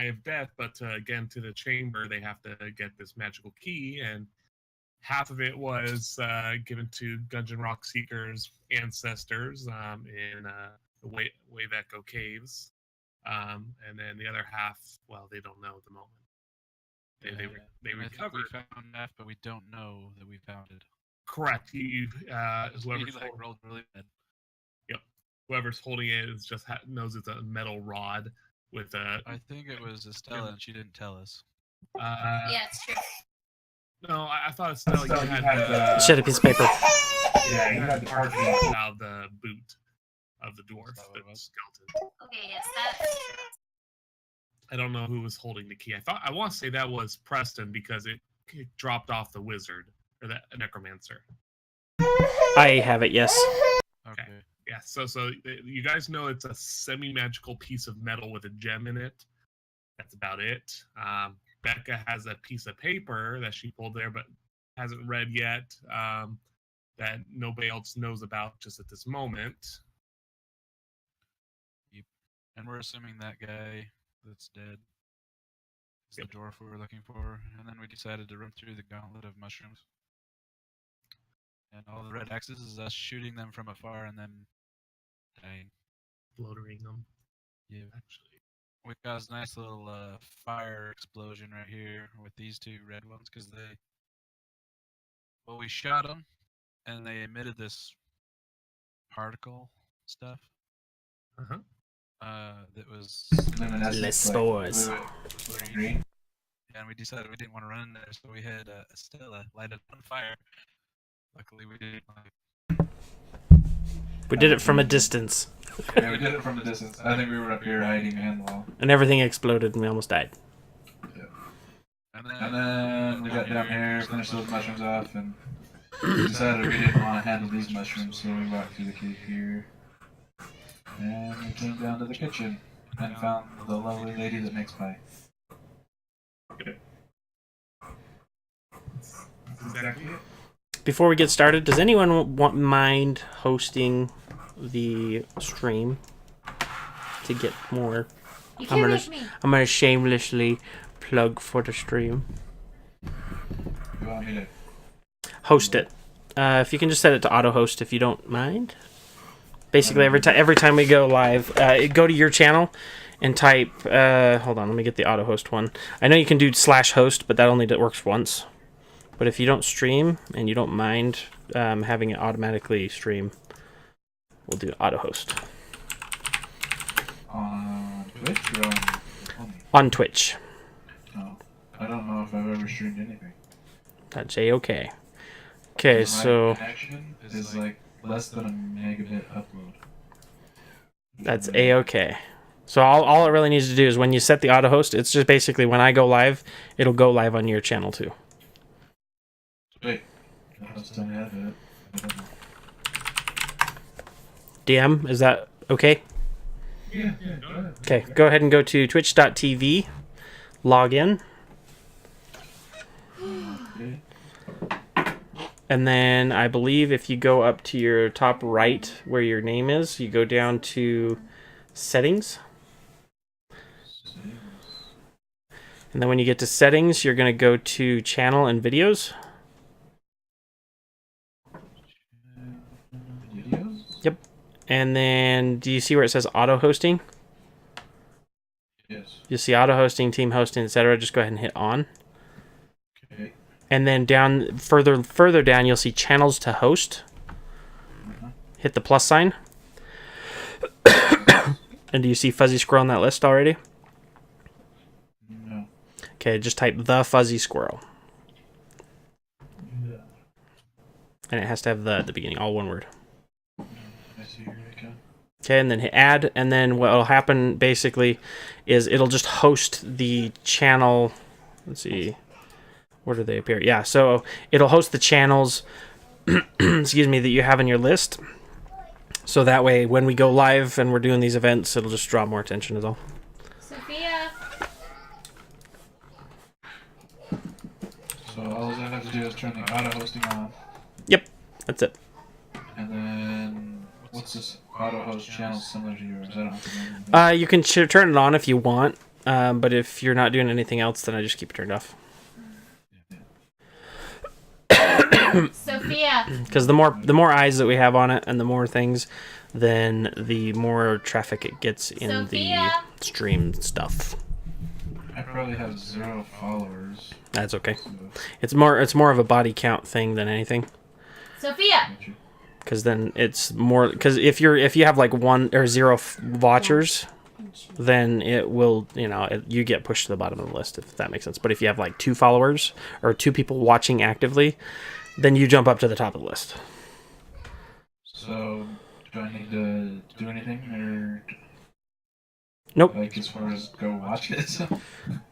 eye of death, but again to the chamber, they have to get this magical key, and half of it was given to Gungeon Rock Seeker's ancestors in the Wayveko Caves, and then the other half, well, they don't know at the moment. They recovered. We found half, but we don't know that we found it. Correct. Whoever's rolled really bad. Yep. Whoever's holding it is just knows it's a metal rod with a. I think it was Estella, and she didn't tell us. Yeah, it's true. No, I thought Estella, you had Shed a piece of paper. Yeah, you had the parchment out of the boot of the dwarf, the skeleton. Okay, yes, that's true. I don't know who was holding the key. I want to say that was Preston because it dropped off the wizard or the necromancer. I have it, yes. Okay. Yeah, so you guys know it's a semi-magical piece of metal with a gem in it. That's about it. Becca has a piece of paper that she pulled there but hasn't read yet, that nobody else knows about just at this moment. Yep. And we're assuming that guy that's dead is the dwarf we were looking for, and then we decided to run through the gauntlet of mushrooms. And all the red X's is us shooting them from afar and then dying. Bloatering them. Yeah, actually. We caused a nice little fire explosion right here with these two red ones because we shot them and they emitted this particle stuff. That was Les spores. Green. And we decided we didn't want to run in there, so we had Estella light it on fire. Luckily, we didn't. We did it from a distance. Yeah, we did it from a distance. I think we were up here hiding behind the wall. And everything exploded and we almost died. Yeah. And then we got down here, finished those mushrooms off, and we decided we didn't want to handle these mushrooms, so we walked through the cave here. And we came down to the kitchen and found the lovely lady that makes pie. Okay. That's exactly it. Before we get started, does anyone mind hosting the stream to get more? You can't make me. I'm gonna shamelessly plug for the stream. You want me to Host it. If you can just set it to auto host, if you don't mind. Basically, every time we go live, go to your channel and type. Hold on, let me get the auto host one. I know you can do /host, but that only works once. But if you don't stream and you don't mind having it automatically stream, we'll do auto host. On Twitch or on On Twitch. No, I don't know if I've ever streamed anything. That's a-okay. Okay, so my connection is like less than a megabit upload. that's a-okay. So all it really needs to do is when you set the auto host, it's just basically when I go live, it'll go live on your channel too. Wait, I was telling you how to do it. I don't know. DM, is that okay? Yeah, go ahead. Okay, go ahead and go to twitch.tv, log in, Okay. and then I believe if you go up to your top right where your name is, you go down to settings. And then when you get to settings, you're going to go to channel and videos. Videos? Yep. And then do you see where it says auto hosting? Yes. You see auto hosting, team hosting, etc. Just go ahead and hit on. Okay. And then down further down, you'll see channels to host. Hit the plus sign. And do you see fuzzy-squirrel on that list already? No. Okay, just type the fuzzy-squirrel. Yeah. And it has to have the at the beginning, all one word. I see your icon. Okay, and then hit add, and then what will happen basically is it'll just host the channel. Let's see, where do they appear? Yeah, so it'll host the channels, excuse me, that you have in your list. So that way, when we go live and we're doing these events, it'll just draw more attention is all. Sophia. So all I have to do is turn the auto hosting on, Yep, that's it. and then what's this auto host channel similar to yours? I don't have to remember. You can turn it on if you want. But if you're not doing anything else, then I just keep it turned off. Sophia. Because the more eyes that we have on it and the more things, then the more traffic it gets in Sophia. the stream stuff. I probably have 0 followers. That's okay. So, It's more of a body count thing than anything. Sophia. Because then it's more. Because if you have like 1 or 0 watchers, then it will, you get pushed to the bottom of the list, if that makes sense. But if you have like 2 followers or 2 people watching actively, then you jump up to the top of the list. So, do I need to do anything, or Nope. like as far as go watch it?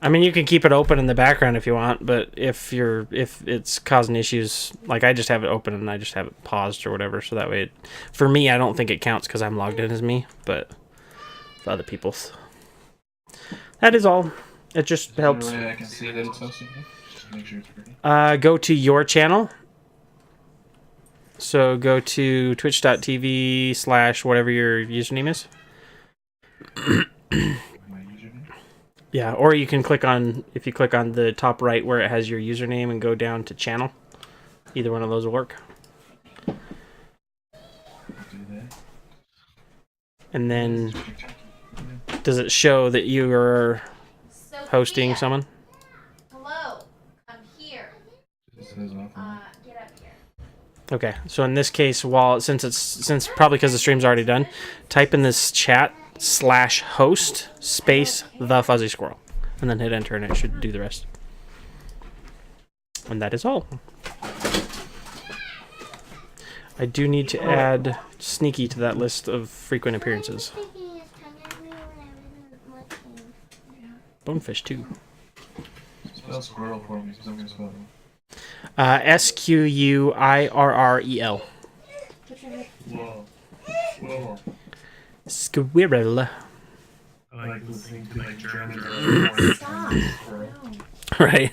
I mean, you can keep it open in the background if you want, but if it's causing issues, like I just have it open and I just have it paused or whatever, so that way, for me, I don't think it counts because I'm logged in as me, but for other people's, that is all. It just helps. Is there a way I can see that it's hosting me? Just to make sure it's pretty. Go to your channel. So go to twitch.tv/ whatever your username is. My username? Yeah, or you can click on, if you click on the top right where it has your username and go down to channel. Either one of those will work. I'll do that. And then does it show that you are Sophia. hosting someone? Hello. I'm here. It says off. Get up here. Okay, so in this case, since probably because the stream's already done, type in this chat /host space the fuzzy-squirrel, and then hit enter, and it should do the rest. And that is all. I do need to add Sneaky to that list of frequent appearances. Bonefish too. Spell squirrel for me, because I'm going to spell it. SQUIRREL. Whoa. Whoa. Squirrel. I like listening to like German or Stop. squirrel. No. Right.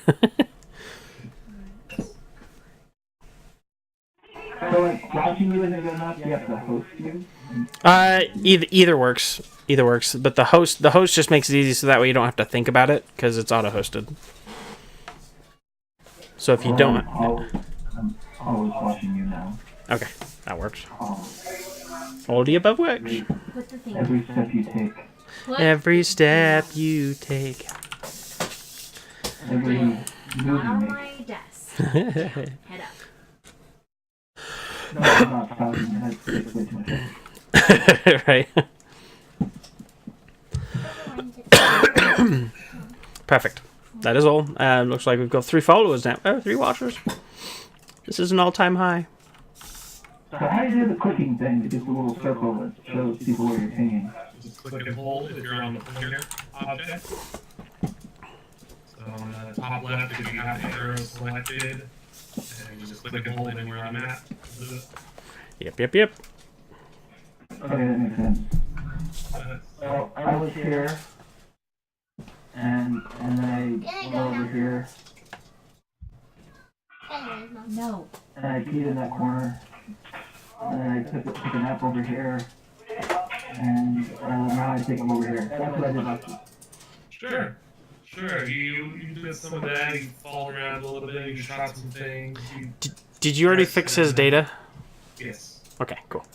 So, like, watching you isn't good enough, you have to host you? Either works. Either works. But the host just makes it easy, so that way you don't have to think about it because it's auto-hosted. So if you don't, I'm always watching you now. okay, that works. Oh, All the above works. Put the thing. every step you take, Put Every step you take. every move not you on make. my desk. Head up. No, I'm not talking. That's way too much effort. Right. Perfect. That is all. Looks like we've got 3 followers now. 3 watchers. This is an all-time high. So how do you do the clicking thing? It's just a little circle that shows people where you're pinging. Just click and hold if you're on the pointer object. So on the top left, if you have the arrow selected, and you just click and hold anywhere on the map. Yep. Okay, that makes sense. So I was here, and then I went over here, No. and I peed in that corner, and then I took a nap over here, and now I take them over here. That's what I did last week. Sure. You did some of that. You followed around a little bit. You shot some things. Did you already fix his data? Yes. Okay, cool.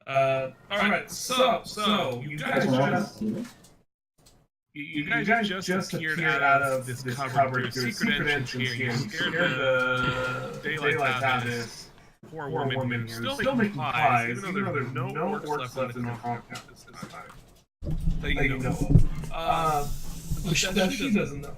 All right. So you guys just appeared out of this cupboard. Your secret entrance here. You scared the daylight out of this poor woman here. Still making pies, even though there's no orcs left in the compound this time. That you know of. But she doesn't know.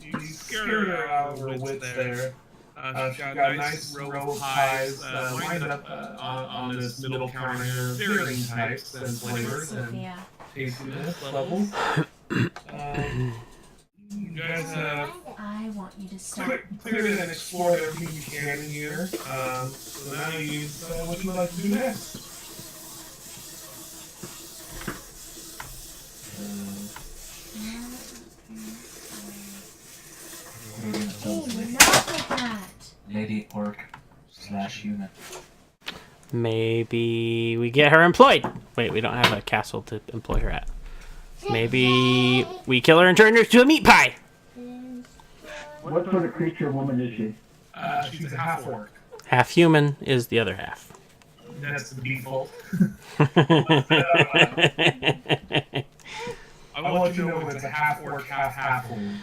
You scared her out of her wits there. She's got a nice row of pies lined up on this middle counter here, varying types and flavors and Sophia. tastiness levels. You guys have I want you to stop. cleared and explored everything you can in here. So now you decide what you'd like to do next. Hey, not like that. Lady orc /human. Maybe we get her employed. Wait. Wait, we don't have a castle to employ her at. Maybe we kill her and turn her to a meat pie. What sort of creature woman is she? She's a half orc. Half human is the other half. That's the default. I want you to know it's a half orc, half halfling.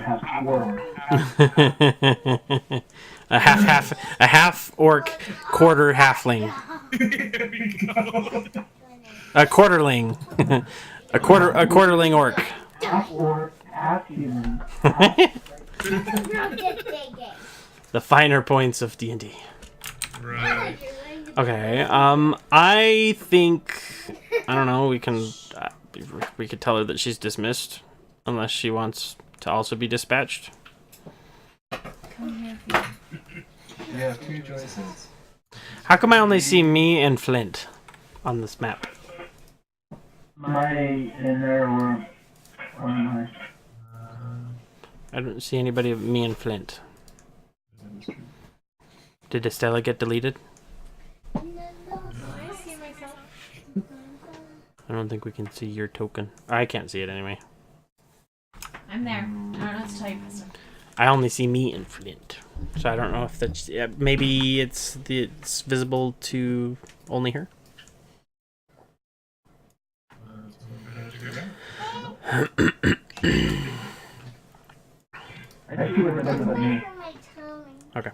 Half squirrel. A half orc, quarter halfling. A quarterling. a quarterling orc. Half orc, half human. The finer points of D&D. Right. Okay. I think I don't know. We can we could tell her that she's dismissed, unless she wants to also be dispatched. You have two choices. How come I only see me and Flint on this map? Am I in there or am I? I don't see anybody but me and Flint. Did Estella get deleted? I see myself. I don't think we can see your token. I can't see it anyway. I'm there. I don't know what to tell you, Preston. I only see me and Flint. So I don't know if that's... maybe it's visible to only her? I see what it does with me. Okay.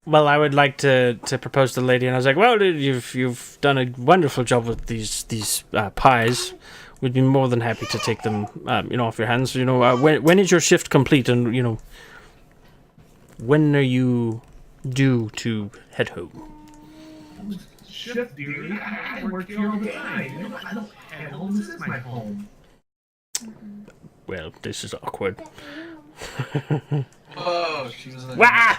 Well, I would like to propose to the lady, and I was like, well, you've done a wonderful job with these pies. We'd be more than happy to take them, off your hands. When is your shift complete, and when are you due to head home? Shift, dude. I work here all the time. I don't head home. This is my home. Well, this is awkward. Oh, she was like, Wah!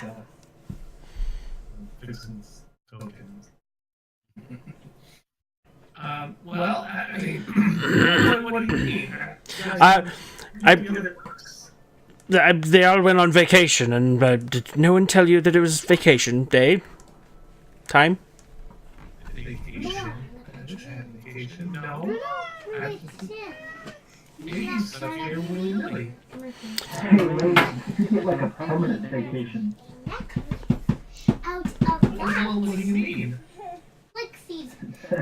Vixen's tokens. Well, I mean, what do you mean? They all went on vacation, and did no one tell you that it was vacation day? Time? Vacation? Vacation? No. He's stuck here willy-nilly. Hey, lady, you get like a permanent vacation. Out of that. Well, what do you mean? Lexi's a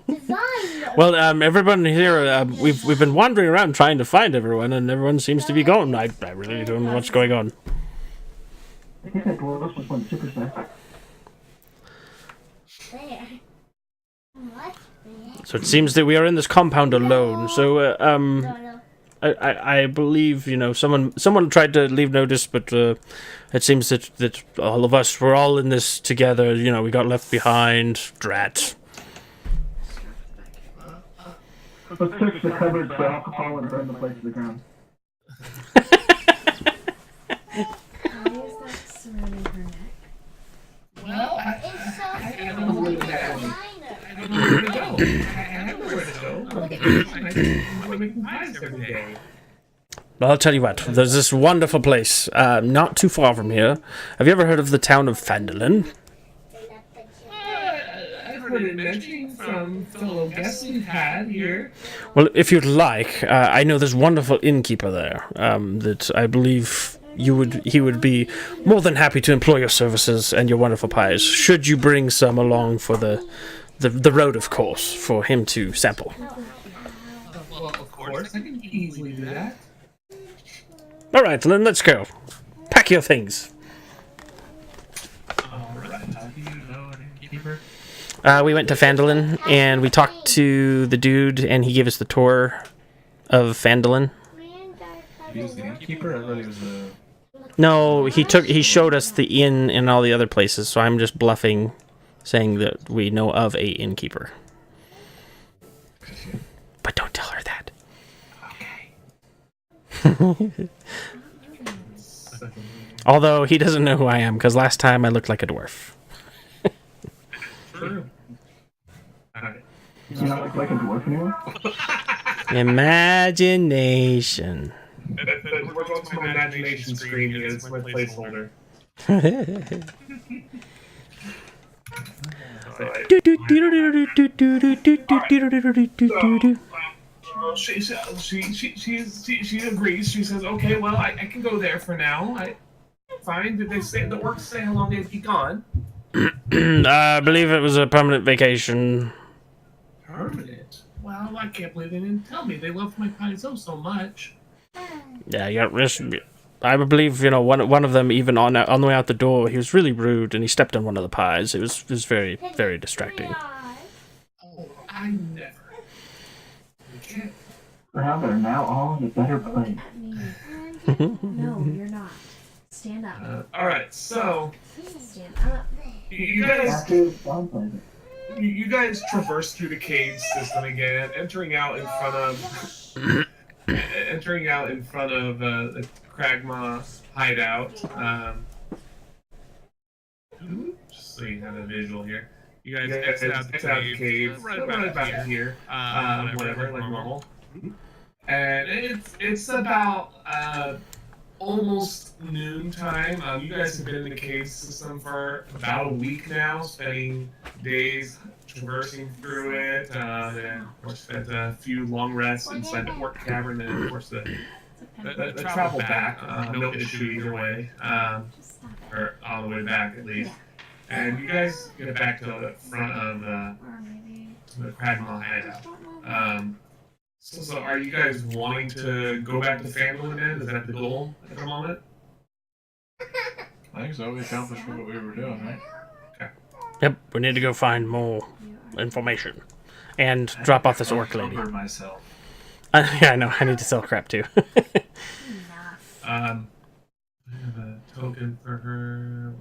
design. Well, everyone here, we've been wandering around trying to find everyone, and everyone seems to be gone. I really don't know what's going on. I think that girl was one super size. There. What? So it seems that we are in this compound alone. So, No. I believe someone tried to leave notice, but it seems that all of us were all in this together. We got left behind. Drat. Let's search the cupboards for alcohol and burn the place to the ground. Why is that surrounding her neck? Well, I don't know where to go. I don't know where to go. I know where to go. I'm making pies every day. Well, I'll tell you what. There's this wonderful place, not too far from here. Have you ever heard of the town of Fandolin? I've heard it mentioned from fellow guests we've had here. Well, if you'd like, I know there's a wonderful innkeeper there that I believe he would be more than happy to employ your services and your wonderful pies. Should you bring some along for the road, of course, for him to sample. Well, of course, I can easily do that. All right, then let's go. Pack your things. Alright, do you know an innkeeper? We went to Fandolin, and we talked to the dude, and he gave us the tour of Fandolin. He was the innkeeper? I thought he was the... No, he showed us the inn and all the other places, so I'm just bluffing, saying that we know of a innkeeper. But don't tell her that. Okay. Although he doesn't know who I am, because last time I looked like a dwarf. True. Alright. You not look like a dwarf anymore? Imagination. We're going to my imagination screen here. It's my placeholder. She agrees. She says, "Okay, well, I can go there for now. Fine." Did they say the orcs say how long they'd be gone? I believe it was a permanent vacation. Permanent. Well, I can't believe they didn't tell me. They loved my pies so much. Yeah. I believe one of them even on the way out the door, he was really rude and he stepped on one of the pies. It was very very distracting. Oh, I never. You can't. Well, they're now all in a better place. At me. No, you're not. Stand up. All right, so Stand up. you guys. After it's done, pleasure. You guys traverse through the cave system again, entering out in front of the Kragmaw hideout. Just so you have a visual here. You guys exit out the cave, right about here, whatever, like normal. And it's about almost noontime. You guys have been in the cave system for about a week now, spending days traversing through it, and of course spent a few long rests inside the orc cavern, and of course the travel back, no issue either way, or on the way back at least. And you guys get back to the front of the Kragmaw hideout. So are you guys wanting to go back to Fandolin then? Is that the goal at the moment? I think so. We accomplished what we were doing, right? Yep, we need to go find more information and drop off this orc lady. Myself. Yeah, I know. I need to sell crap too. Enough. I have a token for her.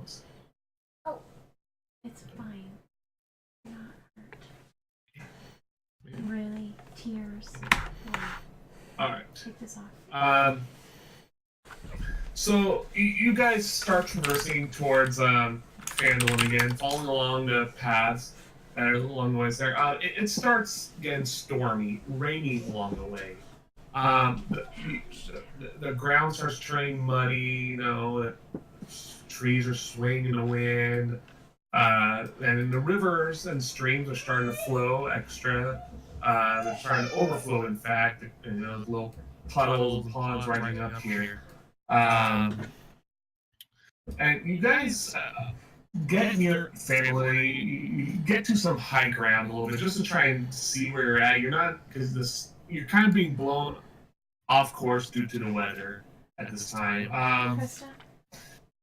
It's fine. You're not hurt. Really? Tears? All right. Take this off. So you guys start traversing towards Fandolin again, following along the paths that are along the ways there. It starts getting stormy, raining along the way. The ground starts turning muddy. The trees are swaying in the wind. And the rivers and streams are starting to flow extra. They're starting to overflow, in fact. Little puddles, ponds rising up here. And you guys get near family. You get to some high ground a little bit just to try and see where you're at. You're not, because you're kind of being blown off course due to the weather at this time. Krista?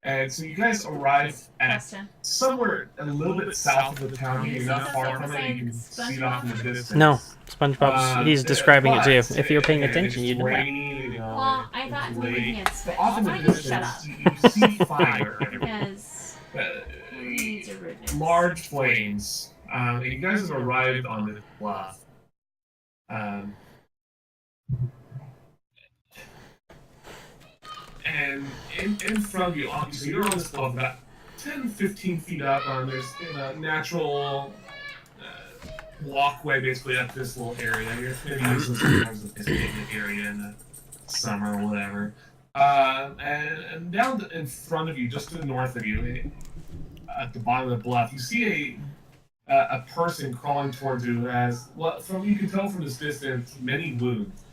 And so you guys arrive at Krista? somewhere a little bit south of the town. You're not far from it. You can see it off in the distance. No, SpongeBob's. He's describing it to you. But If you're paying attention, you'd know that. raining, Well, I thought we were looking at switch. Off in Why the don't you shut up? distance, you see fire. Because he needs your rudeness. Large flames. And you guys have arrived on this bluff. And in front of you, obviously, you're on this bluff about 10, 15 feet up. There's a natural walkway basically up this little area. You're maybe using sometimes as a picnic area in the summer or whatever. And down in front of you, just to the north of you, at the bottom of the bluff, you see a person crawling towards you who has, you can tell from this distance, many wounds.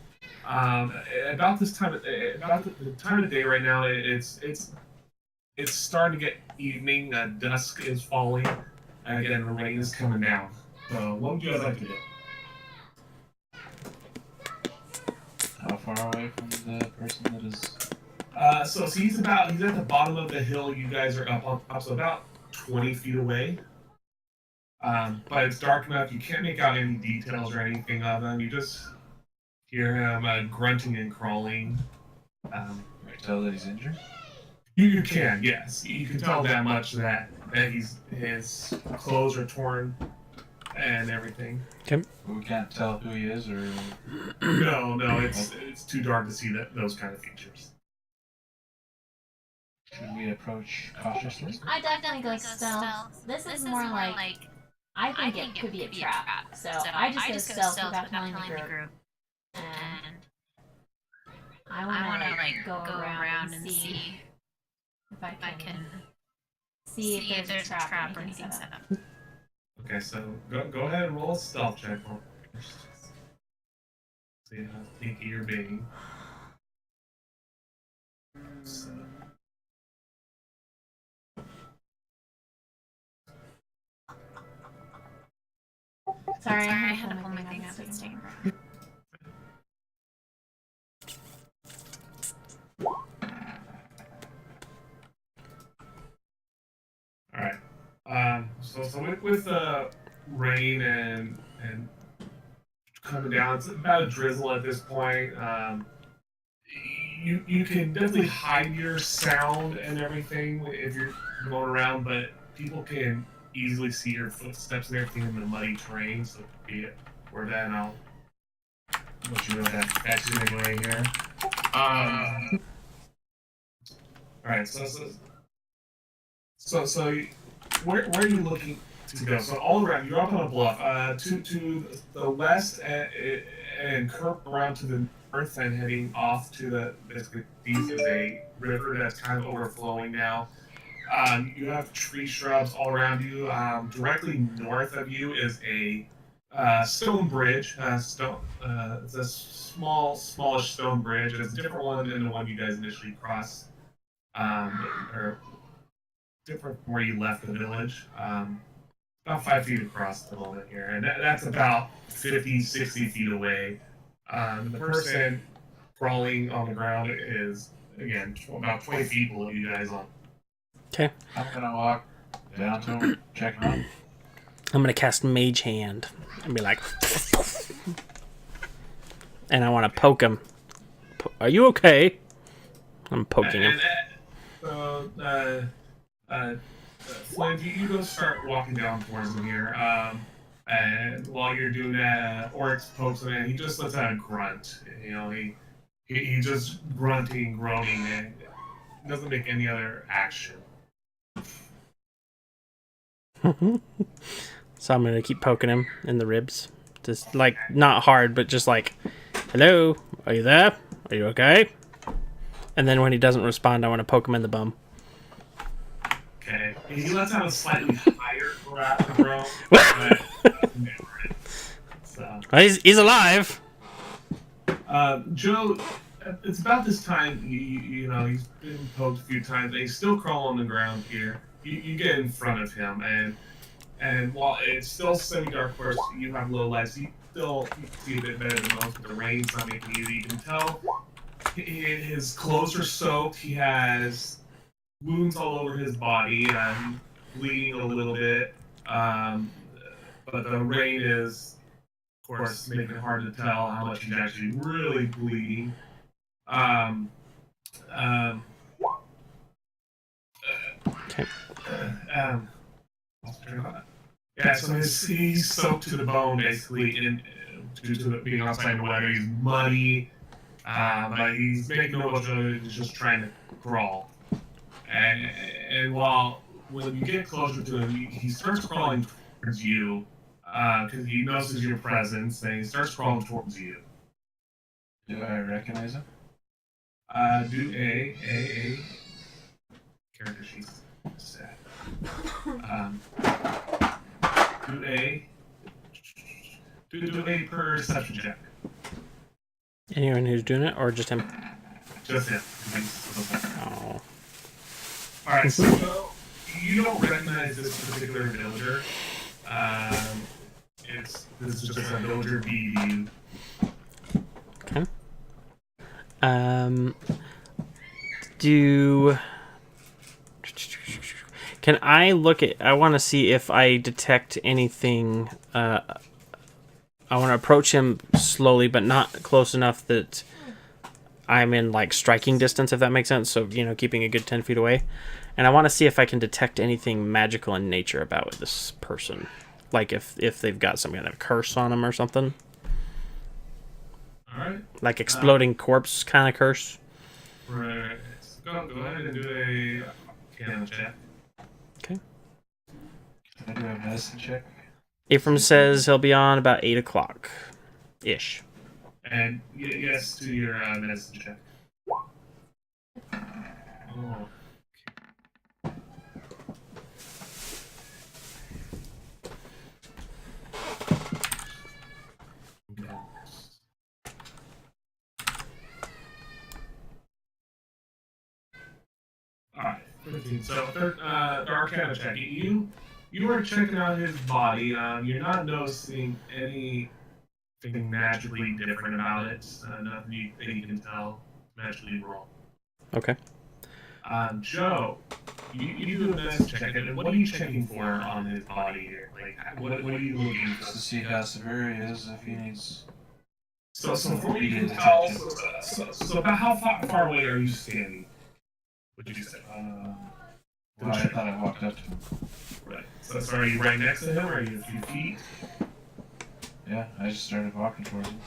About this time, about the time of the day right now, it's starting to get evening. Dusk is falling, and again, the rain is coming down. So, what would you guys like to do? How far away from the person that is? So he's at the bottom of the hill. You guys are up so about 20 feet away. But it's dark enough. You can't make out any details or anything of him. You just hear him grunting and crawling. Can you tell that he's injured? You can, yes. You can tell that much that his clothes are torn and everything. We can't tell who he is, or No, it's too dark to see those kind of features. should we approach cautiously? I definitely go stealth. This is more like I think it could be a trap. So I just go stealth without telling the group. And I want to go around and see if I can see if there's a trap or anything set up. Okay, so go ahead and roll a stealth check first. See how sneaky you're being. So. Sorry, I had to pull my thing up. It's taking forever. All right. So with rain and coming down, it's about a drizzle at this point. You can definitely hide your sound and everything if you're going around, but people can easily see your footsteps and everything in the muddy terrain. So be it where that, and I'll let you know that that's anyway here. All right. So where are you looking to go? So all around, you're up on a bluff. To the west and curve around to the north and heading off to the basically east is a river that's kind of overflowing now. You have tree shrubs all around you. Directly north of you is a stone bridge. It's a smallish stone bridge. It's a different one than the one you guys initially crossed. Or different from where you left the village. About 5 feet across the moment here, and that's about 50, 60 feet away. The person crawling on the ground is, again, about 20 feet below you guys on. Okay. I'm gonna walk down to him, check him out. I'm gonna cast Mage Hand and be like, and I want to poke him. Are you okay? I'm poking him. Flint, you go start walking down towards him here. And while you're doing that, Oryx pokes him and he just lets out a grunt. You know, he just grunting, groaning, and doesn't make any other action. So I'm gonna keep poking him in the ribs. Just like, not hard, but just like, hello, are you there? Are you okay? And then when he doesn't respond, I want to poke him in the bum. Okay. He lets out a slightly higher groan. So. Well, he's alive. Joe, it's about this time, you know, he's been poked a few times, and he's still crawling on the ground here. You get in front of him, and while it's still semi-dark, of course, you have low lights, you see a bit better than most, but the rain's not making it easy. You can tell his clothes are soaked, he has wounds all over his body, he's bleeding a little bit, but the rain is, of course, making it hard to tell how much he's actually really bleeding. Okay. Yeah, so he's soaked to the bone, basically, due to it being outside in the weather. He's muddy, but he's making no motion other than just trying to crawl. And when you get closer to him, he starts crawling towards you, because he notices your presence, and he starts crawling towards you. Do I recognize him? Do a character sheet set. Do a perception check. Anyone who's doing it, or just him? Just him. Oh. Alright, so you don't recognize this particular villager. This is just a villager view. Okay. Can I look at... I want to see if I detect anything... I want to approach him slowly, but not close enough that I'm in, like, striking distance, if that makes sense. So, you know, keeping a good 10 feet away. And I want to see if I can detect anything magical in nature about this person. Like, if they've got some kind of curse on them or something. Alright. Like exploding corpse kind of curse. Right. Go ahead and do a cannon check. Okay. Can I do a medicine check? Ephraim says he'll be on about 8 o'clock. Ish. And yes to your medicine check. Oh. 13. So the Arcana check. You are checking out his body. You're not noticing anything magically different about it. Nothing that you can tell magically wrong. Okay. Joe, you do a medicine check, and what are you checking for on his body here? Like, what are you looking for? To see how severe he is, if he needs. So from what you can tell, so about how far away are you standing? Would you say? Well, I thought I walked up to him. Right. So are you right next to him, or are you a few feet? Yeah, I just started walking towards him.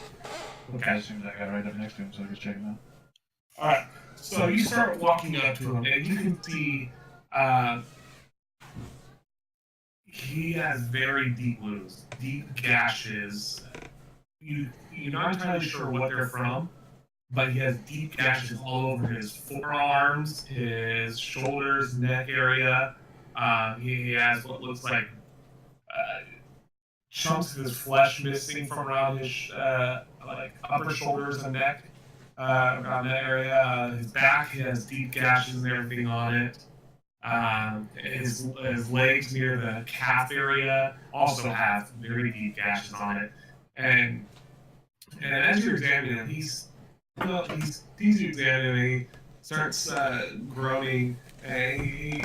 Okay. I assumed I got right up next to him so I could check him out. Alright. So you start walking up to him, and you can see he has very deep wounds, deep gashes. You're not entirely sure what they're from, but he has deep gashes all over his forearms, his shoulders, neck area. He has what looks like chunks of his flesh missing from around his like upper shoulders and neck, around that area. His back has deep gashes and everything on it. His legs near the calf area also have very deep gashes on it. And as you're examining him, he's examining. He starts groaning, and he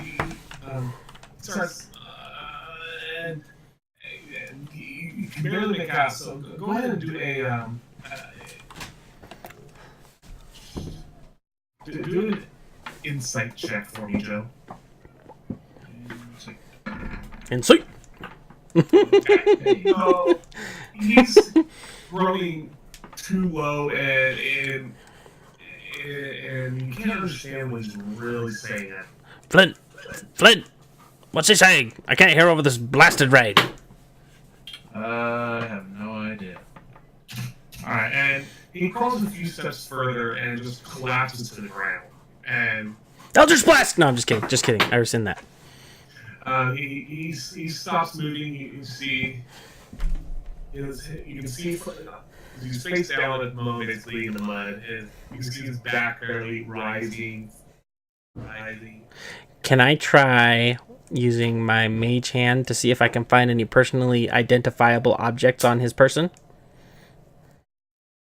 starts and you can barely make out. So go ahead and do do an insight check for me, Joe. Insight. Okay. So he's groaning too low, and you can't understand what he's really saying. Flint, what's he saying? I can't hear over this blasted rain. I have no idea. Alright, and he crawls a few steps further and just collapses to the ground. And Eldritch Blast! No, I'm just kidding. Just kidding. I rescind that. he stops moving. You can see he's face down at the moment, basically in the mud. And you can see his back barely rising. Can I try using my mage hand to see if I can find any personally identifiable objects on his person?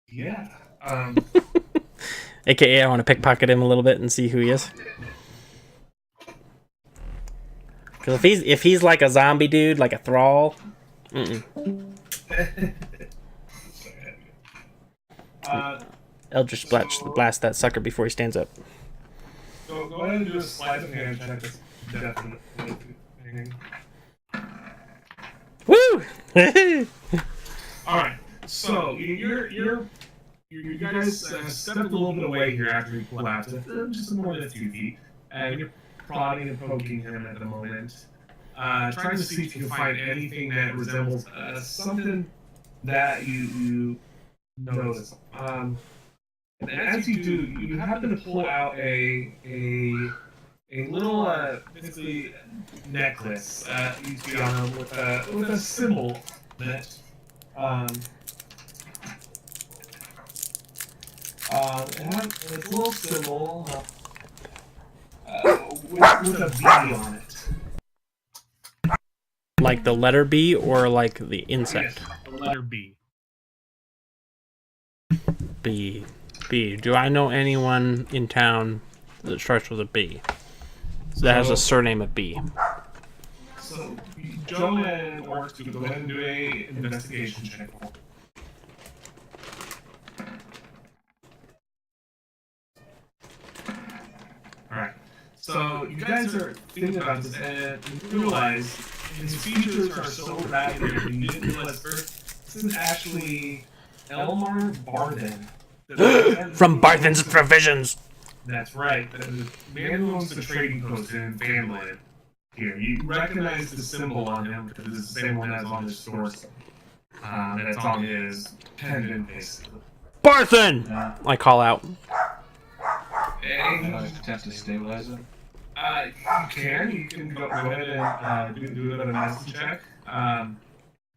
Yeah. AKA, I want to pickpocket him a little bit and see who he is. Because if he's like a zombie dude, like a thrall, Eldritch blast that sucker before he stands up. Go ahead and do a sleight of hand check. That's definitely. Woo! Alright, so you guys stepped a little bit away here after he collapsed, just more than a few feet, and you're prodding and poking him at the moment, trying to see if you can find anything that resembles something that you notice. And as you do, you happen to pull out a little basically necklace you see on him with a symbol that it has a little symbol with a B on it. Like the letter B or like the insect? Yes, the letter B. B. Do I know anyone in town that starts with a B? That has a surname of B. So, Joe and Orc, go ahead and do a investigation check. Alright. So, you guys are thinking about this, and you realize his features are so ragged and you didn't realize first, this is actually Elmar Barthen. From Barthen's Provisions! That's right. The man who owns the trading post in Vanland. Here, you recognize the symbol on him because it's the same one as on his torso. And it's on his pendant, basically. Barthen! I call out. And Attempt to stabilize him. you can go ahead and do a bit of a medicine check. And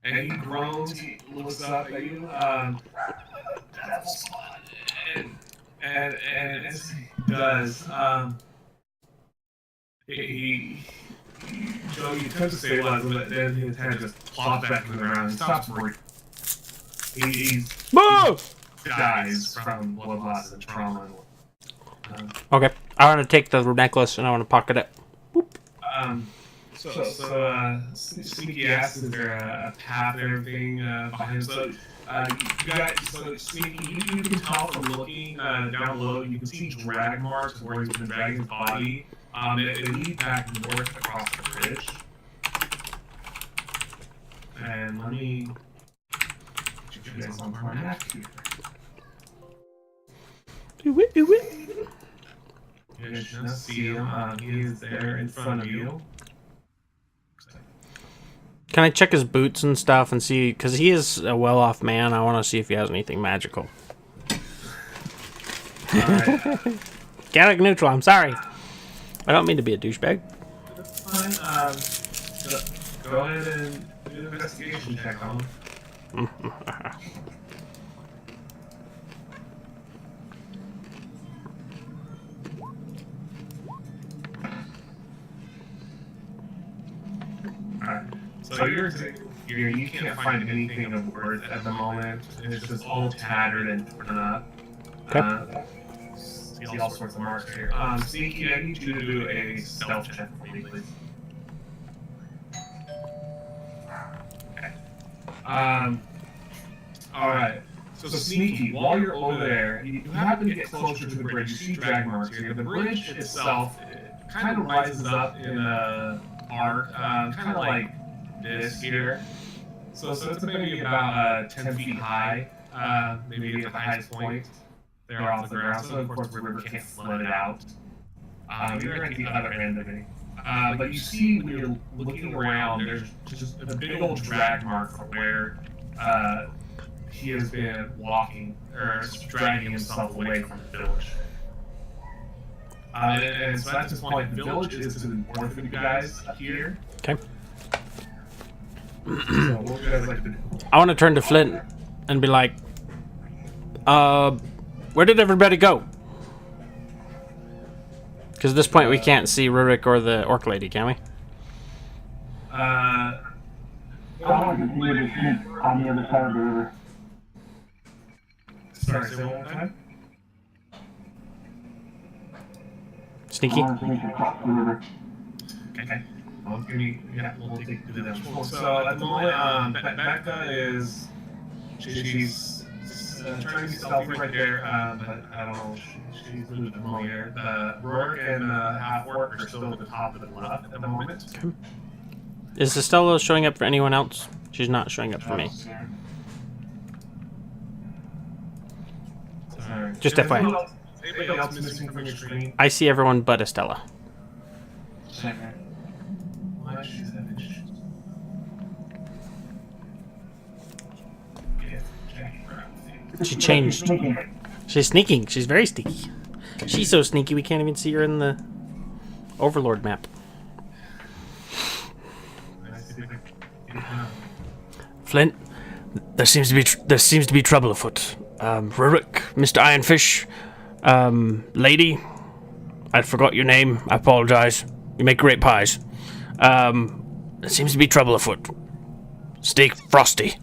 he groans, he looks up at you. And as he does, Joe, you attempt to stabilize him, but then his head just plops back in the ground. He stops breathing. He dies from blood loss and trauma. Okay. I want to take the necklace and I want to pocket it. Boop. Sneaky asks, is there a path and everything behind him? So Sneaky, you can tell from looking down below, you can see drag marks where he's been dragging his body. They lead back north across the bridge. And let me get you guys on our map here. Do it. You guys just see him. He is there in front of you. Can I check his boots and stuff and see? Because he is a well-off man. I want to see if he has anything magical. Chaotic neutral. I'm sorry. I don't mean to be a douchebag. That's fine. Go ahead and do an investigation check on him. Alright. So you can't find anything of worth at the moment. It's just all tattered and torn up. Okay. See all sorts of marks here. Sneaky, I need you to do a stealth check for me, please. Okay. Alright. So Sneaky, while you're over there, you happen to get closer to the bridge. You see drag marks here. The bridge itself kind of rises up in a arc, kind of like this here. So it's maybe about 10 feet high, maybe at the highest point. They're off the ground, so of course the river can't flood it out. You're at the other end of it. But you see when you're looking around, there's just a big old drag mark from where he has been walking, or dragging himself away from the village. And so at this point, the village is to the north of you guys up here. Okay. So what would you guys like to do? I want to turn to Flint and be like, where did everybody go? Because at this point we can't see Rurik or the orc lady, can we? I want to see what it is on the other side of the river. Sorry, say one more time? Sneaky? I want to see across the river. Okay. Well, we'll take you to that. So at the moment, Becca is she's trying to be stealthy right there, but I don't know. She's moving the moment here. The Rourke and half orc are still at the top of the bluff at the moment. Okay. Is Estella showing up for anyone else? She's not showing up for me. Sorry. Just FYI. Anybody else missing from your screen? I see everyone but Estella. Same here. Why is she having issues? She changed. She's sneaking. She's very sneaky. She's so sneaky we can't even see her in the Overlord map. Flint, there seems to be trouble afoot. Rurik, Mr. Ironfish, lady, I forgot your name. I apologize. You make great pies. There seems to be trouble afoot. Stay frosty.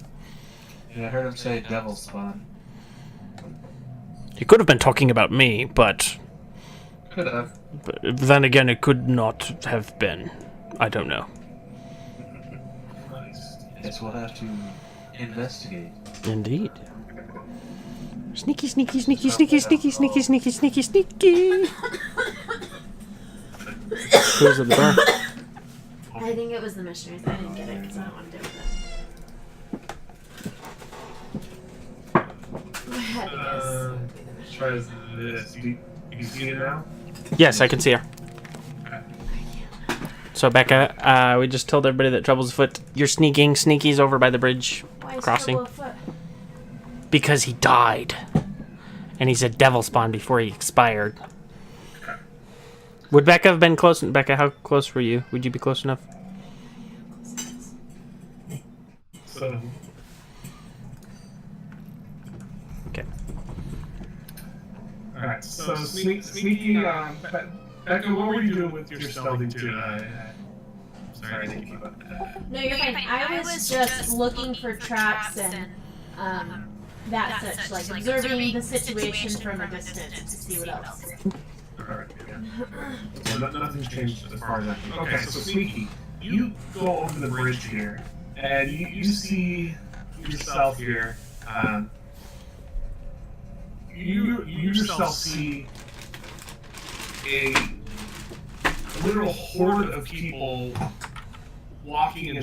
Yeah, I heard him say devil spawn. He could have been talking about me, but Could have. But then again, it could not have been. I don't know. Guess we'll have to investigate. Indeed. Sneaky, sneaky, sneaky, sneaky, sneaky, sneaky, sneaky, sneaky, sneaky. Who's at the door? I think it was the missionaries. I didn't get it because I don't want to deal with it. I had to guess it would be the missionaries. Try this. Do you see it now? Yes, I can see her. So Becca, we just told everybody that trouble's afoot. You're sneaking. Sneaky's over by the bridge Why is crossing. Trouble afoot? Because he died. And he's a devil spawn before he expired. Would Becca have been close? Becca, how close were you? Would you be close enough? So, Okay. alright, so sneaky, Becca, what were you doing with your stealthing too? Sorry, I didn't keep up. No, you're fine. I was just looking for traps and that such, like observing the situation from a distance to see what else. Alright, yeah. So nothing's changed as far as that. Okay, so Sneaky, you go over the bridge here, and you see yourself here. You yourself see a literal horde of people walking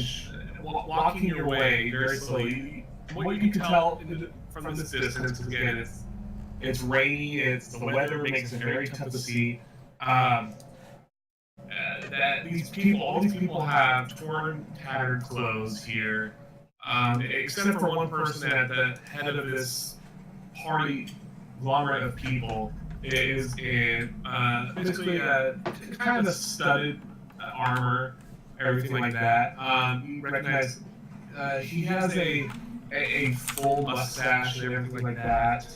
your way very slowly. What you can tell from this distance, again, it's rainy. The weather makes it very tough to see. That all these people have torn, tattered clothes here, except for one person at the head of this party conglomerate of people is in basically kind of a studded armor, everything like that. You recognize he has a full mustache and everything like that.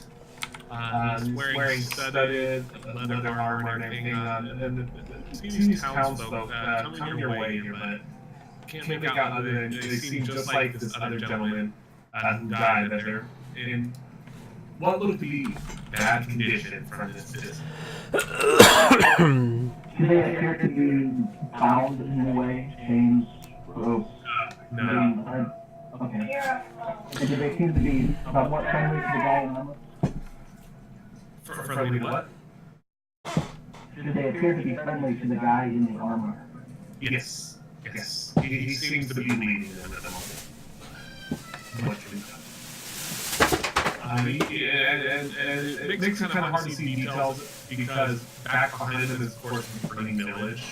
He's wearing studded leather armor and everything. And these townsfolk coming your way here, but can't make out other than they seem just like this other gentleman who died. That they're in what looked to be bad condition from this distance. Do they appear to be bound in any way? Chains, ropes? No. Okay. And do they seem to be somewhat friendly to the guy in armor? Friendly to what? Do they appear to be friendly to the guy in the armor? Yes. Yes. He seems to be leading them at the moment. What can be done? And it makes it kind of hard to see details because back behind him is, of course, the burning village.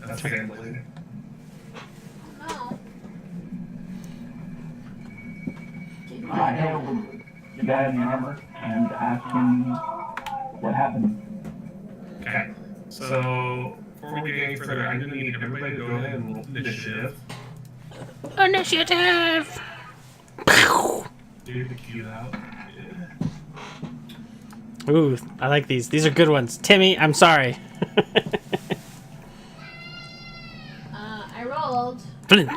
That's family. No. I hailed the guy in the armor and asked him what happened. Okay. So, before we get any further, I'm going to need everybody to go ahead and roll initiative. Initiative! Do the cue out. Yeah. Ooh, I like these. These are good ones. Timmy, I'm sorry. I rolled. Flint,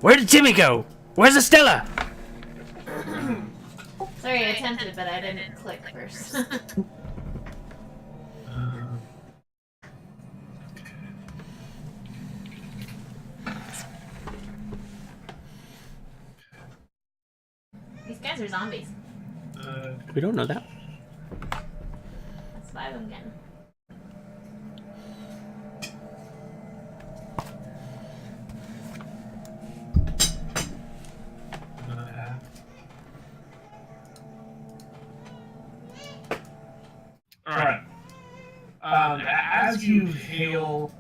where did Timmy go? Where's Estella? Sorry, I attempted, but I didn't click first. These guys are zombies. We don't know that. That's 5 of them getting. All right. As you hail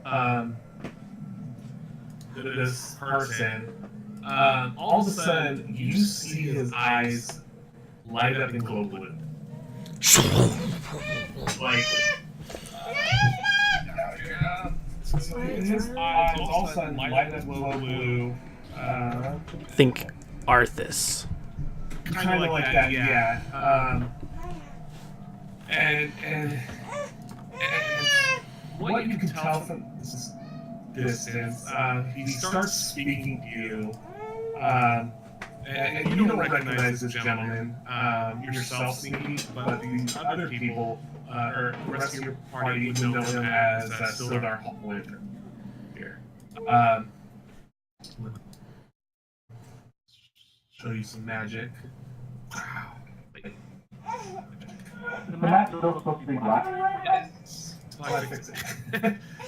this person, all of a sudden you see his eyes light up and glow blue. Like, his eyes all of a sudden light up and glow blue. Think Arthas. Kind of like that, yeah. And what you can tell from this distance, he starts speaking to you, and you don't recognize this gentleman yourself, Sneaky, but the other people, or the rest of your party, would know him as Sildar Winter here. Show you some magic. Wow. The map's still supposed to be black. Yes. Until I fix it.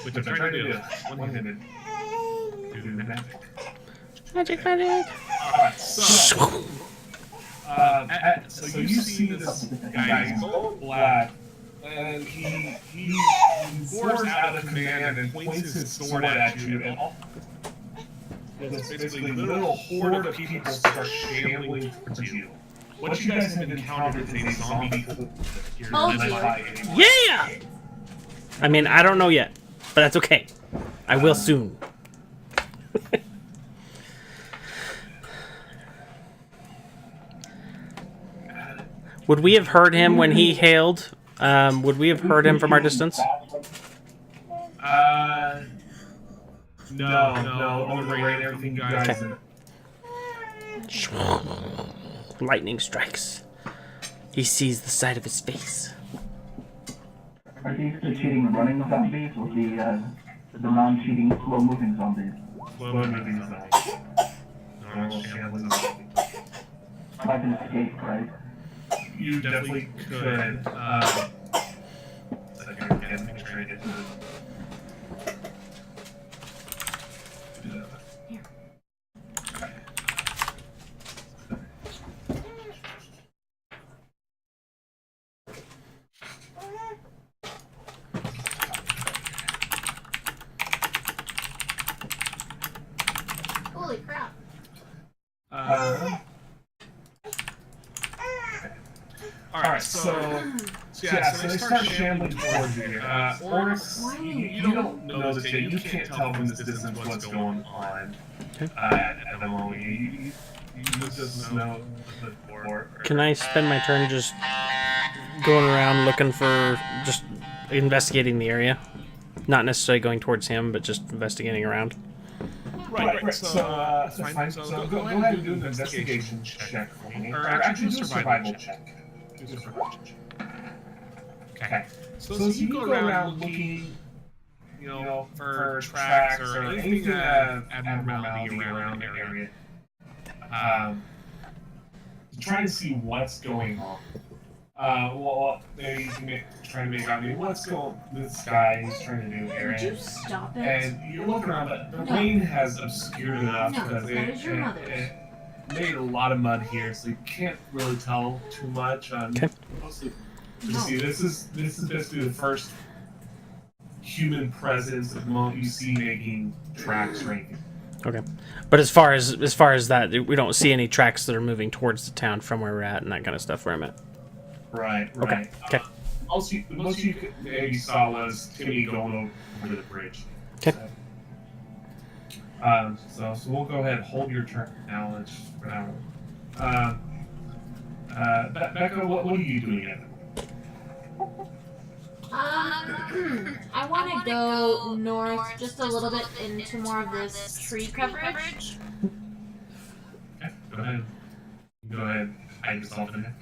Which I'm trying to do. One-handed. Do the magic. Magic. Alright, so you see this guy, he's all black, and he roars out a command and points his sword at you, and all this basically little horde of people start shambling towards you. What you guys have encountered is a zombie here led by a... Yeah! I mean, I don't know yet, but that's okay. I will soon. Would we have heard him when he hailed Would we have heard him from our distance? No. On the rain, everything guys. Lightning strikes. He sees the side of his face. Are these the cheating running zombies or the non-cheating slow-moving zombies? Slow-moving zombies. Normal shambling zombies. I can escape, right? You definitely could. Make sure I get to Holy crap. Alright, so they start shambling towards you. Oryx, you don't know this yet. You can't tell from this distance what's going on at the moment. You just know the fort. Can I spend my turn just going around looking for, just investigating the area? Not necessarily going towards him, but just investigating around. Right. So, fine. So go ahead and do an investigation check for me. Or actually do a survival check. Okay. So as you go around looking, for tracks or anything of abnormality around the area, trying to see what's going on. Well, maybe you can try to make out what's going. This guy is trying to do here. Would you stop it? And you look around, but the rain has obscured enough because it made a lot of mud here, so you can't really tell too much. Mostly, you see, this is basically the first human presence at the moment you see making tracks or anything. Okay, but as far as that, we don't see any tracks that are moving towards the town from where we're at and that kind of stuff where I'm at. Right. Okay. Most you maybe saw was Timmy going over the bridge. Okay. So we'll go ahead and hold your turn now. Becca, what are you doing at? I want to go north just a little bit into more of this tree coverage. Okay, go ahead. Hide yourself in there.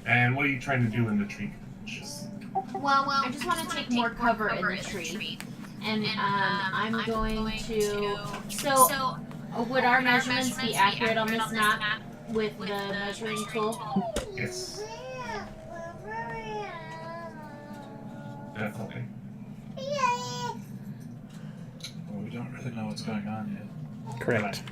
And what are you trying to do in the tree? Well, I just want to take more cover in the tree. And I'm going to... So, would our measurements be accurate on this map with the measuring tool? Yes. Definitely. Well, we don't really know what's going on yet. Correct.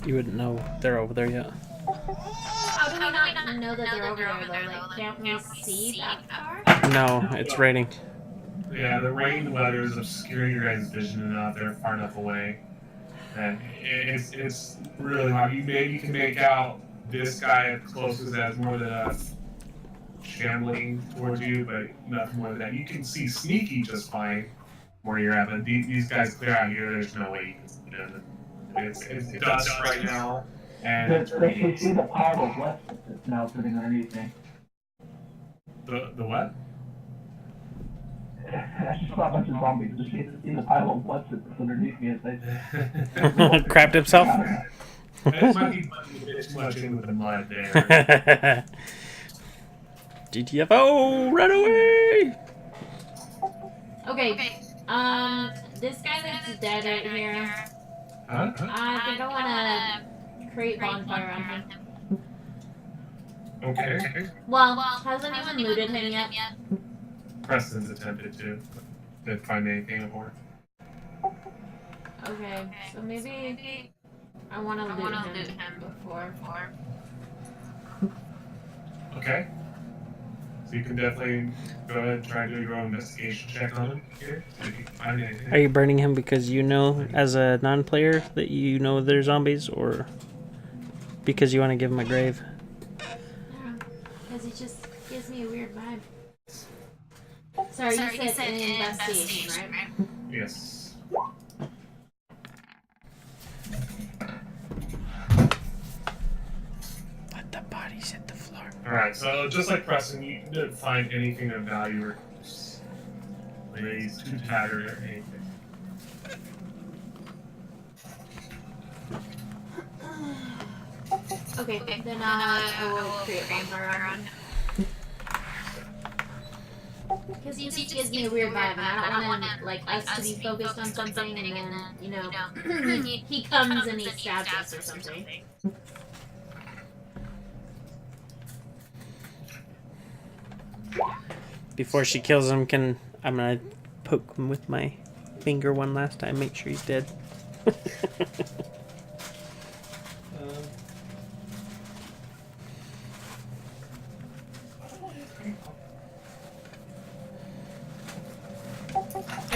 You wouldn't know they're over there yet. How do we not know that they're over there, though? Like, can't we see that far? No, it's raining. Yeah, the rain weather is obscuring your guys' vision enough. They're far enough away. And it's really hard. You maybe can make out this guy closest as more than us shambling towards you, but nothing more than that. You can see Sneaky just fine where you're at, but these guys clear out here, there's no way you can see them. It's dust right now. And They can see the pile of wet that's now sitting underneath me. The what? I just saw a bunch of zombies. Just see the pile of wet that's underneath me as they... Crapped himself? It might be a bit too much in with the mud there. GTFO, run away! Okay, this guy that's dead right here, Huh? I think I want to create bonfire on him. Okay. Well, has anyone looted him yet? Preston's attempted to. Didn't find anything for it. Okay, so maybe I want to loot him before. Okay. So you can definitely go ahead and try to do your own investigation check on him here. See if you can find anything. Are you burning him because you know, as a non-player, that you know they're zombies, or because you want to give him a grave? Because he just gives me a weird vibe. Sorry, you said an investigation, right? Yes. Let the Bodies hit the floor. Alright, so just like Preston, you didn't find anything of value or ladies too tattered or anything. Okay, then I will create bonfire on. Because he just gives me a weird vibe, and I don't want like us to be focused on something, and then you know he comes and he stabs us or something. Before she kills him, I'm gonna poke him with my finger one last time, make sure he's dead. I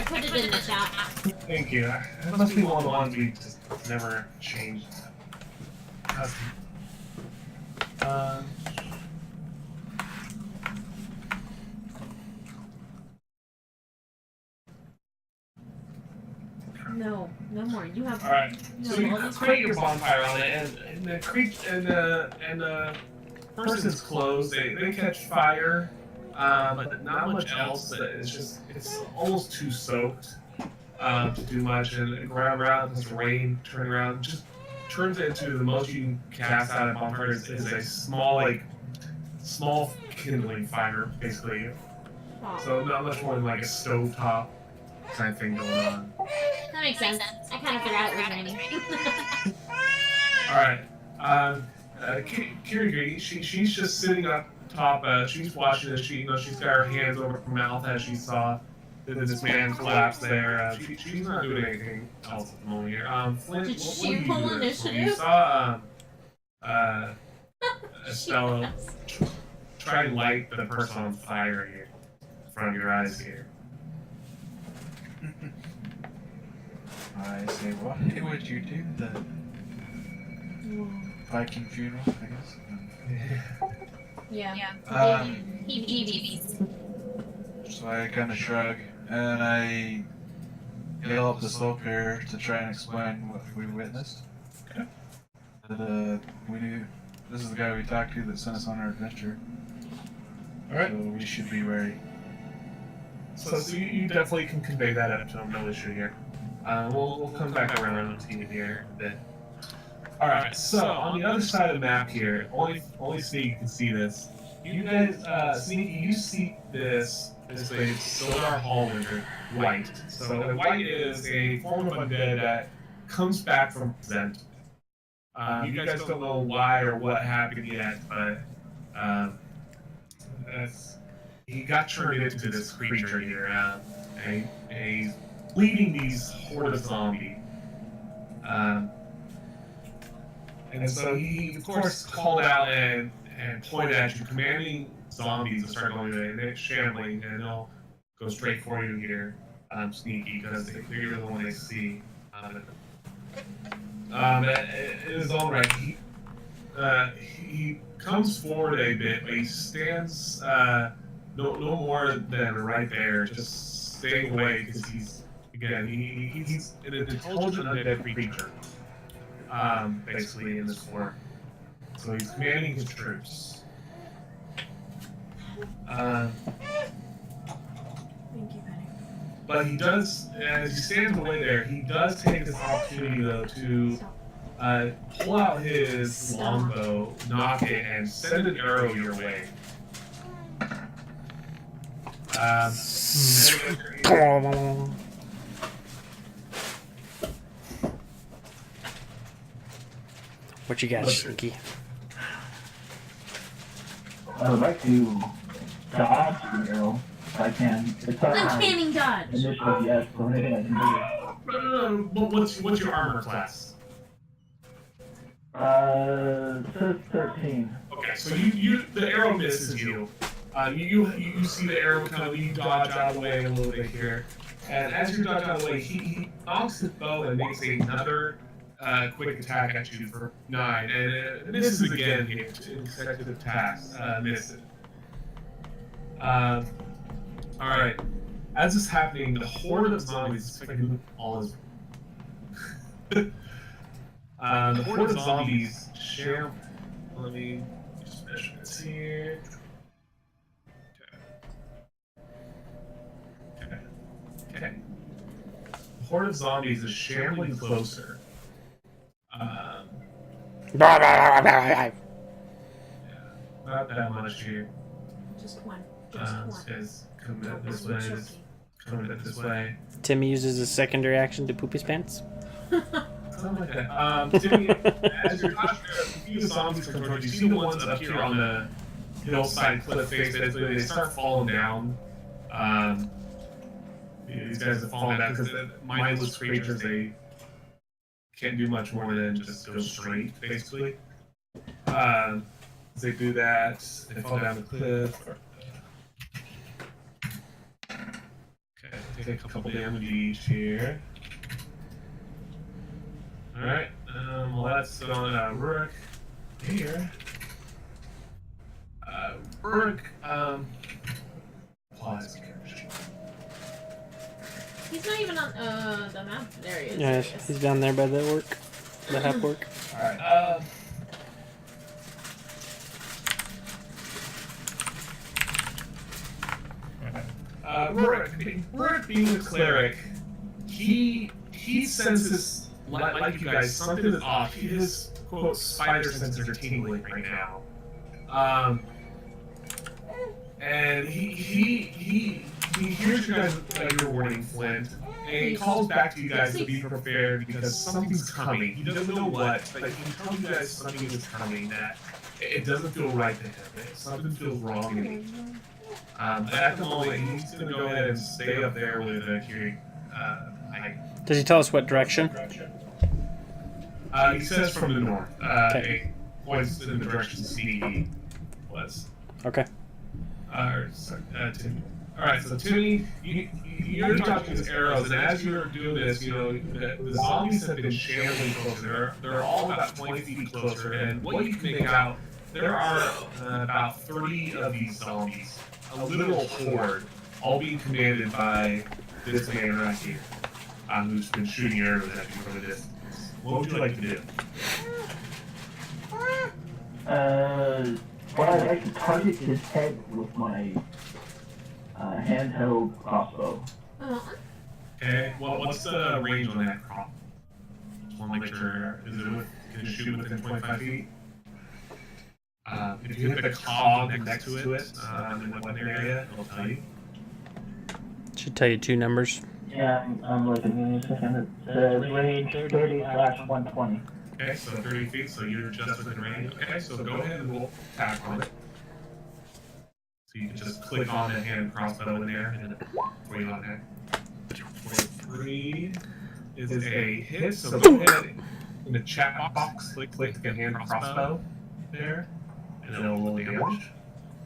put it in the chat. Thank you. That must be one of the ones we just never changed. No more. You have. All right. No, So you all these create your bonfire on it, and the person's clothes. They catch fire, but not much else. It's almost too soaked to do much. And around this rain, turn around, just turns it into the most you can cast out of bonfire is a small kindling fire, basically. So not much more than like a stovetop kind of thing going on. That makes sense. I kind of forgot it was raining. Alright. Kirigiri, she's just sitting up top. She's watching this. She's got her hands over her mouth as she saw this man collapse there. She's not doing anything else at the moment here. Flint, Did what she do you pull do? initiative? You saw Estella try and light the person on fire here in front of your eyes here. I say, why would you do that? Viking funeral, I guess. Yeah. Heebie-jeebies. So I kind of shrug, and I yell up the slope here to try and explain what we witnessed. Okay. That we knew this is the guy we talked to that sent us on our adventure. Alright. So we should be wary. So you definitely can convey that up to him, no issue here. We'll come back around to you here a bit. Alright, so on the other side of the map here, only Sneaky can see this. You guys, Sneaky, you see this basically Solar Hallwinder white. So the white is a form of undead that comes back from Zent. You guys don't know why or what happened yet, but he got turned into this creature here, and he's leading these horde of zombies. And so he, of course, called out and pointed at you, commanding zombies to start going away, shambling, and they'll go straight for you here, Sneaky, because you're the one they see. In his own right, he comes forward a bit, but he stands no more than right there, just staying away because he's an intelligent undead creature, basically in this form. So he's commanding his troops. Thank you, Benny. But he does, as he stands away there, he does take this opportunity though to pull out his longbow, knock it, and send an arrow your way. What you got, Sneaky? I would like to dodge the arrow if I can. It's not Uncanny dodge. initiative yet, so anything I can do. But what's your armor class? It says 13. Okay, so the arrow misses you. You see the arrow kind of, you dodge out of the way a little bit here, and as you dodge out of the way, he knocks his bow and makes another quick attack at you for 9, and it misses again here. Consecutive attacks, misses. All right. As this is happening, the horde of zombies, if I can all is. The horde of zombies share. Let me just Let's see here. Okay. The horde of zombies is shambling closer. Not that much here. Just one. Just one. Is coming up this way. Is coming up this way. Timmy uses a secondary action to poop his pants. Something like that. Timmy, as you're talking, a few zombies come towards you. You see the ones up here on the hillside cliff face. Basically, they start falling down. These guys have fallen down because mindless creatures. They can't do much more than just go straight, basically. As they do that, they fall down the cliff. Okay, take a couple damage each here. Alright, well that's on Rourke here. Rourke, pause character. He's not even on the map. There he is. Yeah, he's down there by the work. The half work. Alright, Rourke being a cleric, he senses, like you guys, something is off. His, quote, spider senses are tingling right now. And he hears you guys like your warning, Flint, and he calls back to you guys to be prepared because something's coming. He doesn't know what, but he can tell you guys something is coming that it doesn't feel right to him. Something feels wrong in him. At the moment, he's going to go ahead and stay up there with Kiri. Does he tell us what direction? He says from the north. Okay. It points in the direction CE was. Okay. Timmy. Alright, so Timmy, you're talking these arrows, and as you're doing this, the zombies have been shambling closer. They're all about 20 feet closer, and what you can make out, there are about 30 of these zombies. A literal horde, all being commanded by this man right here, who's been shooting arrows at you from a distance. What would you like to do? Well, I'd like to target his head with my handheld crossbow. Okay, well, what's the range on that crossbow? Just want to make sure, can it shoot within 25 feet? If you hit the cog next to it, in the weapon area, it'll tell you. Should tell you two numbers. Yeah, I'm looking in a second. It says range 30/120. Okay, so 30 feet, so you're just within range. Okay, so go ahead and roll attack on it. So you can just click on the hand crossbow in there, and where you on there. 43 is a hit, so go ahead in the chat box, click the hand crossbow there, and it'll roll damage.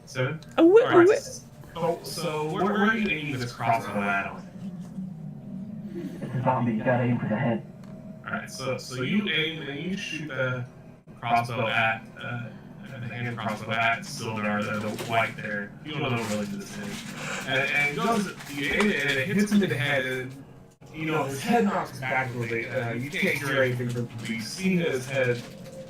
7. Alright, so where are you aiming this crossbow at? It's a zombie, you gotta aim for the head. Alright, so you aim and you shoot the crossbow at the hand crossbow at Sildar, the white there. You don't know really who this is. And it goes, you aim it and it hits him in the head, and his head knocks back a little bit. You can't hear anything, but you see his head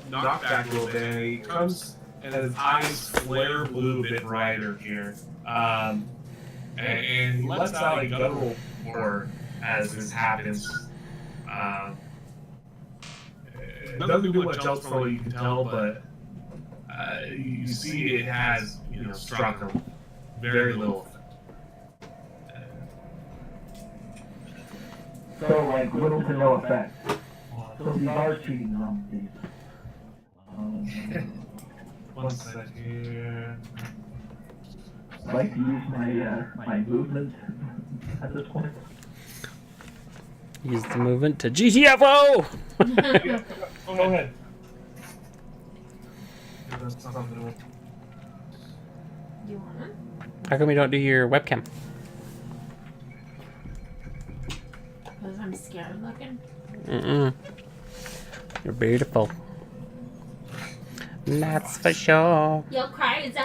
knock back a little bit, and he comes and his eyes flare blue a bit brighter here. And he lets out a guttural roar as this happens. It doesn't do much else for what you can tell, but you see it has, struck him very little. So, like, little to no effect. So these are cheating zombies. One sec here. I'd like to use my movement at this point. Use the movement to GTFO! Go ahead. You wanna? How come you don't do your webcam? Because I'm scared looking. You're beautiful. That's for sure. You're crazy.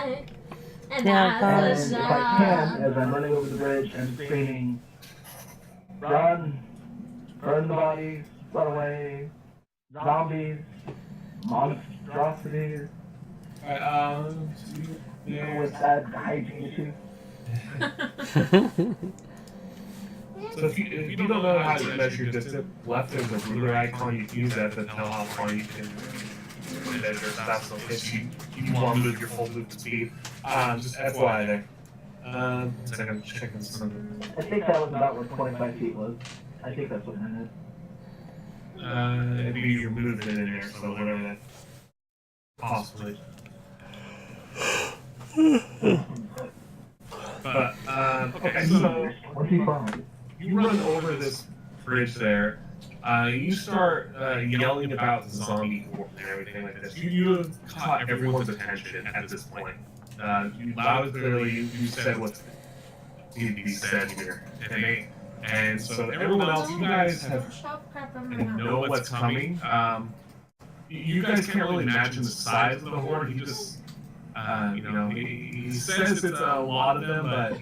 And Yeah, that's And for if sure. I can, as I'm running over the bridge, I'm screaming, run, burn the bodies, run away, zombies, monstrosities, Alright, With that hygiene issue. So if you don't know how to measure your distance, left there's a ruler icon. You can use that to tell how far you can measure stuff. So if you want to move your full loop speed, just FYI there. So I'm checking some. I think that was about what 25 feet was. I think that's what it is. Maybe you're moving it in there, so whatever that. Possibly. But, okay, so What's he from? you run over this bridge there. You start yelling about the zombie horde and everything like this. You have caught everyone's attention at this point. You loud and clearly you said what needed to be said here. And so everyone else, you guys know what's coming. You guys can't really imagine the size of the horde. He just, he says it's a lot of them, but,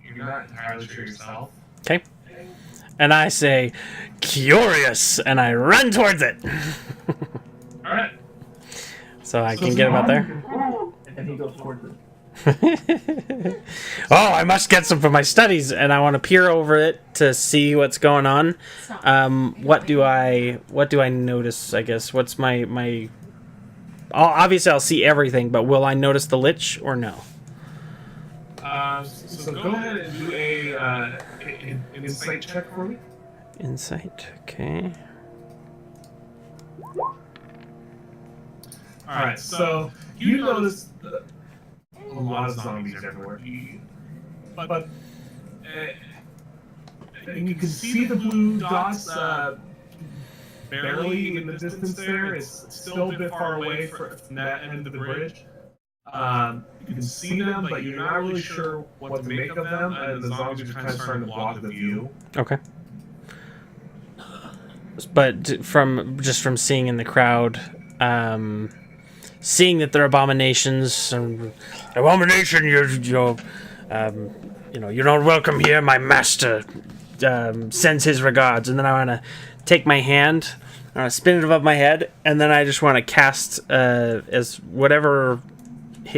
you're not entirely sure yourself. Okay. And I say, curious, and I run towards it. Alright. So I can get him out there. And he goes towards it. Oh, I must get some for my studies, and I want to peer over it to see what's going on. What do I notice? I guess what's my? Obviously, I'll see everything, but will I notice the lich or no? So go ahead and do an insight check for me. Insight, okay. All right, so you notice a lot of zombies everywhere, but and you can see the blue dots barely in the distance there. It's still a bit far away from that end of the bridge. You can see them, but you're not really sure what to make of them, and the zombies are kind of starting to block the view. Okay. But from seeing in the crowd, seeing that they're abominations, abomination, you're not welcome here. My master sends his regards, and then I want to take my hand, I want to spin it above my head, and then I just want to cast as whatever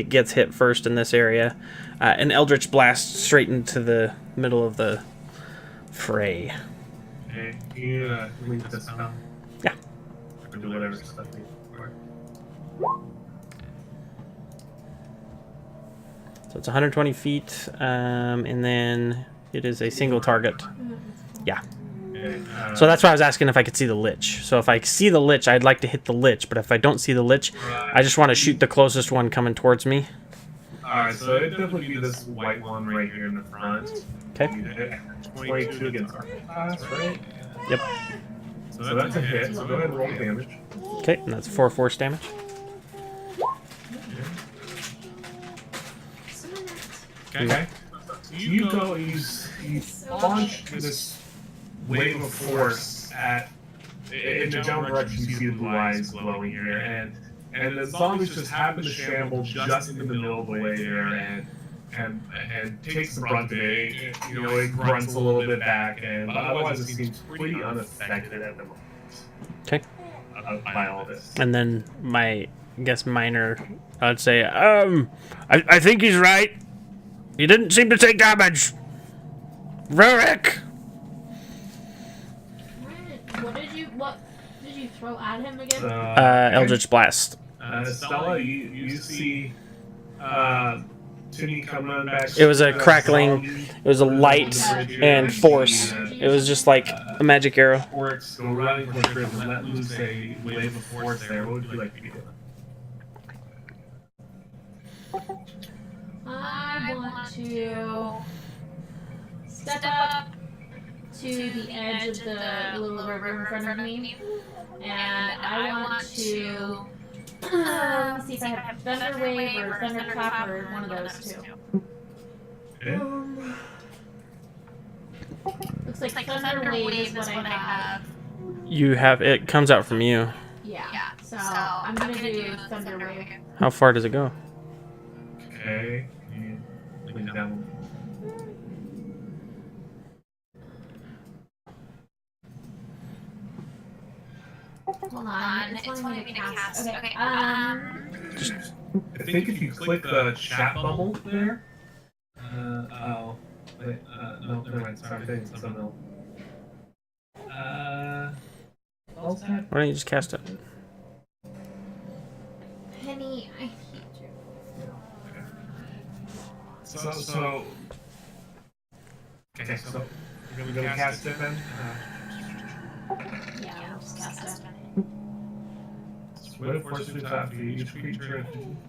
gets hit first in this area, an Eldritch Blast straight into the middle of the fray. Okay, can you link this out? Yeah. Or do whatever stuff you for. So it's 120 feet, and then it is a single target. Yeah. Okay, So that's why I was asking if I could see the lich. So if I see the lich, I'd like to hit the lich, but if I don't see the lich, I just want to shoot the closest one coming towards me. Alright, so it'd definitely be this white one right here in the front. Okay. 22 against our class, right? Yep. So that's a hit, so go ahead and roll damage. Okay, and that's 4 force damage. Okay. So you go, you launch this wave of force in the general direction. You see the blue eyes glowing here, and the zombies just happen to shamble just in the middle of the way there, and takes the brunt of it. It grunts a little bit back, and but otherwise it seems pretty unaffected at the moment. Okay. By all this. And then my, I guess, minor, I'd say, I think he's right. He didn't seem to take damage. Rurik! What did you throw at him again? Eldritch Blast. Stella, you see Tinny coming back. It was a crackling, it was a light and force. It was just like a magic arrow. Works, go running for the bridge and let loose a wave of force there. What would you like to do? I want to step up to the edge of the little river in front of me, and I want to see if I have Thunder Wave or Thunder Clap or one of those two. Okay. Looks like Thunder Wave is what I have. You have, it comes out from you. Yeah, so I'm gonna do Thunder Wave. How far does it go? Okay. Lean down. Hold on. It's wanting me to cast. Okay. I think if you click the chat bubble there. Oh. Wait, no, never mind. Sorry, I think it's something else. Why don't you just cast it? Penny, I hate you. So. Okay, so you're gonna cast it then? Yeah, I'll just cast it. Swift force moves after you. Each creature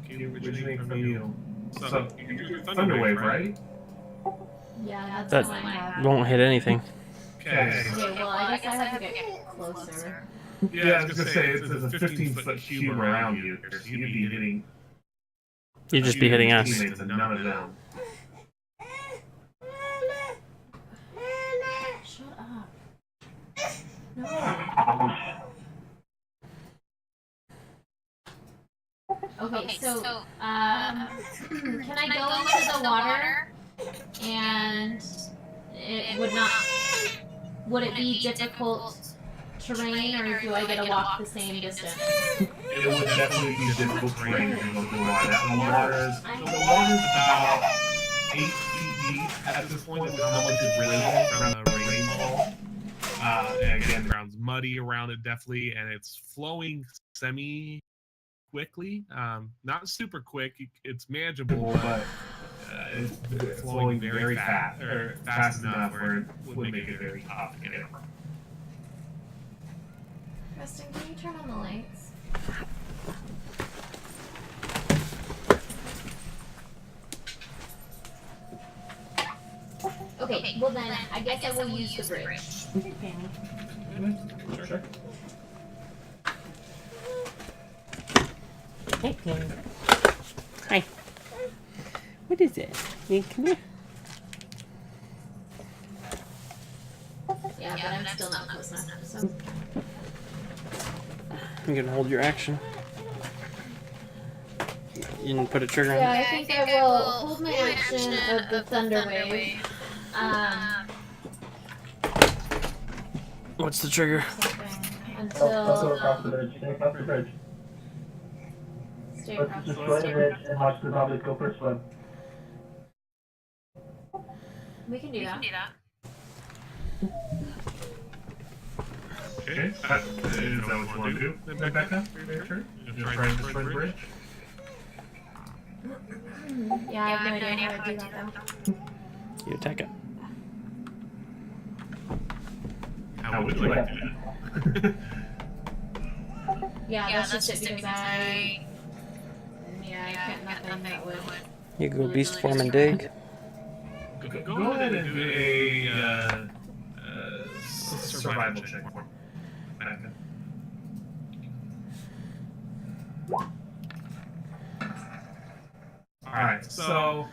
originating from you. So, you do Thunder Wave, right? Yeah, That that's all I have. won't hit anything. Okay. Okay, well, I guess I have to get closer. Yeah, I was gonna say, it's a 15-foot cube around you. So you'd be hitting. You'd just be hitting us. Teammates and none of them. Shut up. No. Okay, so, can I go into the water and it would it be difficult terrain, or do I get to walk the same distance? It would definitely be difficult terrain if you go through water. The water's about 8 feet deep at this point with how much is risen from the rainfall. And again, the ground's muddy around it definitely, and it's flowing semi-quickly. Not super quick, it's manageable, but it's flowing very fast, or fast enough where it would make it very tough to get it. Preston, can you turn on the lights? Okay, well then, I guess I will use the bridge. Sure. Hey, Penny. Hi. What is it? You come here. Yeah, but I'm still not close enough, so... You can hold your action. You didn't put a trigger on Yeah, it? I think I will hold my action of the Thunder Wave. What's the trigger? Let's go Until... across the bridge. Stay across the bridge. Stay Let's across destroy the bridge and watch the zombies go for a swim. We can do that. Okay, is that what you want to do, Rebecca? You're trying to destroy the bridge? Yeah, I have no idea how to do that though. You attack it. How would you like to do that? Yeah, that's just it because I can't nothing that would... You go beast form and dig. Go ahead and do a survival check for me. Alright, so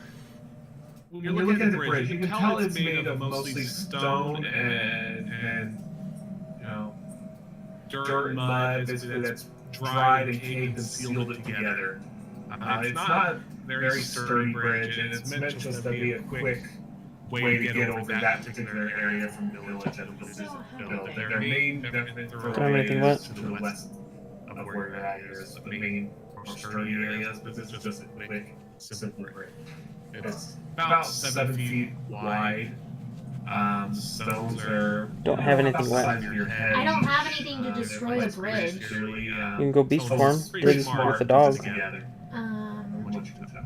when you're looking at the bridge, you can tell it's made of mostly stone and you know, dirt and mud that's dried and caved and sealed it together. It's not a very sturdy bridge, and it's meant just to be a quick way to get over that particular area from the village that this is built. Their main thoroughway is to the west of where you're at here is the main more sturdy areas, but this is just a quick, simple bridge. It's about 7 feet wide. The stones are Don't have anything about the size wet. of your head. I don't have anything to destroy a bridge. You can go beast form, Pretty dig smart with a dog. together. Um, What you can tell.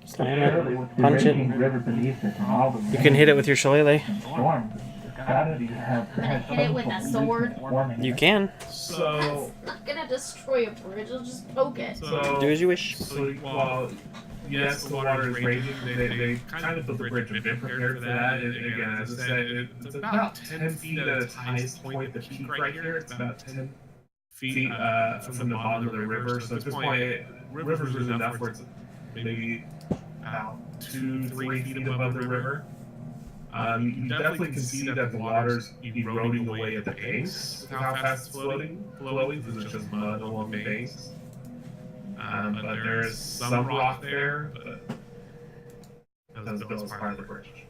Slam Surely it, with the punch raging it. river beneath it and all the You can hit it with your shillelagh. storms, it's gotta be have I'm gonna hit it with a sword. You can. So, It's not gonna destroy a bridge, it'll just poke it. Do as you wish. So, while yes, the water is raging, they kind of built the bridge a bit prepared for that. And again, as I said, it's about 10 feet at its highest point, the peak right here. It's about 10 feet from the bottom of the river. So at this point, rivers is enough where it's maybe about 2-3 feet above the river. You definitely can see that the water's eroding away at the base with how fast it's flowing because it's just mud along the base. But there is some rock there, but that was built as part of the bridge.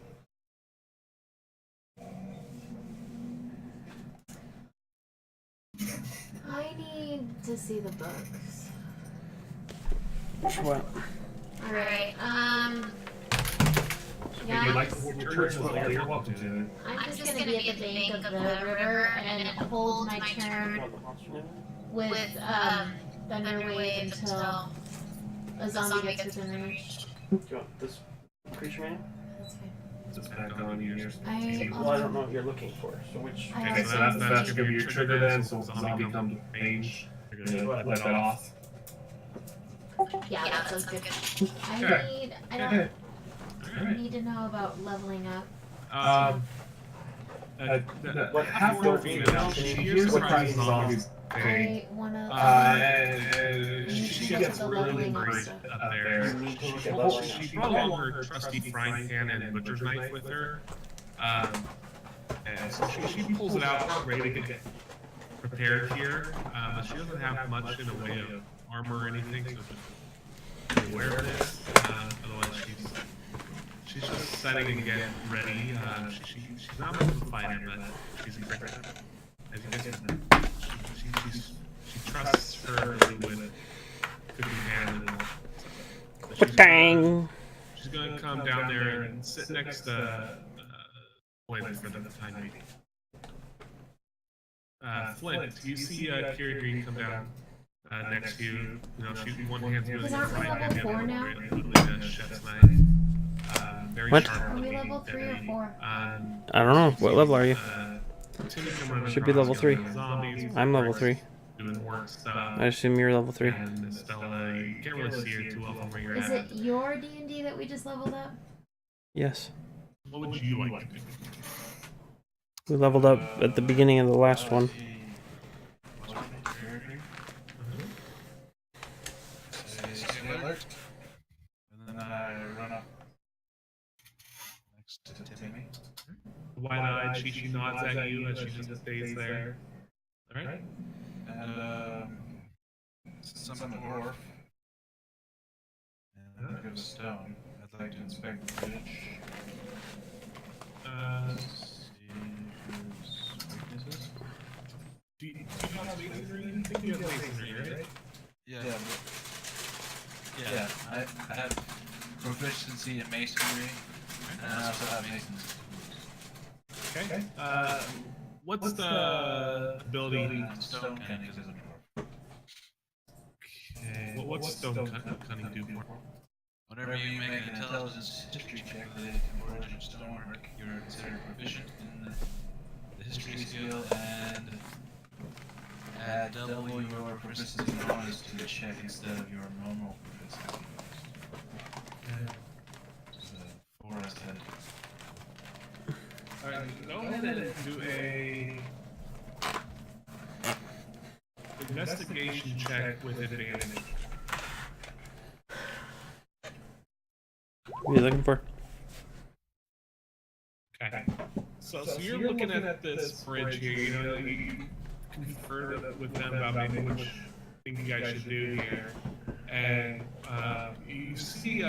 I need to see the books. What? Alright, If you'd like to hold your turn as well, you're welcome to. I'm just gonna be at the bank of the river and hold my turn with Thunderwave until a zombie gets within reach. Do you want this creature manual? That's fine. It's back on yours. Well, I don't know what you're looking for. So which? Okay, so that's gonna be your trigger then. So if the zombie comes with range, you're gonna let that off. Yeah, that sounds good. I need to know about leveling up. Half orc female, she hears the cries of zombies. I wanna. She gets really great up there. She brought along her trusty frying pan and butcher's knife with her. And so she pulls it out, ready to get prepared here. But she doesn't have much in the way of armor or anything, so just be aware of this. Otherwise, she's just setting and getting ready. She's not much of a fighter, but she's a great fighter. As you guys know, she trusts her with cooking hand and all. So she's going to come down there and sit next to Flint for the time being. Flint, you see Kira Green come down next to you. You know, she one hand's doing the Aren't we right level hand, 4 the now? other wielding a chef's knife. Very What? sharp Are we looking, level 3 or deadly. 4? I don't know. What level are you? Should be level 3. I'm level 3. Doing work stuff. I assume you're level 3. And Stella, you can't really see her too well from where you're Is at. it your D&D that we just leveled up? Yes. What would you like to do? We leveled up at the beginning of the last one. Alert. And then I run up next to Timmy. Wide-eyed, she nods at you as she just stays there. Alright? And summon a dwarf. And then give a stone. I'd like to inspect the bridge. See whose weaknesses. Do you have masonry? I think you have masonry, right? Yeah, I have proficiency in masonry, and I also have mason's tools. Okay. What's the ability? Stone cunning is a dwarf. Okay. What's stone cunning do for? Whenever you make an intelligence history check related to forge and stonework, you are considered proficient in the history skill and add double your proficiency bonus to the check instead of your normal proficiency. So 4 instead. Alright, go ahead and do a investigation check with advantage. What are you looking for? Okay. So you're looking at this bridge here, you know, you confer with them about maybe which thing you guys should do here. And you see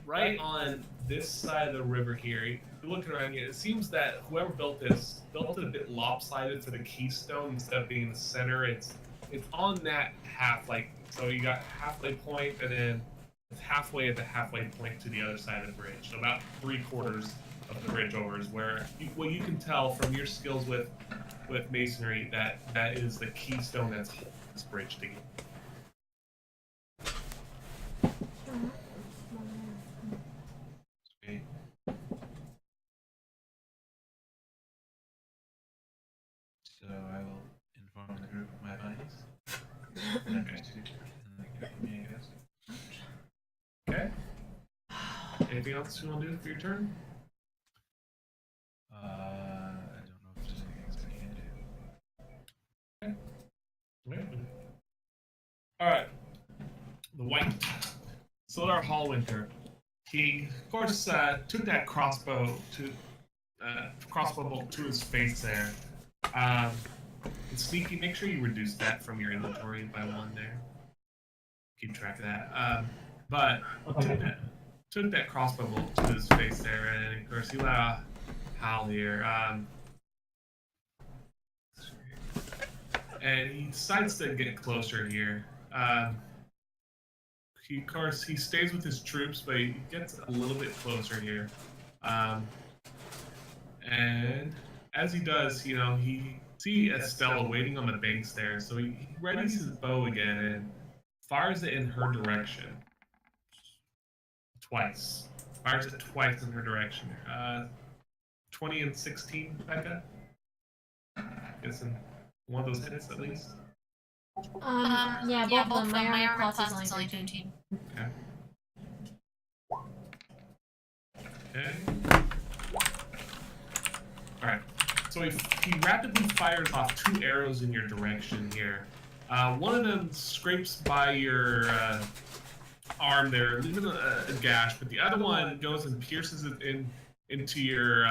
right on this side of the river here, you're looking around here, it seems that whoever built this built it a bit lopsided to the keystone instead of being in the center. It's on that half, like, so you got halfway point and then it's halfway at the halfway point to the other side of the bridge. So about 3/4 of the bridge over is where what you can tell from your skills with masonry that is the keystone that's holding this bridge together. Sweet. So I will inform the group of my findings. Okay. Anything else you want to do for your turn? I don't know if there's anything else I can do. Alright. The white. Sildar Hallwinter. He, of course, took that crossbow bolt to his face there. Sneaky, make sure you reduce that from your inventory by 1 there. Keep track of that. But took that crossbow bolt to his face there, and of course he let a howl here. and he decides to get closer here. Of course, he stays with his troops, but he gets a little bit closer here. And as he does, he see Estella waiting on the banks there, so he readies his bow again and fires it in her direction. Twice. Fires it twice in her direction. 20 and 16, Becca? Guessing one of those hits at least. Yeah, both of them. My armor class is only 13. Okay. Okay. Alright. So he rapidly fires off 2 arrows in your direction here. One of them scrapes by your arm there, leaving a gash, but the other one goes and pierces it into your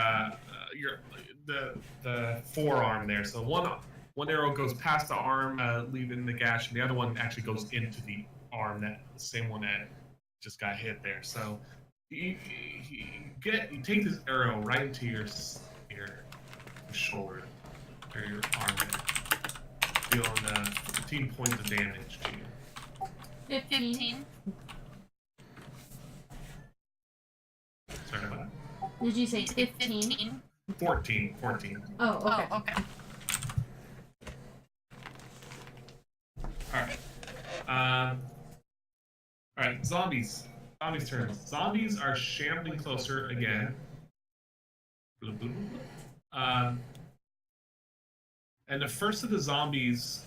the forearm there. So one arrow goes past the arm, leaving the gash, and the other one actually goes into the arm, the same one that just got hit there. So you take this arrow right into your shoulder or your arm there, dealing 15 points of damage to you. 15. Sorry, what? Did you say 15? 14. Oh, okay. Alright, zombies. Zombies' turn. Zombies are shambling closer again. And the first of the zombies.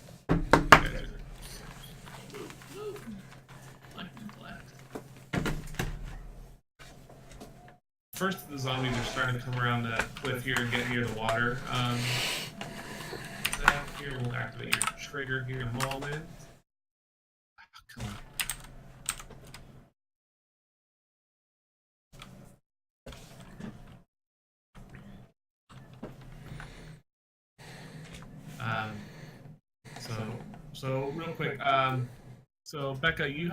First of the zombies are starting to come around the cliff here and get near the water. Here, we'll activate your trigger here in a moment. Oh, come on. So real quick, so Becca, you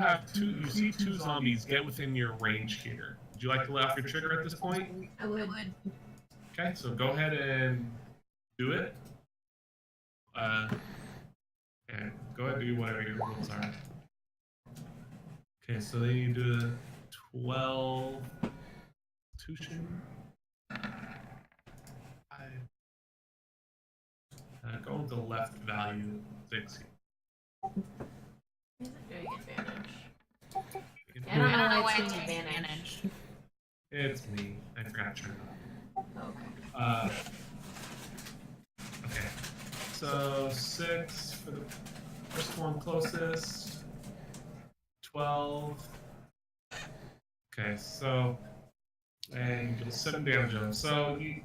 see 2 zombies get within your range here. Would you like to let off your trigger at this point? I would. Okay, so go ahead and do it. And go ahead and do whatever your rules are. Okay, so then you do the 12 Constitution. Go with the left value 6. Is it doing advantage? I don't know why it's doing advantage. It's me. I forgot to turn it Okay. Okay. So 6 for the first one closest. 12. Okay, so and you'll 7 damage them. So you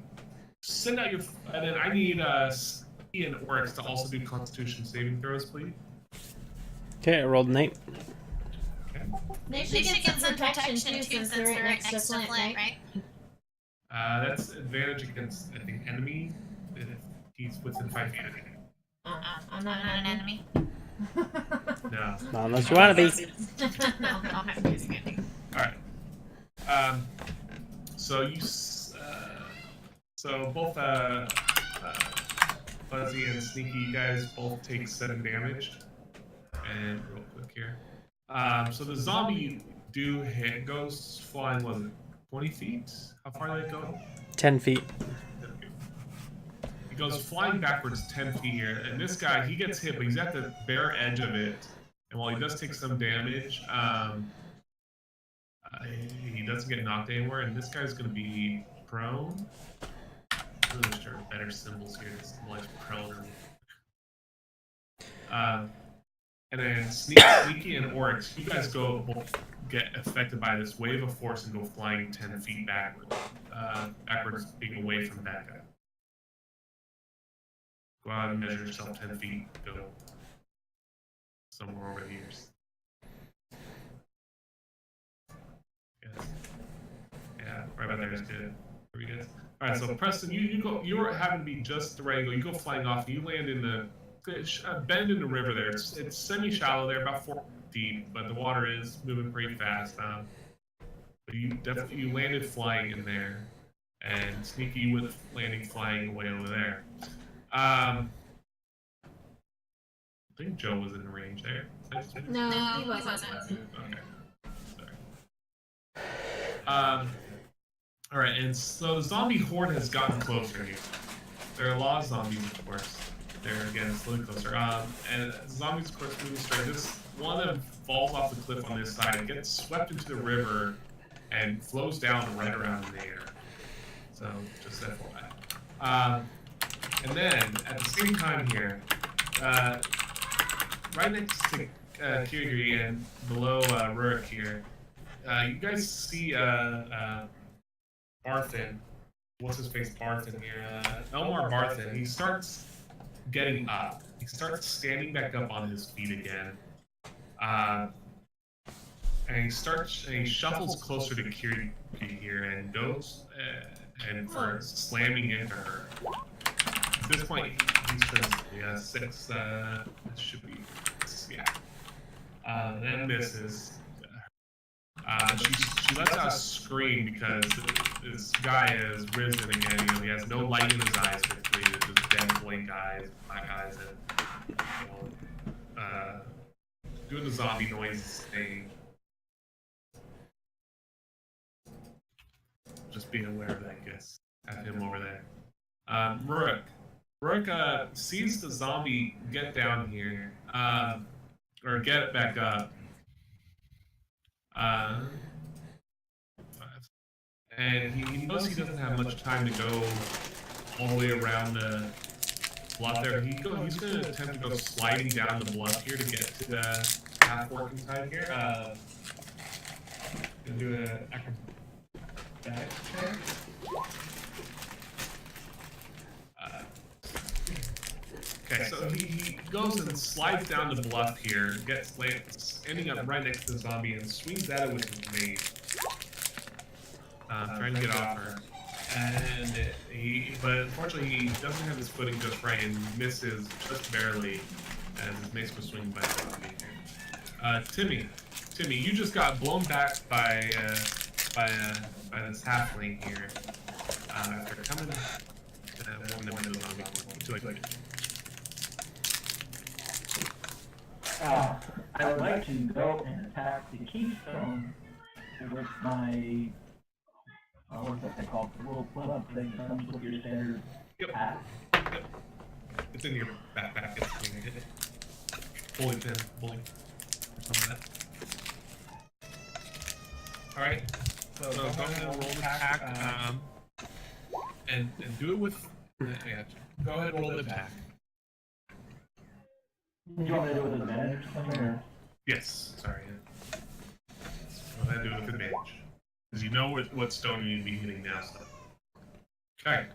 send out your and then I need Ski and Oryx to also do Constitution saving throws, please. Okay, I rolled an 8. Okay. They should get some protection too, since they're right next to Flint, right? That's advantage against, I think, enemy. If he's within 5 feet of you. I'm not an enemy. No. Not unless you want to be. No, I'll have to use it. Alright. So you. So both Fuzzy and Sneaky, you guys both take 7 damage. And real quick here. So the zombie do hit, goes flying, was it 20 feet? How far did it go? 10 feet. He goes flying backwards 10 feet here, and this guy, he gets hit, but he's at the bare edge of it. And while he does take some damage, he doesn't get knocked anywhere, and this guy's going to be prone. I really wish there were better symbols here to symbolize prone. And then Sneaky and Oryx, you guys both get affected by this wave of force and go flying 10 feet backwards. Backwards, being away from that guy. Go out and measure yourself 10 feet. Go somewhere over the years. Yes. Yeah, right about there is good. Pretty good. All right, so Preston, you go. You happen to be just the right. You go flying off. You land in the bend in the river there. It's semi-shallow there, about 4 feet, but the water is moving pretty fast. But you landed flying in there, and Sneaky with landing flying away over there. think Joe was in range there. No, he wasn't. Okay. Sorry. Alright, and so the zombie horde has gotten closer here. There are a lot of zombies, of course. They're getting slowly closer. And zombies, of course, moving straight. This one of them falls off the cliff on this side and gets swept into the river and flows down right around there. So, just FYI. And then, at the same time here, right next to Kirigiri and below Rurik here, you guys see Barthen. What's his face? Barthen here. Elmar Barthen. He starts getting up. He starts standing back up on his feet again. And he shuffles closer to Kirigiri here and goes and starts slamming into her. At this point, he says, 6, it should be, yeah. Then misses. She lets out a scream because this guy is risen again. You know, he has no light in his eyes, basically. Just dead blank eyes, black eyes, and doing the zombie noise thing. Just be aware of that, I guess. Have him over there. Rurik sees the zombie get down here, or get back up. And he knows he doesn't have much time to go all the way around the bluff there. He's going to attempt to go sliding down the bluff here to get to the half-working side here. Gonna do an acrobatic check. Okay, so he goes and slides down the bluff here, ending up right next to the zombie, and swings at it with his mace. Trying to get off her. But unfortunately he doesn't have his footing just right and misses just barely as his mace was swinging by the zombie. Timmy, you just got blown back by this halfling here. After coming one of the zombie. What would you like? I would like to go and attack the keystone with my, what's that called? The little flip-up thing that comes with your standard axe. Yep. It's in your backpack. It's bully pin. Alright. So go ahead and roll the attack. And do it with... Yeah, go ahead and roll the attack. Do you want me to do it with advantage or something? Or? Yes, sorry. Go ahead and do it with advantage. Because you know what stone you need to be hitting now. So. Okay.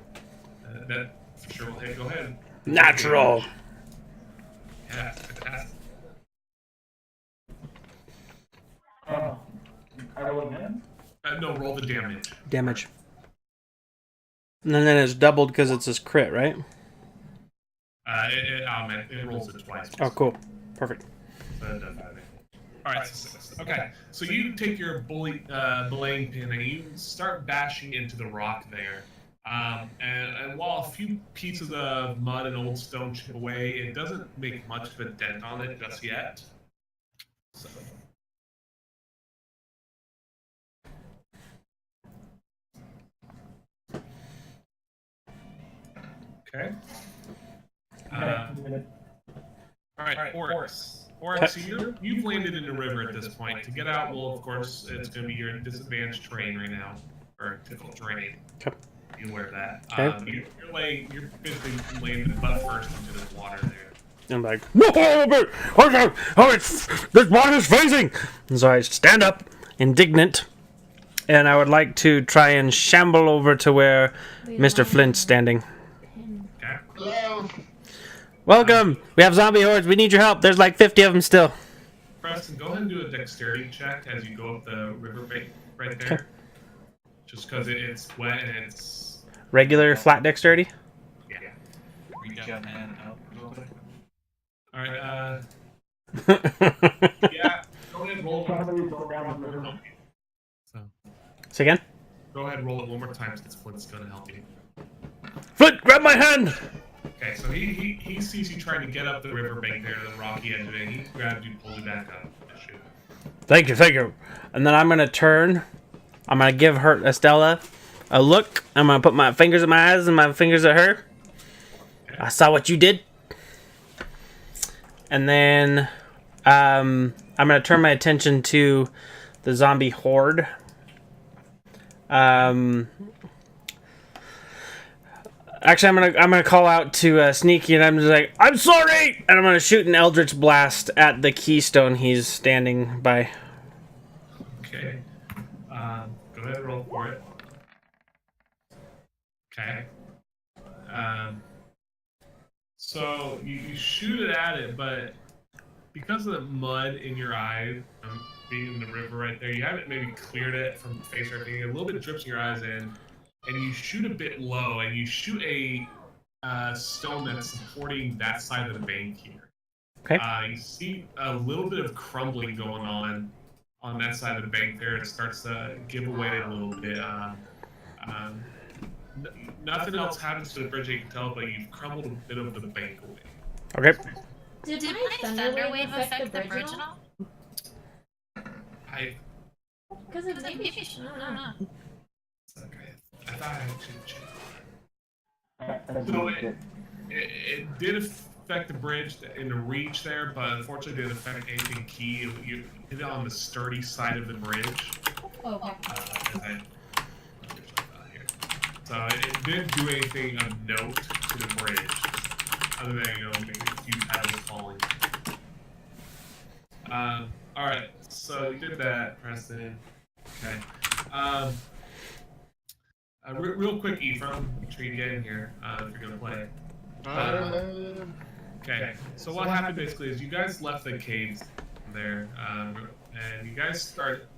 That for sure will hit. Go ahead. Natural! Yeah, fantastic. I roll again? No, roll the damage. Damage. And then it's doubled because it's his crit, right? It rolls it twice. Oh, cool. Perfect. Alright, okay. So you take your belaying pin and you start bashing into the rock there. And while a few pieces of mud and old stone chip away, it doesn't make much of a dent on it just yet. So. Okay. Alright, Oryx. Oryx, so you've landed in the river at this point. To get out, well, of course, it's going to be your disadvantaged terrain right now. Or difficult terrain. Okay. Be aware of that. Okay. You're basically landing butt first into this water there. I'm like, this water's freezing! And so I stand up, indignant, and I would like to try and shamble over to where Mr. Flint's standing. Okay. Hello. Welcome! We have zombie hordes. We need your help. There's like 50 of them still. Preston, go ahead and do a dexterity check as you go up the river bank right there. Okay. Just because it's wet and it's... Regular flat dexterity? Yeah. Reach out and hand help real quick. Alright, yeah, go ahead and roll it. Somebody go down the river. So, Say again? go ahead and roll it one more time since Flint's going to help you. Flint, grab my hand! Okay, so he sees you trying to get up the riverbank there to the rocky edge of it, and he grabs you, pulls you back up. Thank you. And then I'm gonna turn. I'm gonna give her Estella a look. I'm gonna put my fingers at my eyes and my fingers at her. I saw what you did. And then I'm gonna turn my attention to the zombie horde. Actually, I'm gonna call out to Sneaky, and I'm just like, I'm sorry, and I'm gonna shoot an Eldritch Blast at the keystone he's standing by. Okay. Go ahead and roll for it. Okay. So you shoot it at it, but because of the mud in your eye, being in the river right there, you haven't maybe cleared it from the face or anything. A little bit drips in your eyes in, and you shoot a bit low, and you shoot a stone that's supporting that side of the bank here. Okay. You see a little bit of crumbling going on that side of the bank there. It starts to give away a little bit. Nothing else happens to the bridge you can tell, but you've crumbled a bit of the bank away. Okay. Did my thunder wave affect the bridge at all? Because it maybe I don't know. Okay. I thought I should check. So it did affect the bridge in the reach there, but unfortunately didn't affect anything key. You hit it on the sturdy side of the bridge. Okay. So it didn't do anything of note to the bridge, other than, maybe a few petals falling. Alright, so you did that, Preston. Okay. Real quick, Ephraim, make sure you get in here if you're gonna play. Okay, so what happened basically is you guys left the caves there, and you guys start,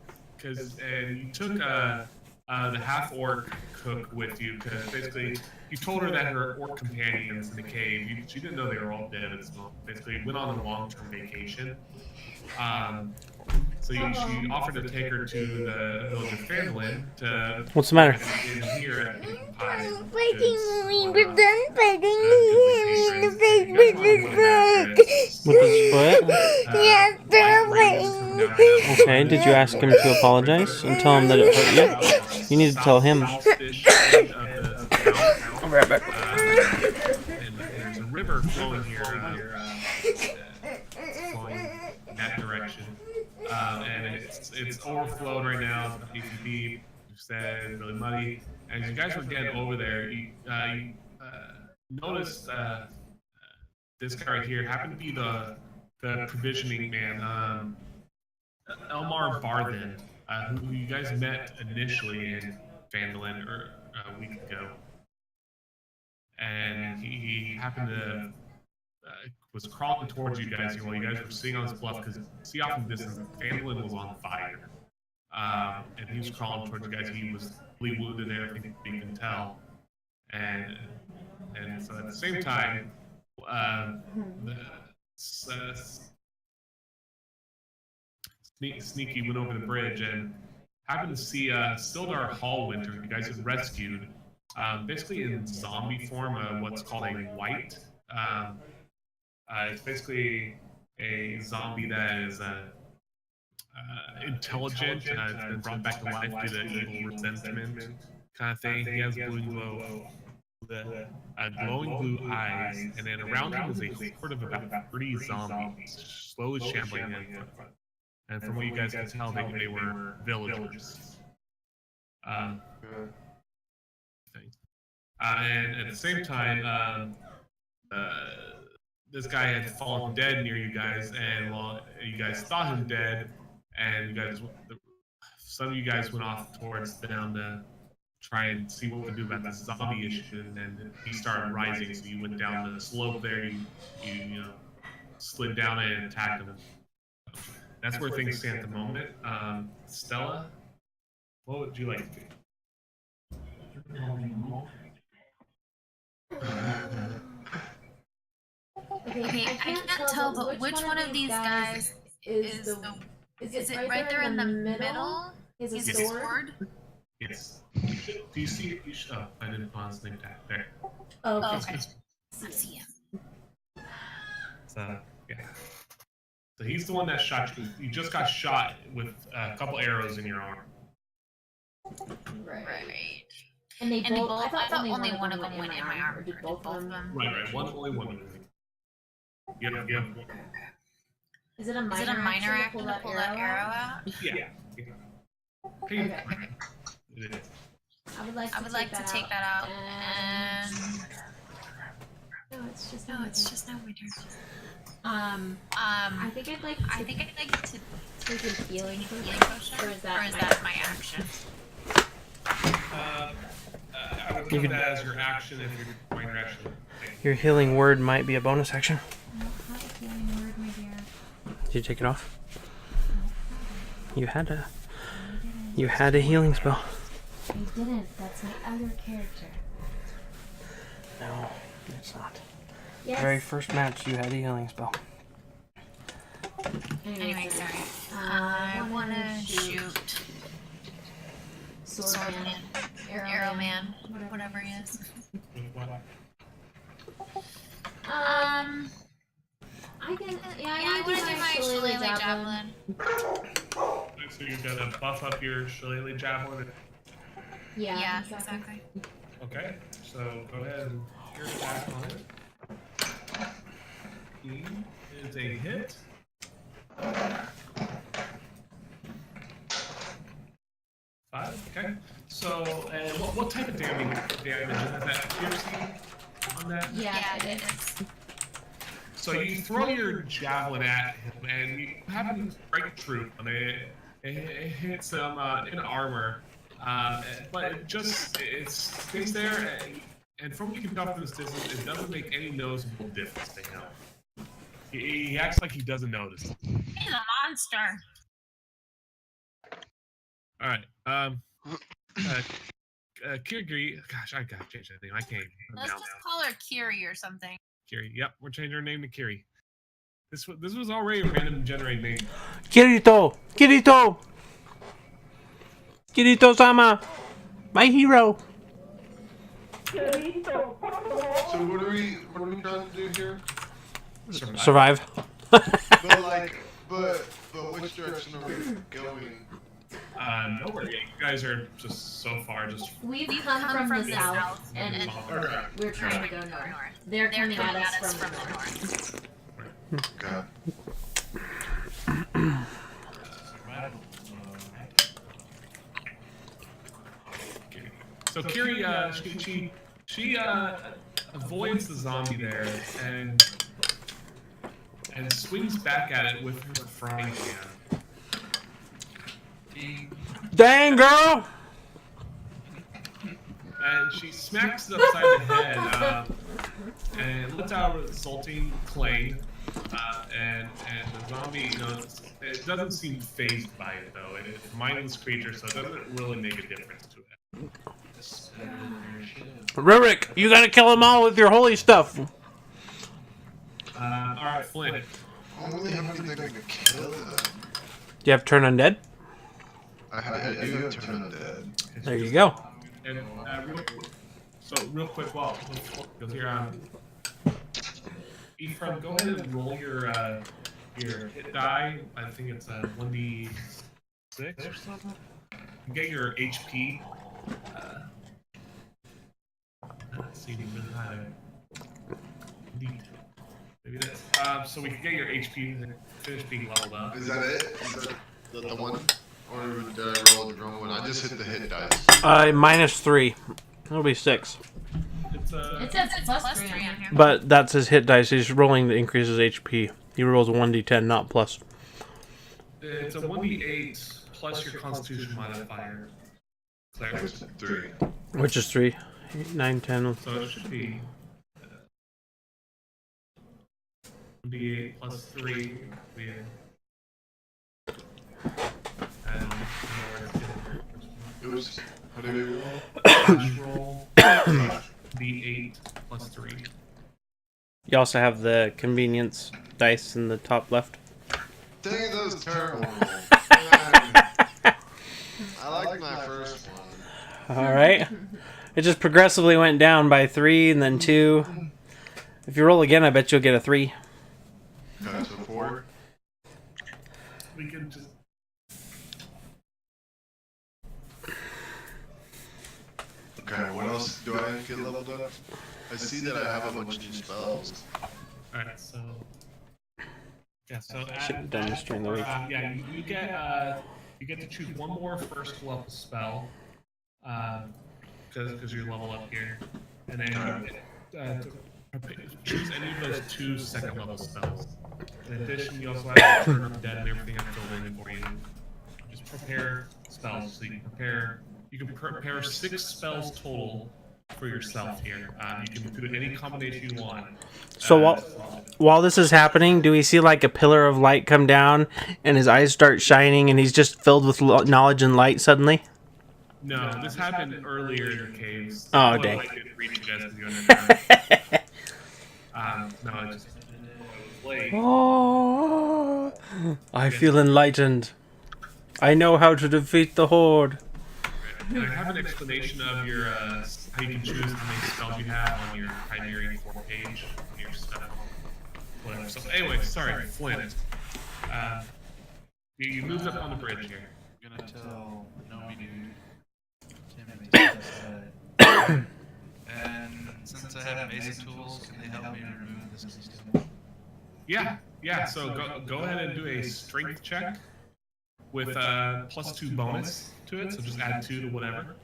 and you took the half-orc cook with you, because basically you told her that her orc companions in the cave, she didn't know they were all dead, so basically went on a long-term vacation. So she offered to take her to the village of Fandolin to... What's the matter? ...in here at Pie. We're done fighting in the face With his foot? Yeah, they're fighting. Okay, did you ask him to apologize and tell him that it hurt you? You need to tell him. I'll be right back. And there's a river flowing here, flowing in that direction. And it's overflowed right now. It's deep, you said, really muddy. And as you guys were getting over there, you noticed this guy right here happened to be the provisioning man, Elmar Barthen, who you guys met initially in Fandolin a week ago. And he happened to was crawling towards you guys while you guys were sitting on this bluff, because see off in the distance, Fandolin was on fire. And he was crawling towards you guys. He was really wounded and everything you can tell. And so at the same time, Sneaky went over the bridge and happened to see Sildar Hallwinter, you guys had rescued, basically in zombie form, what's called a white. It's basically a zombie that is intelligent, it's been brought back to life due to evil resentment kind of thing. He has glowing blue eyes, and then around him is a horde of about 30 zombies, slowly shambling in. And from what you guys can tell, they were villagers. And at the same time, this guy had fallen dead near you guys, and while you guys thought him dead, and some of you guys went off towards down to try and see what to do about this zombie issue, and then he started rising, so you went down the slope there, you slid down and attacked him. That's where things stand at the moment. Stella, what would you like to do? Okay, I can't tell, but which one of these guys is it right there in the middle? Is it sword? Yes. Do you see it? Oh, I didn't pause the tag there. Oh, okay. See him. So yeah. So he's the one that shot you. You just got shot with a couple arrows in your arm. Right. And they both. I thought only one of them went in my arm. Or did both of them? Right. Only one. Yep. Is it a minor action to pull that arrow out? Yeah. Okay. It is. I would like to take that out. And no, it's just not my turn. I think I'd like to take a healing potion, or is that my action? I would count that as your action if you're minor action. Your healing word might be a bonus action. No, not a healing word, my dear. Did you take it off? You had a healing spell. I didn't. That's my other character. No, it's not. Yes. Very first match, you had a healing spell. Anyway, sorry. I want to shoot Swordman, Arrowman, whatever he is. I want to do my shillelagh javelin. So you're gonna buff up your shillelagh javelin. Yeah, exactly. Okay, so go ahead and your attack on it. He is a hit. 5. Okay. So, what type of damage is that? Piercing on that? Yeah, it is. So you throw your javelin at him, and you have him break through. I mean, it hits him in armor, but it stays there. And from what you can tell from this distance, it doesn't make any noticeable difference to him. He acts like he doesn't notice. He's a monster. All right. Kiri, gosh, I gotta change that name. I can't. Let's just call her Kiri or something. Kiri. Yep, we're changing her name to Kiri. This was already a random generated name. Kirito-sama, my hero. So what are we trying to do here? Survive. But which direction are we going? Nowhere yet. You guys are just so far just. We've come from the south, and we're trying to go north. They're coming at us from the north. Okay. So Kiri, she avoids the zombie there and swings back at it with her frying pan. Dang, girl! And she smacks it upside the head, and lets out a resulting clang. And the zombie, it doesn't seem fazed by it though. It's a mindless creature, so it doesn't really make a difference to it. Rurik, you gotta kill them all with your holy stuff. Alright, Flint. I don't really have anything to kill them. You have turn undead? I do have turn undead. There you go. And real quick, because you're on. Ephraim, go ahead and roll your hit die. I think it's a 1d6 or something. And get your HP. Let's see, really high. Indeed. Maybe that's so we can get your HP and finish being leveled up. Is that it? Is that the one? Or did I roll the wrong one? I just hit the hit dice. -3. It'll be 6. It says plus 3 on here. But that's his hit dice. He's rolling to increase his HP. He rolls a 1d10, not plus. It's a 1d8 plus your Constitution modifier. Which is 3. Which is 3. 8, 9, 10. So it should be 1d8 plus 3. And Oops. How do we roll? D8 plus 3. You also have the convenience dice in the top left. Dang it, that was terrible. I like my first one. Alright. It just progressively went down by 3 and then 2. If you roll again, I bet you'll get a 3. Okay, so 4. We can just. Okay, what else do I get leveled up? I see that I have a bunch of new spells. Alright, so. Yeah, so Should have done this during the week. yeah, you get to choose one more first level spell, because you're level up here, and then choose any of those 2 second level spells. In addition, you also have to turn up dead and everything I've filled in for you. Just prepare spells, so you can prepare. You can prepare 6 spells total for yourself here. You can do any combination you want. So while this is happening, do we see like a pillar of light come down and his eyes start shining and he's just filled with knowledge and light suddenly? No, this happened earlier in the caves. Oh, dang. I didn't read you guys because you underground. No, it just was late. Oh, I feel enlightened. I know how to defeat the Horde. And I have an explanation of your how you can choose how many spells you have on your Chimerian 4 page on your stuff. Whatever. So anyway, sorry, Flint. You moved up on the bridge here. I'm gonna tell Nomi to and since I have basic tools, can they help me remove this keystone? Yeah. So go ahead and do a strength check with +2 bonus to it. So just add 2 to whatever.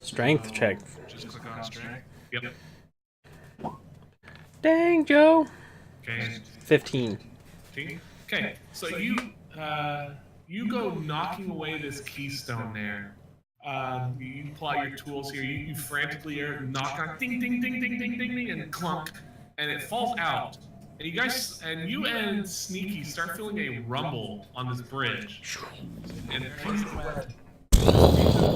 Strength check. Just click on strength. Yep. Dang, Joe. Okay. 15. Okay. So you go knocking away this keystone there. You pull out your tools here. You frantically knock on, ding, ding, ding, ding, ding, ding, ding, and clunk, and it falls out. And you and Sneaky start feeling a rumble on this bridge. And the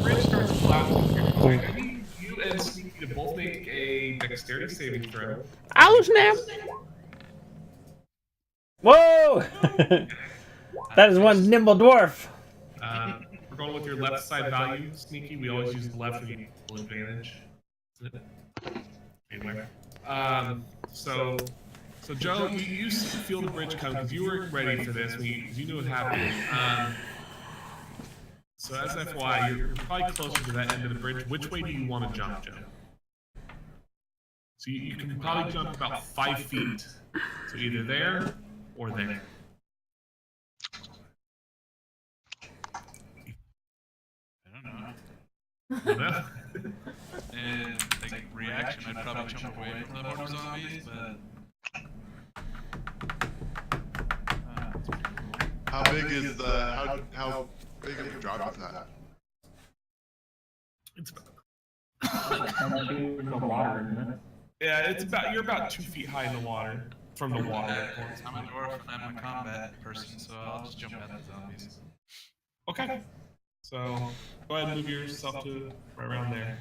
bridge starts collapsing. You and Sneaky to both make a dexterity saving throw. Ow, snap! Whoa! That is one nimble dwarf. We're going with your left side value, Sneaky. We always use the left for the equal advantage. Anyway. So Joe, you feel the bridge come because you were ready for this. You knew what happened. So as FYI, you're probably closer to that end of the bridge. Which way do you want to jump, Joe? So you can probably jump about 5 feet. So either there or there. I don't know. And like reaction, I'd probably jump away from the horde of zombies, but. How big is the how big of a drop is that? It's in the water, isn't it? yeah, you're about 2 feet high in the water from the water. I'm a dwarf and I'm a combat person, so I'll just jump at the zombies. Okay. So go ahead and move yourself to right around there,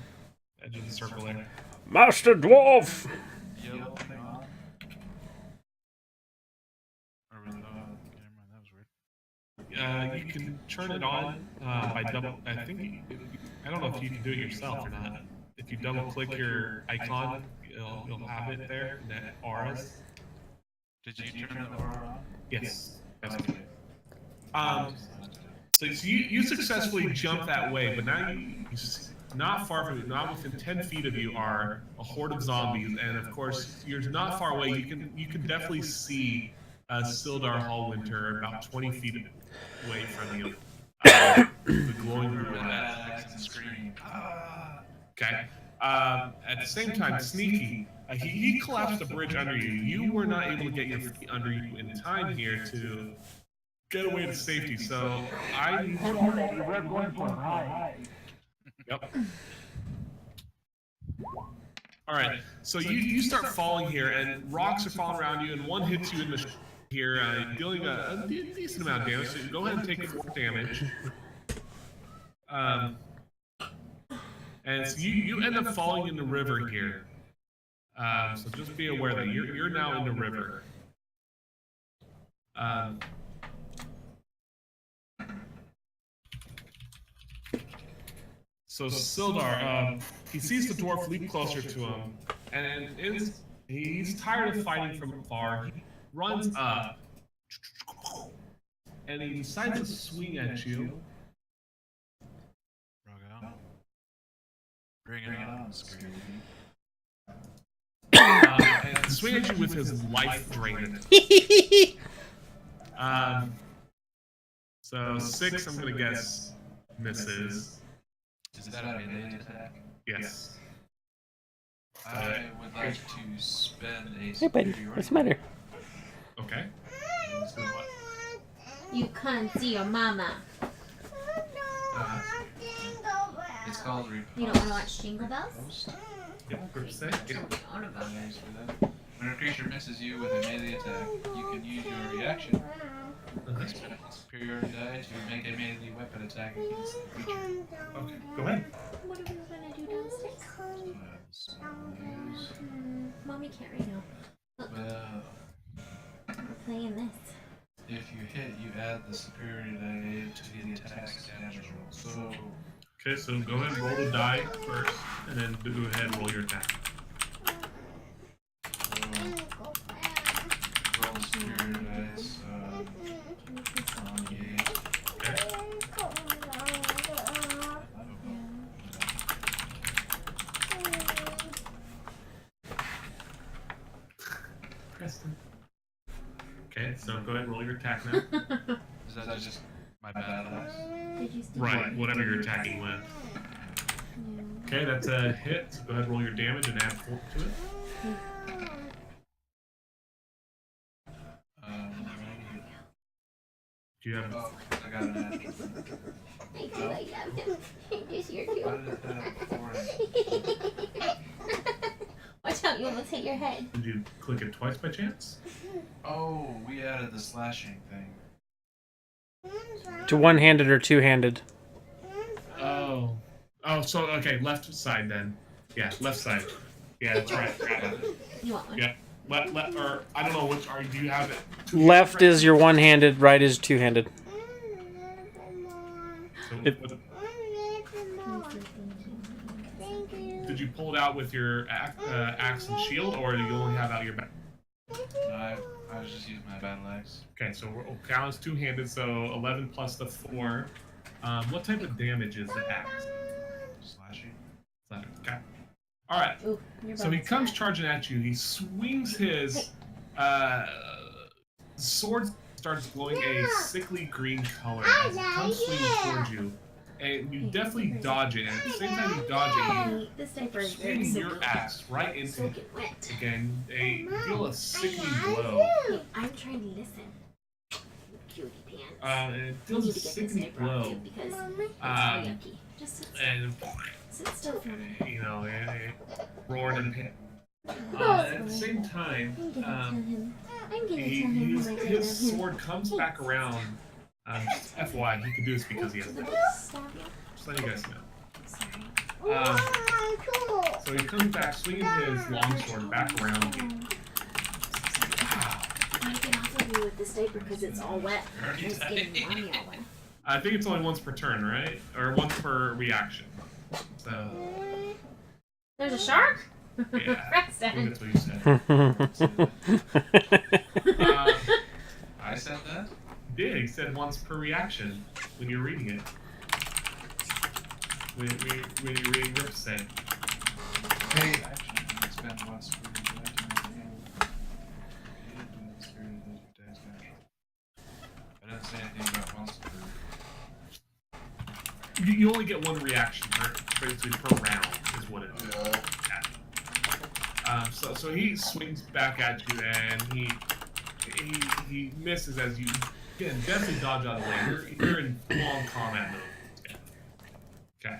edge of the circle there. Master Dwarf! Yellow thing on. Or was never mind, that was weird. You can turn it on by double. I don't know if you can do it yourself or not. If you double click your icon, you'll have it there. That auras. Did you turn the aura on? Yes. That's okay. So you successfully jump that way, but now not far from you, not within 10 feet of you are a horde of zombies, and of course you're not far away. You can definitely see Sildar Hallwinter about 20 feet away from you. The glowing blue eyes. Okay. At the same time, Sneaky, he collapsed the bridge under you. You were not able to get your feet under you in time here to get away to safety. So We're going for a ride. Yep. All right. So you start falling here, and rocks are falling around you, and one hits you in the here, dealing a decent amount of damage. So go ahead and take 4 damage. And so you end up falling in the river here. So just be aware that you're now in the river. So Sildar, he sees the dwarf leap closer to him, and He's tired of fighting from afar. He runs up, and he decides to swing at you. Bring it on, Screw. And swing at you with his life drain. So 6, I'm gonna guess, misses. Is that a melee attack? Yes. I would like to spend a Hey, buddy. What's the matter? Okay. You can't see your mama. It's called Repulse. You don't want to watch Jingle Bells? Yep, percent. Yep. When a creature misses you with a melee attack, you can use your reaction. Spend a superior die to make a melee weapon attack against the creature. Okay, go ahead. What are we gonna do downstairs? Mommy can't right now. Look, Well, we're playing this. if you hit, you add the superior die to the attack's damage roll. So, Okay, so go ahead and roll the die first, and then go ahead and roll your attack. roll the superior dice. Preston. Okay, so go ahead and roll your attack now. Is that just my battle axe? Did you steal Right, whatever you're attacking with. Okay, that's a hit. So go ahead and roll your damage and add 4 to it. Do you have? Oh, I got an natural. I do like that. Just here too. Why did it have 4? Watch out, you almost hit your head. Did you click it twice by chance? Oh, we added the slashing thing. To one-handed or two-handed? Oh. Oh, so, okay, left side then. Yeah, left side. Yeah, that's right. You want one? Yeah. Or, I don't know which, do you have it? Left is your one-handed, right is two-handed. So, If- did you pull it out with your axe and shield, or do you only have out your back? No, I was just using my battle axe. Okay, so we'll count as two-handed, so 11 plus the 4. What type of damage is the axe? Slashing. Okay. Alright, Ooh, your so he butt's comes bad. charging at you. He swings his sword, starts glowing a sickly green color as it comes swinging towards you. And you definitely dodge it, and at the same time you dodge it, This diaper you is very swing soaking your axe right into soaking wet. again. You feel a sickening blow. Hey, I'm trying to listen. Cutie pants. And it We deals need a to get this sickening diaper off blow. you because it's yucky. Just And sit still for a minute. you know, it roared in pain. At the same time, I'm gonna tell him who I did his him. sword comes back around. Just FYI, he can do this because he has Would it. you stab you? Just letting you guys know. Sorry. So he comes back, swinging his longsword back around you. I'm gonna get off of you with this diaper because it's all wet. It's getting mommy all wet. I think it's only once per turn, right? Or once per reaction. So, There's a shark? yeah. I think Preston. that's what you said. I said that? Yeah, he said once per reaction when you're reading it. When you're reading Rip said. Hey, action. Expend once for the I didn't say anything about once per. You only get one reaction basically per round, is what it is. So he swings back at you, and he misses as you again definitely dodge out of the way. You're in long combat mode. Okay.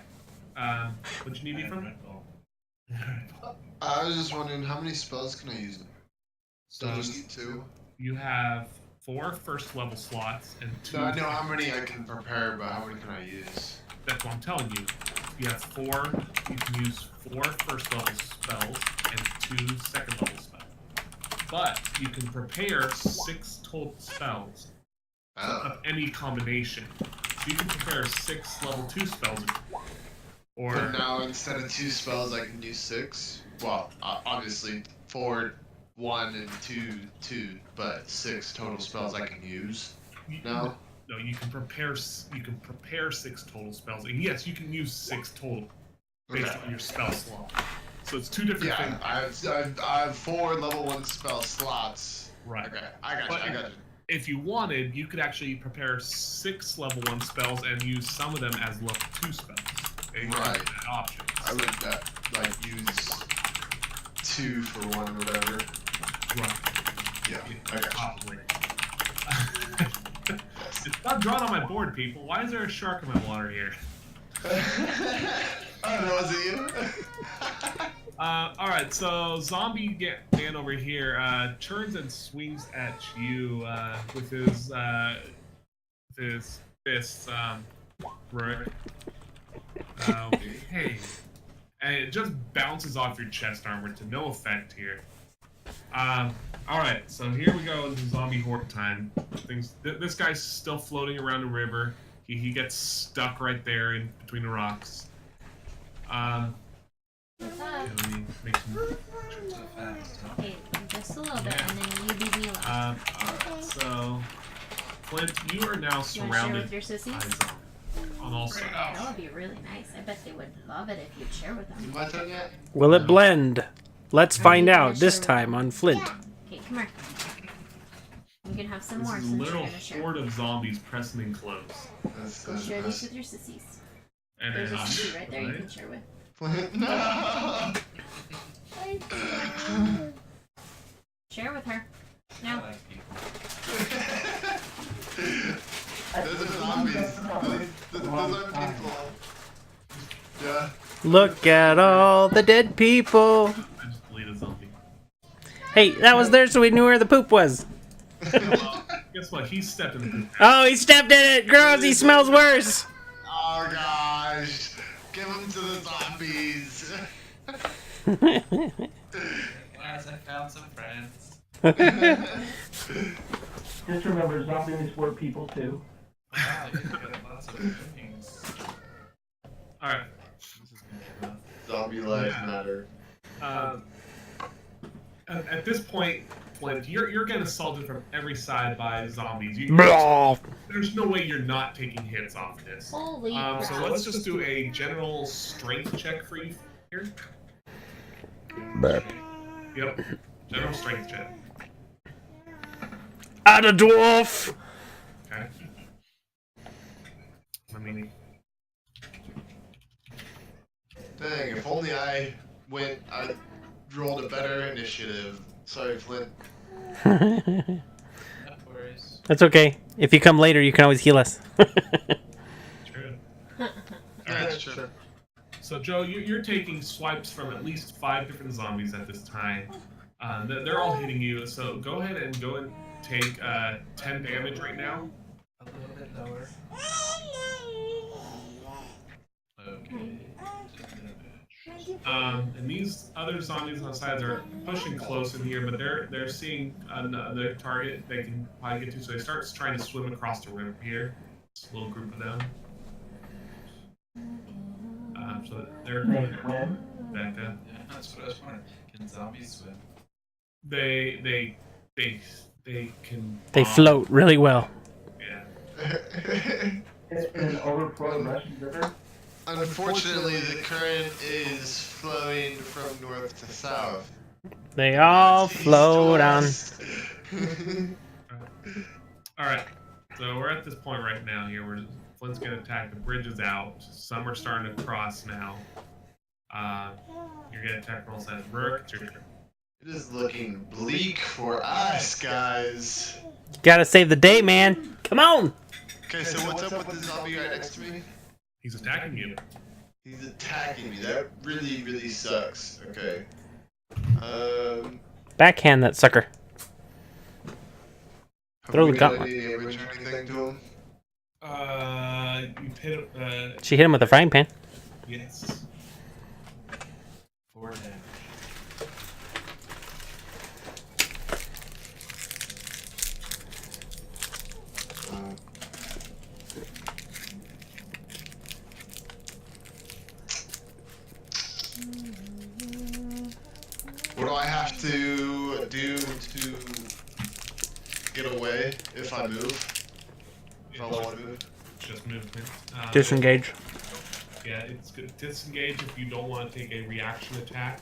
What you need me from? I was just wondering, how many spells can I use? So Just 2? you have 4 first level slots and 2. No, I know how many I can prepare, but how many can I use? That's what I'm telling you. You have 4. You can use 4 first level spells and 2 second level spells. But you can prepare 6 total spells of any combination. So you can prepare 6 level 2 spells. But Or now instead of 2 spells, I can do 6. Well, obviously for 1 and 2, but 6 total spells I can use. No. No, you can prepare 6 total spells, and yes, you can use 6 total based on your spell slot. So it's 2 different things. I have 4 level 1 spell slots. Right. Okay, I got you. If you wanted, you could actually prepare 6 level 1 spells and use some of them as level 2 spells. Okay? Right. Options. I would like use 2 for 1 or whatever. Right. Yeah. I got Probably. It's not drawn on my board, people. Why is there a shark in my water here? Oh no, was it you? Alright, so zombie man over here turns and swings at you with his fists. Right. Okay. And it just bounces off your chest armor to no effect here. Alright, so here we go into zombie horde time. This guy's still floating around the river. He gets stuck right there in between the rocks. What's up? Let me make some... Okay, just a little bit, and then you leave me alone. Alright, so Flint, you are now You want to share surrounded with your by sissies? zombies on all sides. That would be really nice. I bet they would love it if you'd share with them. My turn yet? Will it blend? Let's find you out gonna this share with time on Flint. Okay, come here. You can have some This more is a since you're little gonna share. horde of zombies pressing in close. Go share these with your sissies. And There's a then, sissy right there you can share with. No. Share with her. I No. like people. Those are zombies. Those are people. Yeah. Look at all the dead people. I just deleted a zombie. Hey, that was there so we knew where the poop was. Well, guess what? He stepped in the poop. Oh, he stepped in it. Gross, he smells worse. Oh gosh. Give them to the zombies. Guys, I found some friends. Just remember, zombies were people too. Wow, you got lots of things. Alright. This is gonna be rough. Zombie lives matter. At this point, Flint, you're getting assaulted from every side by zombies. There's no way you're not taking hits off this. Holy So crap. let's just do a general strength check for you here. Yep. General strength check. At a dwarf. Okay. Let me. Dang, if only I rolled a better initiative. Sorry, Flint. No worries. That's okay. If you come later, you can always heal us. True. Alright, sure. So Joe, you're taking swipes from at least 5 different zombies at this time. They're all hitting you. So go ahead and take 10 damage right now. A little bit lower. Okay. Just a little bit. And these other zombies on the sides are pushing close in here, but they're seeing another target they can probably get to, so they start trying to swim across the river here. It's a little group of them. So they're They swim. back up. Yeah, that's what I was wondering. Can zombies swim? They can. They float really well. Yeah. It's an overflowing Russian river. Unfortunately, the current is flowing from north to south. They all float on. All right. So we're at this point right now here where Flint's gonna attack. The bridge is out. Some are starting to cross now. You're getting attack rolls as Rook. It's your turn. It is looking bleak for us, guys. Gotta save the day, man. Come on. Okay, so what's up with the zombie right next to me? He's attacking you. He's attacking me. That really, really sucks. Okay. Backhand that sucker. Throw the gauntlet. Any damage or anything to him? You hit him. She hit him with a frying pan. Yes. 4 damage. What do I have have to do to get away if I move? If I want to move? Just movement. Disengage. Yeah, it's good. Disengage if you don't want to take a reaction attack.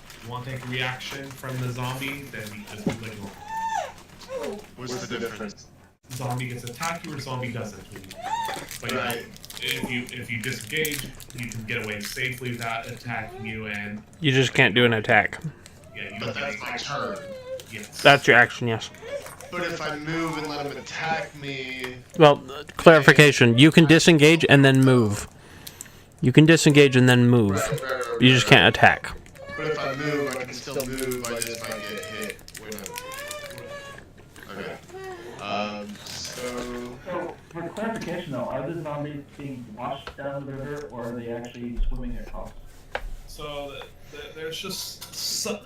If you want to take a reaction from the zombie, then you just move like normal. What's the difference? Zombie gets attacked you or zombie doesn't. But Right. if you disengage, you can get away safely without attacking you, and You just can't do an attack. yeah, you But that's my turn. Yes. That's your action, yes. But if I move and let him attack me, Well, clarification. You can disengage and then move. You can disengage and then move. You just can't attack. But if I move, I can still move. I just might get hit. Okay. So, for clarification though, are the zombies being washed down the river, or are they actually swimming across? So there's just some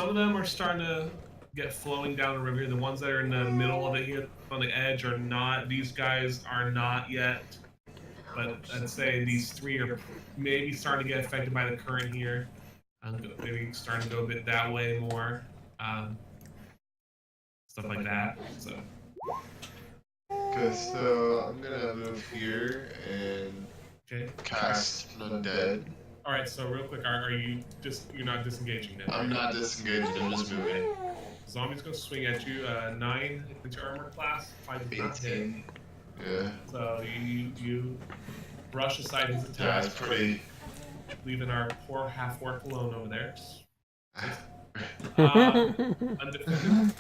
of them are starting to get flowing down the river. The ones that are in the middle of it here on the edge are not. These guys are not yet. But I'd say these three are maybe starting to get affected by the current here. Maybe starting to go a bit that way more. Stuff like that. So. Okay, so I'm gonna move here and cast Undead. All right. So real quick, are you you're not disengaging then? I'm not disengaged. I'm just moving. Zombie's gonna swing at you. 9 into your armor class. 5 is not hit. 18. Yeah. So you brush aside his attack. Yeah, it's pretty. Leaving our poor half-orc alone over there. Undefended.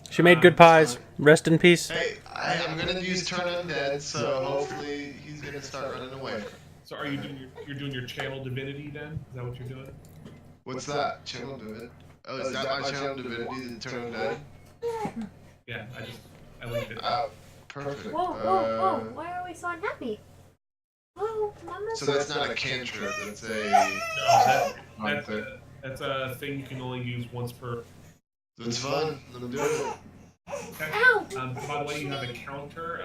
She made good pies. Rest in peace. Hey, I'm gonna use Turn Undead, so hopefully he's gonna start running away. So are you doing you're doing your channel divinity then? Is that what you're doing? What's that? Channel Divinity? Oh, is that my Channel Divinity, the Turn Undead? Yeah, I linked it. Perfect. Whoa, whoa, whoa! Why are we so unhappy? Whoa, Mama. So that's not a cantrip, that's a... That's a thing you can only use once per. That's fun, let me do it. Okay. Ow! By the way, you have a counter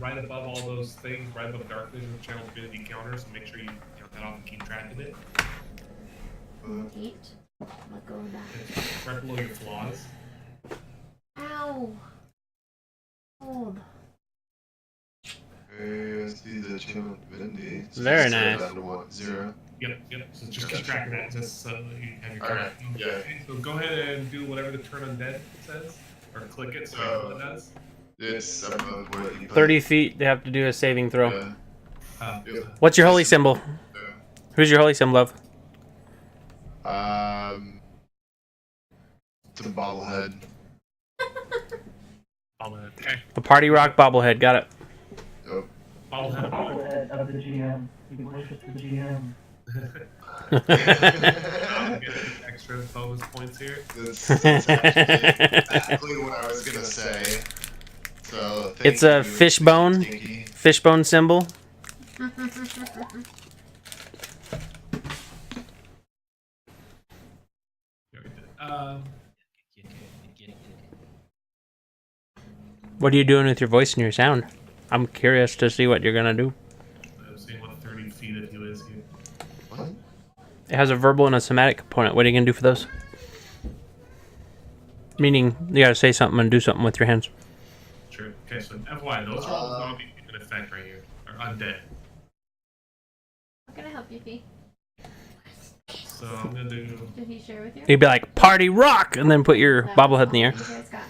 right above all those things, right above Dark Vision Channel Divinity counter, so make sure you count that off and keep track of it. 8. Let go of that. It's right below your flaws. Ow! Hold. Let's do the Channel Divinity. Very Just nice. down to what, 0? Yep. So just keep track of that, just so you have your Alright, yeah. Okay, so go ahead and do whatever the Turn Undead says, or click it so you know what it does. It's above what you put. 30 feet, they have to do a saving throw. Yeah. Yep. What's your holy symbol? Yeah. Who's your holy symbol of? It's a bobblehead. Bobblehead. Okay. A party rock bobblehead, got it. Yep. Bobblehead. Bobblehead of the GM. You worship the GM. I'll get extra bonus points here. That's actually exactly what I was gonna say. So thank It's a you, fishbone. Stinky. Fishbone symbol. What are you doing with your voice and your sound? I'm curious to see what you're gonna do. I'm seeing what 30 feet of you is here. What? It has a verbal and a somatic component. What are you gonna do for those? Meaning, you gotta say something and do something with your hands. Sure. Okay, so FYI, those are all the zombies you can affect right here. Or undead. How can I help you, Fee? So I'm gonna do. Did he share with you? You'd be like, party rock! And then put your bobblehead in the air. You guys got.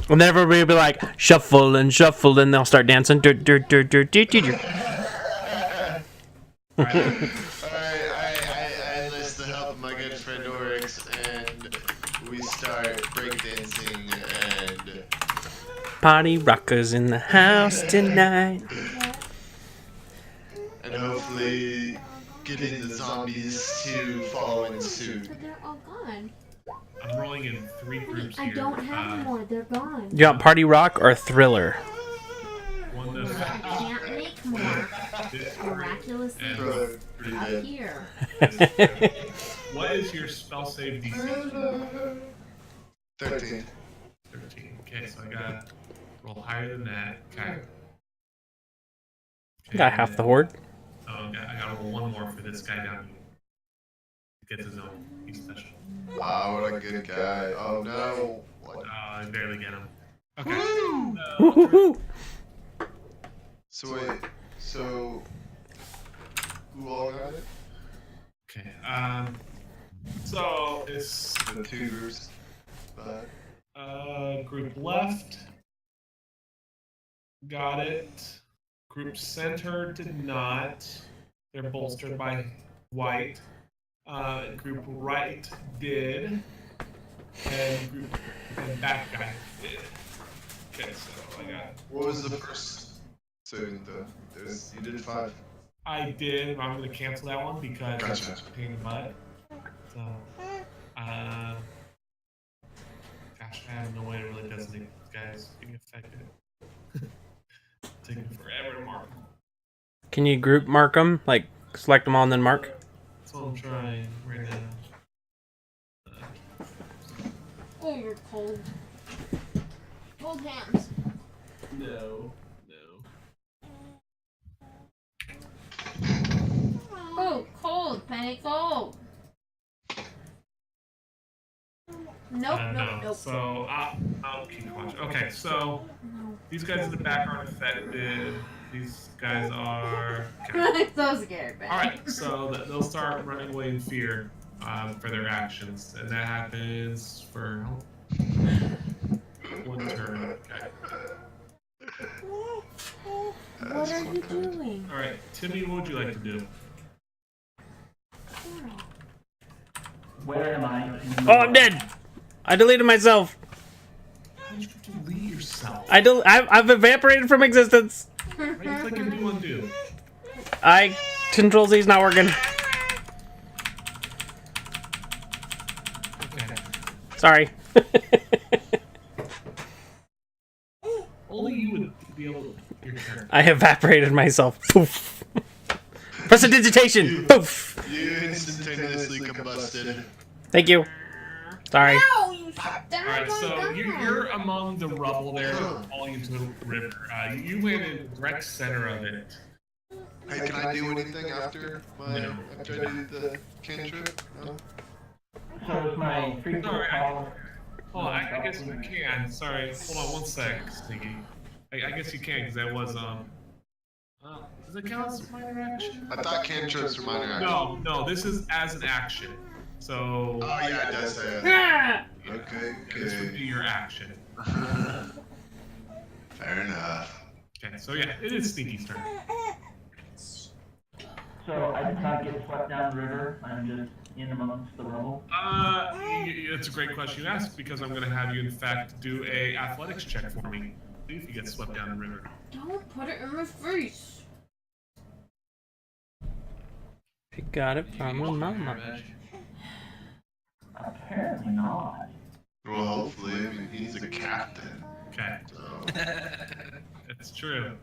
And then everybody will be like, shuffle, and they'll start dancing. Dirt, dirt, dirt, dirt, dirt, dirt. Alright, I enlist the help of my good friend Oryx, and we start breakdancing and... Party rockers in the house tonight. And hopefully getting the zombies to follow in suit. But they're all gone. I'm rolling in 3 groups I here. don't have any more. They're gone. You want party rock or thriller? One I can't make more. Miraculously Thriller, pretty up good. here. What is your spell save DC? 13. 13. Okay, so I gotta roll higher than that. Okay. Got half the horde. Oh, yeah, I gotta roll one more for this guy down here. gets his own. He's special. Wow, what a good guy. Oh no. What? I barely get him. Okay. Woohoo! So wait, so who all got it? Okay. So it's The two groups. group left got it. Group center did not. They're bolstered by white. Group right did, and that guy did. Okay, so I got. What was the first? So you did 5. I did. I'm going to cancel that one because Gotcha. it's a pain in the butt. So, gosh, I have no way to really designate these guys being affected. Taking forever to mark them. Can you group mark them? Like, select them all and then mark? That's what I'm trying right now. Oh, you're cold. Cold hands. No. Oh, cold, Penny, cold. Nope. So I'll keep watching. Okay, so these guys in the back aren't affected. These guys are. Okay. I'm so scared, man. All right, so they'll start running away in fear for their actions, and that happens for 1 turn. Okay. What are you doing? All right, Timmy, what would you like to do? Where am I? Oh, I'm dead! I deleted myself. How did you delete yourself? I've evaporated from existence. Right, click and do undo. Control Z's not working. Okay. Sorry. Only you would be able to. Your turn. I evaporated myself. Poof. Prestidigitation. Poof. You instantaneously combusted. Thank you. Sorry. No, you Alright, so you're among the rubble there, falling into the river. You went in the direct center of it. Hey, can I do anything after I did the cantrip? No? So is my free Sorry, power. Hold on, I guess you can. Sorry, hold on 1 sec, Sneaky. I guess you can, because that was, does it count as a minor action? I thought cantrips were minor action. No, this is as an action. So. Oh, yeah, it does say that. Okay, This would be your action. Fair enough. Okay, so yeah, it is Sneaky's turn. So I did not get swept down the river. I'm just in amongst the rubble. It's a great question you ask, because I'm going to have you, in fact, do a athletics check for me. See if you get swept down the river. Don't put it in my face. She got it from her mama. Apparently not. Well, hopefully, I mean, he's a captain. Okay, So. it's true.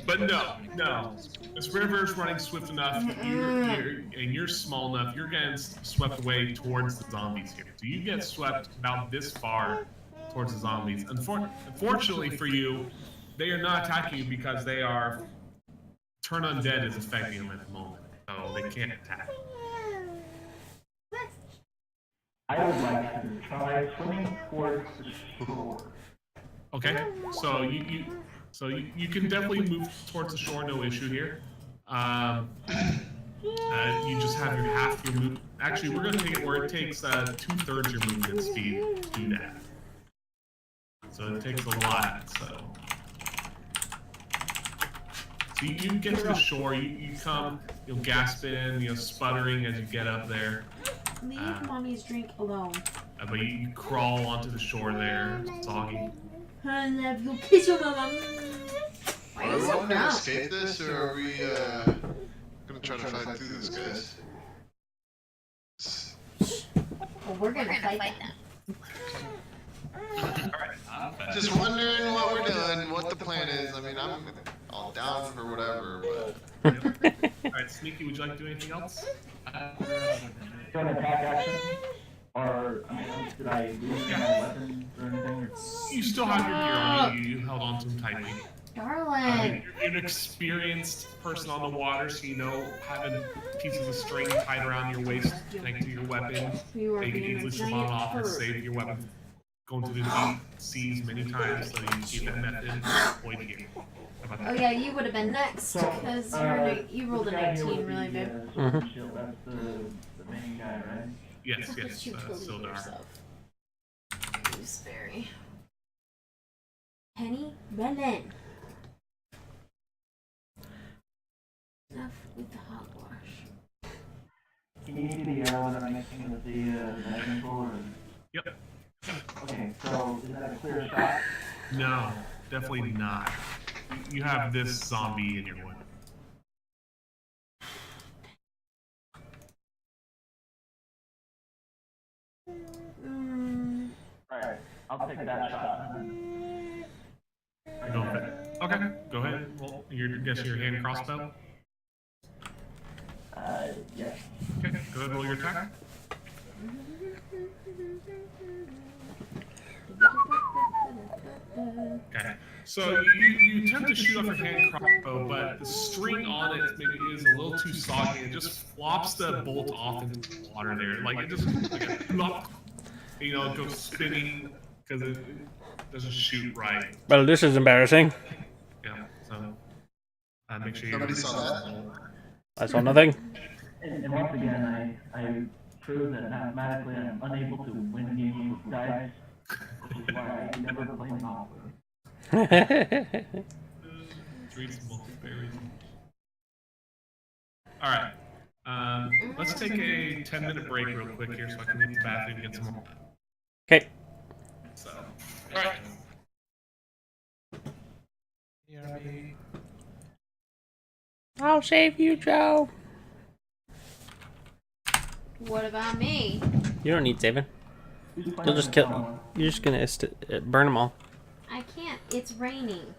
But no. This river's running swift enough. You're small enough. You're getting swept away towards the zombies here. So you get swept about this far towards the zombies. Unfortunately for you, they are not attacking you because they are turn undead is affecting them at the moment, so they can't attack. I would like to try swimming towards the shore. Okay, so you can definitely move towards the shore, no issue here. You just have half your move. Actually, we're gonna take it where it takes 2/3 your movement speed to do that. So it takes a lot. So you get to the shore. You come, you'll gasp in, sputtering as you get up there. Leave mommy's drink alone. But you crawl onto the shore there, soggy. I love you. Kiss your mama. Why Are are you we so wanting to proud? escape this, or are we gonna try to fight through this, guys? Well, we're gonna fight them. Just wondering what we're doing, what the plan is. I mean, I'm all down for whatever, but. Alright, Sneaky, would you like to do anything else? Do an attack action? Or, I mean, did I lose my weapons or anything? Or... You still have your gear on you. You held on to them tightly. Darling. You're an experienced person on the water, so you know having pieces of string tied around your waist connected to your weapon, You are they can being a easily slip giant on off and perv. save your weapon going through the deep seas many times, so you keep that method point here. Oh yeah, you would have been next because you rolled a 19, really, babe. Shield, that's the main guy, right? Yes, But you believe Sildar. yourself. Gooseberry. Penny, Belen. Enough with the hogwash. Can you see the arrow that I'm making with the diving pool? Yep. Okay, so is that a clear shot? No, definitely not. You have this zombie in your way. Alright, I'll take that shot. Go ahead. Okay, go ahead. Well, you're guessing your hand crossbow? Yeah. Okay, go ahead, roll your attack. Okay. So you attempt to shoot off your hand crossbow, but the string on it maybe is a little too soggy and it just flops the bolt off into the water there. Like it just like a plop. You know, it goes spinning because it doesn't shoot right. Well, this is embarrassing. Yeah, so make sure Nobody saw that. I saw nothing. And once again, I prove that mathematically I'm unable to win games with dice, which is why I never play Monopoly. Reasonable, very reasonable. All right. Let's take a 10-minute break real quick here so I can leave the bathroom and get some more. Okay. So, all right. I'll save you, Joe. What about me? You don't need saving. You'll just kill. You're just gonna burn them all. I can't. It's raining.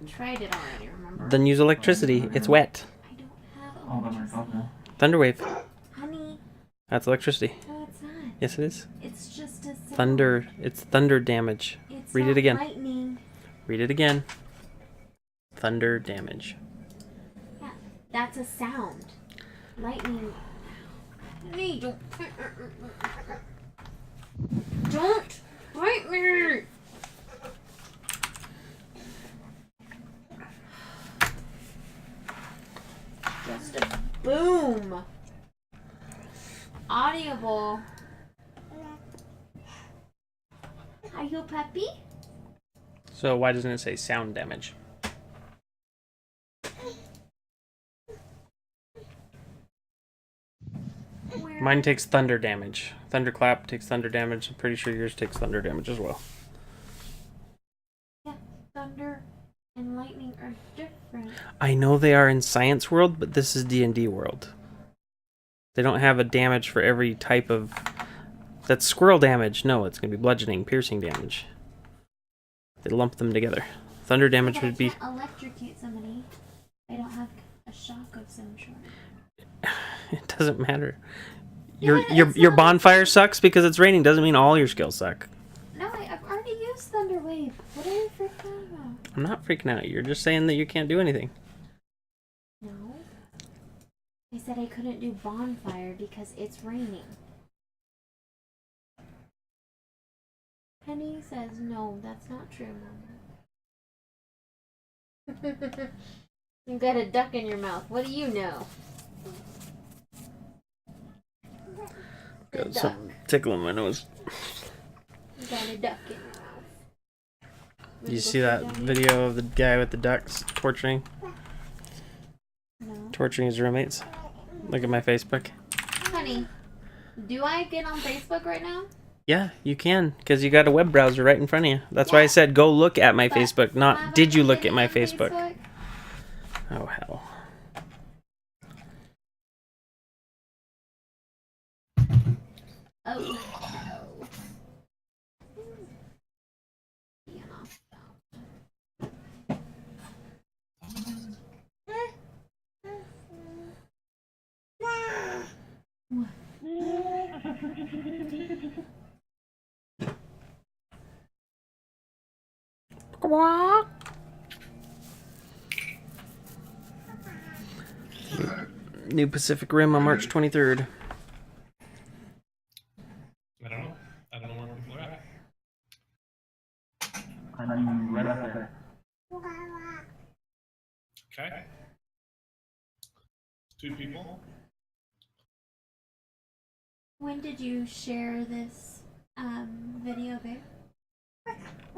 Tried it already, remember? Then use electricity. It's wet. I don't have electricity. Thunderwave. Honey, That's electricity. no, it's not. Yes, it is. It's just a sound. Thunder. It's thunder damage. It's Read not it again. lightning. Read it again. Thunder damage. Yeah, that's a sound. Lightning. Honey, don't bite me. Just a boom. Audible. Are you a puppy? So why doesn't it say sound damage? Where? Mine takes thunder damage. Thunderclap takes thunder damage. I'm pretty sure yours takes thunder damage as well. Yeah, thunder and lightning are different. I know they are in Science World, but this is D&D World. They don't have a damage for every type of... That's squirrel damage. No, it's going to be bludgeoning, piercing damage. They lump them together. Thunder damage But I would be... can't electrocute somebody. I don't have a shock of some sort. It doesn't matter. Yeah, Your bonfire sucks because it's raining. Doesn't mean all your skills suck. No, I've already used Thunder Wave. What are you freaking out about? I'm not freaking out. You're just saying that you can't do anything. No. I said I couldn't do bonfire because it's raining. Penny says no, that's not true, Mama. You got a duck in your mouth. What do you know? Got something tickling my nose. You got a duck in your mouth. Did you see that video of the guy with the ducks torturing his roommates? Look at my Facebook. Honey, do I get on Facebook right now? Yeah, you can, because you got a web browser right in front of you. That's why I said go look at my Facebook, not did you look at my Facebook. Oh, hell. Oh. New Pacific Rim on March 23rd. I don't know. I don't know where people are at. I'm right up there. Okay. 2 people. When did you share this video, babe?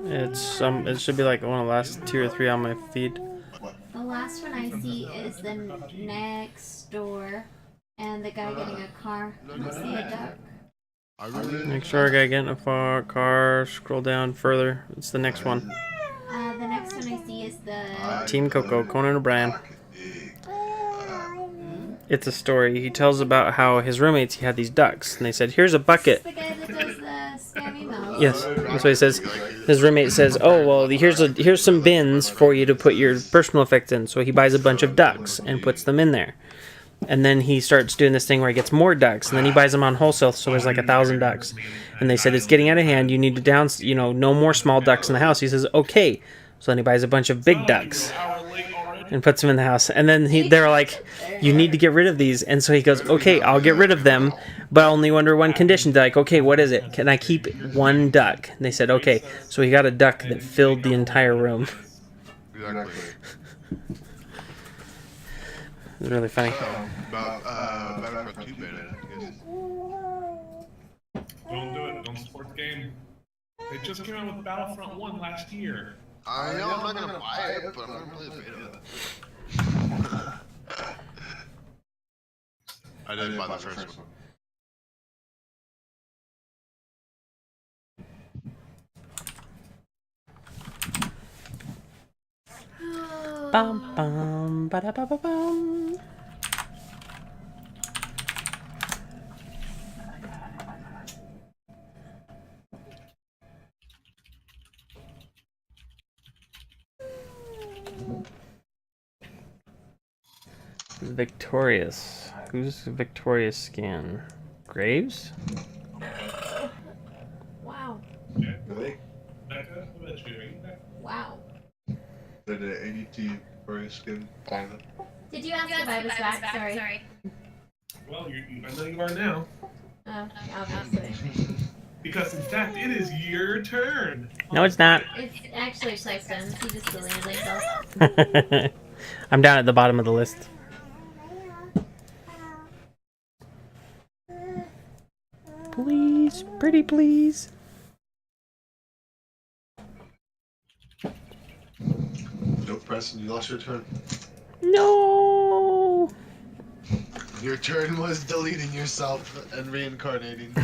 It's it should be like one of the last 2 or 3 on my feed. The last one I see is the next door, and the guy getting a car. I see a duck. Make sure I gotta get in a car, scroll down further. It's the next one. The next one I see is the Team Coco, Conan O'Brien. It's a story. He tells about how his roommates, he had these ducks, and they said, here's a bucket. the guy that does the spam emails. Yes, that's what he says. His roommate says, oh, well, here's some bins for you to put your personal effects in. So he buys a bunch of ducks and puts them in there. And then he starts doing this thing where he gets more ducks, and then he buys them on wholesale, so there's like 1,000 ducks. And they said, it's getting out of hand, you need to no more small ducks in the house. He says, okay. So then he buys a bunch of big ducks and puts them in the house. And then they're like, you need to get rid of these. And so he goes, okay, I'll get rid of them, but only under one condition. They're like, okay, what is it? Can I keep one duck? And they said, okay. So he got a duck that filled the entire room. Exactly. It was really funny. Battlefront 2 beta, I guess. Don't do it. Don't support the game. They just came out with Battlefront 1 last year. I know I'm not gonna buy it, but I'm gonna play the beta. I didn't buy the first one. Bum bum ba da ba ba bum. Victorious. Who's Victorious skin? Graves? Wow. Really? Becca, what about you? Are you Becca? Wow. Did the ADT for his skin? Did you ask if I was back? Sorry. Well, I know you are now. Oh, obviously. Because in fact, it is your turn. No, it's not. It's actually Preston. He just deleted himself. I'm down at the bottom of the list. Please, pretty please. No, Preston, you lost your turn. No. Your turn was deleting yourself and reincarnating.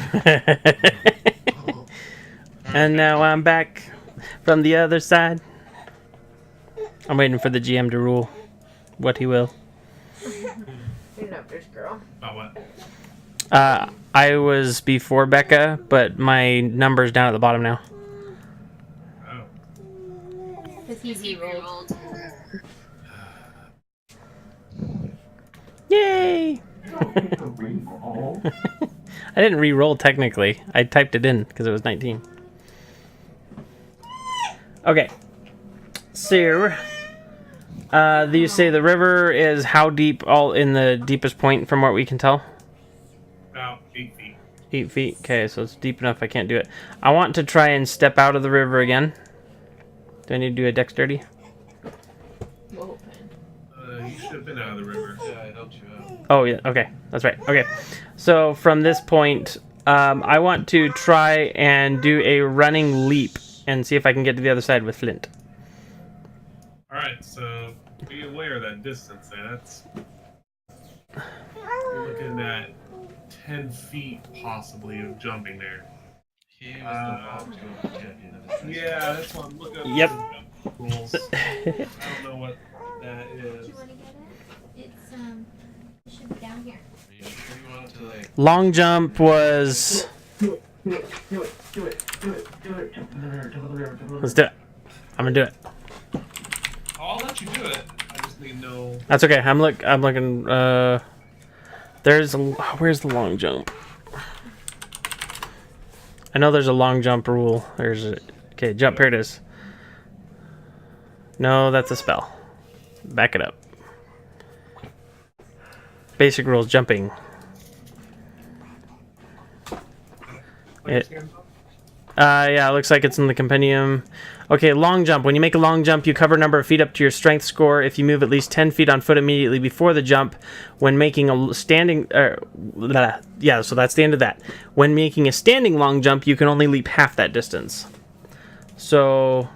And now I'm back from the other side. I'm waiting for the GM to rule what he will. You're not this girl. About what? I was before Becca, but my number's down at the bottom now. Oh. Because he's re-rolled. Yay! I didn't re-roll technically. I typed it in because it was 19. Okay. So, you say the river is how deep? All in the deepest point from what we can tell? About 8 feet. 8 feet? Okay, so it's deep enough I can't do it. I want to try and step out of the river again. Do I need to do a dexterity? You should have been out of the river. Yeah, I helped you out. Oh, yeah, okay. That's right. Okay. So from this point, I want to try and do a running leap and see if I can get to the other side with Flint. Alright, so be aware of that distance there. You're looking at 10 feet possibly of jumping there. He was the Bob champion of his Yeah, that's what I'm looking at. Yep. Rules. I don't know what that is. Do you want to get it? It's, it should be down here. Are you sure you wanted to, like... Long jump was... Do it. Jump in the river. Let's do it. I'm gonna do it. I'll let you do it. I just need to know. That's okay. I'm looking. Where's the long jump? I know there's a long jump rule. Okay, jump. Here it is. No, that's a spell. Back it up. Basic rules, jumping. Yeah, it looks like it's in the compendium. Okay, long jump. When you make a long jump, you cover a number of feet up to your strength score. If you move at least 10 feet on foot immediately before the jump, when making a standing... yeah, so that's the end of that. When making a standing long jump, you can only leap half that distance. So,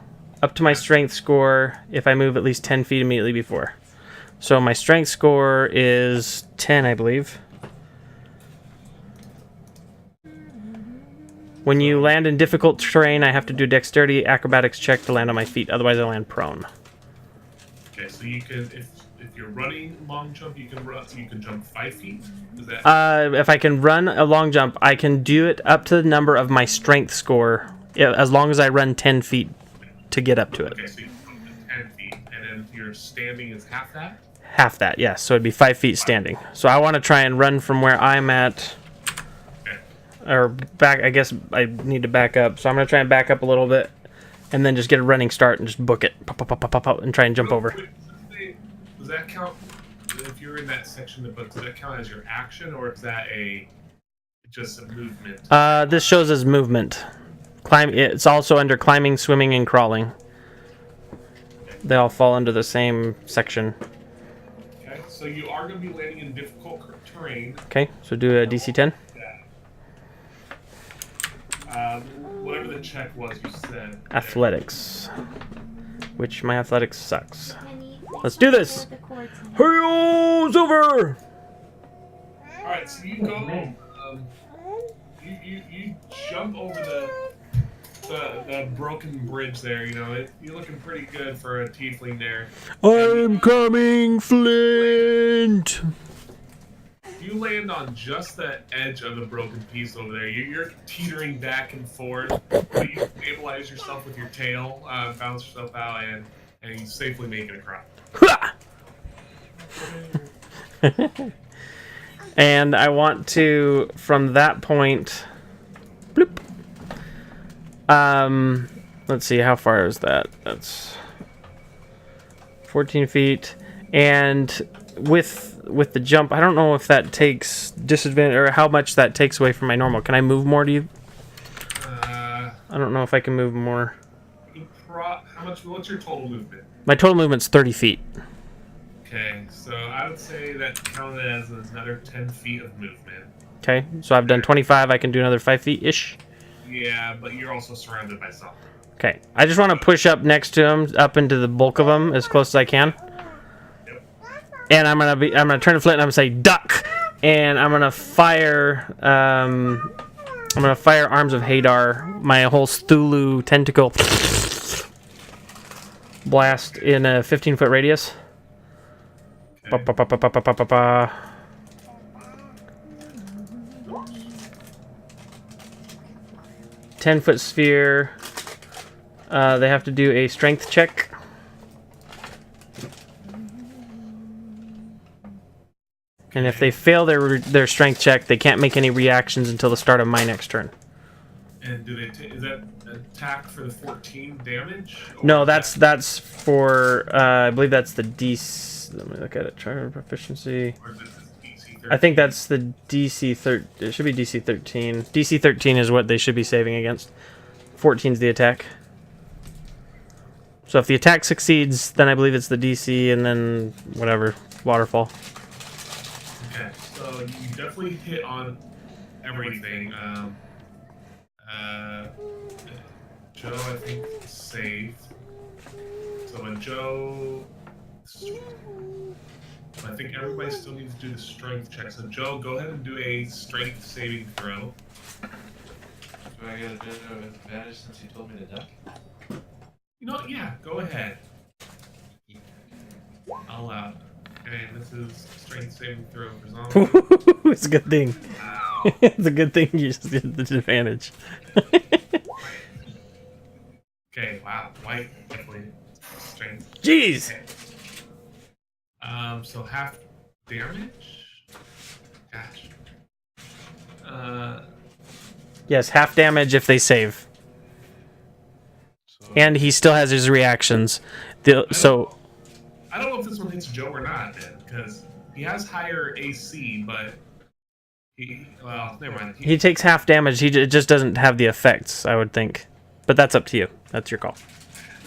up to my strength score, if I move at least 10 feet immediately before. So my strength score is 10, I believe. When you land in difficult terrain, I have to do dexterity acrobatics check to land on my feet. Otherwise, I land prone. Okay, so you can, if you're running long jump, you can jump 5 feet. Is that? If I can run a long jump, I can do it up to the number of my strength score, as long as I run 10 feet to get up to it. Okay, so you can jump 10 feet, and then your standing is half that. Half that, yes. So it'd be 5 feet standing. So I want to try and run from where I'm at. Or back, I guess I need to back up. So I'm going to try and back up a little bit. And then just get a running start and just book it. Pop, pop, pop, pop, pop, pop, and try and jump over. Does that count, if you're in that section of the book, does that count as your action? Or is that just a movement? This shows as movement. It's also under climbing, swimming, and crawling. They all fall under the same section. Okay, so you are going to be landing in difficult terrain. Okay, so do a DC 10. Whatever the check was, you said. Athletics. Which my athletics sucks. Let's do this! Hey-oh, Silver! Alright, so you go, you jump over the broken bridge there, you know, you're looking pretty good for a tiefling there. I'm coming, Flint! You land on just the edge of the broken piece over there. You're teetering back and forth, but you stabilize yourself with your tail, bounce yourself out, and you safely make it across. And I want to, from that point, bloop. Let's see, how far is that? That's 14 feet. And with the jump, I don't know if that takes disadvantage or how much that takes away from my normal. Can I move more? Do you? I don't know if I can move more. How much? What's your total movement? My total movement's 30 feet. Okay, so I would say that counted as another 10 feet of movement. Okay, so I've done 25. I can do another 5 feet ish. Yeah, but you're also surrounded by something. Okay, I just want to push up next to him, up into the bulk of them as close as I can. And I'm gonna turn to Flint and I'm gonna say duck, and I'm gonna fire Arms of Hadar, my whole Cthulhu tentacle blast in a 15-foot radius. Okay. 10-foot sphere. They have to do a strength check. And if they fail their strength check, they can't make any reactions until the start of my next turn. And do they? Is that attack for the 14 damage? No, that's for. I believe that's the DC. Let me look at it. Try proficiency. Or is this DC 13? I think that's the DC 13. It should be DC 13. DC 13 is what they should be saving against. 14 is the attack. So if the attack succeeds, then I believe it's the DC, and then whatever waterfall. Okay, so you definitely hit on everything. Joe, I think, saved. So when Joe... I think everybody still needs to do the strength check. So Joe, go ahead and do a strength saving throw. Do I get a bit of advantage since you told me to duck? You know what? Yeah, go ahead. I'll allow it. Okay, this is strength saving throw for zombies. It's a good thing. Wow. It's a good thing you just did the advantage. Okay, wow. White, definitely strength. Jeez! Okay. So half damage? Gosh. Yes, half damage if they save. So, And he still has his reactions. I don't know if this one hits Joe or not, then, because He has higher AC, but well, never mind. He takes half damage. It just doesn't have the effects, I would think. But that's up to you. That's your call.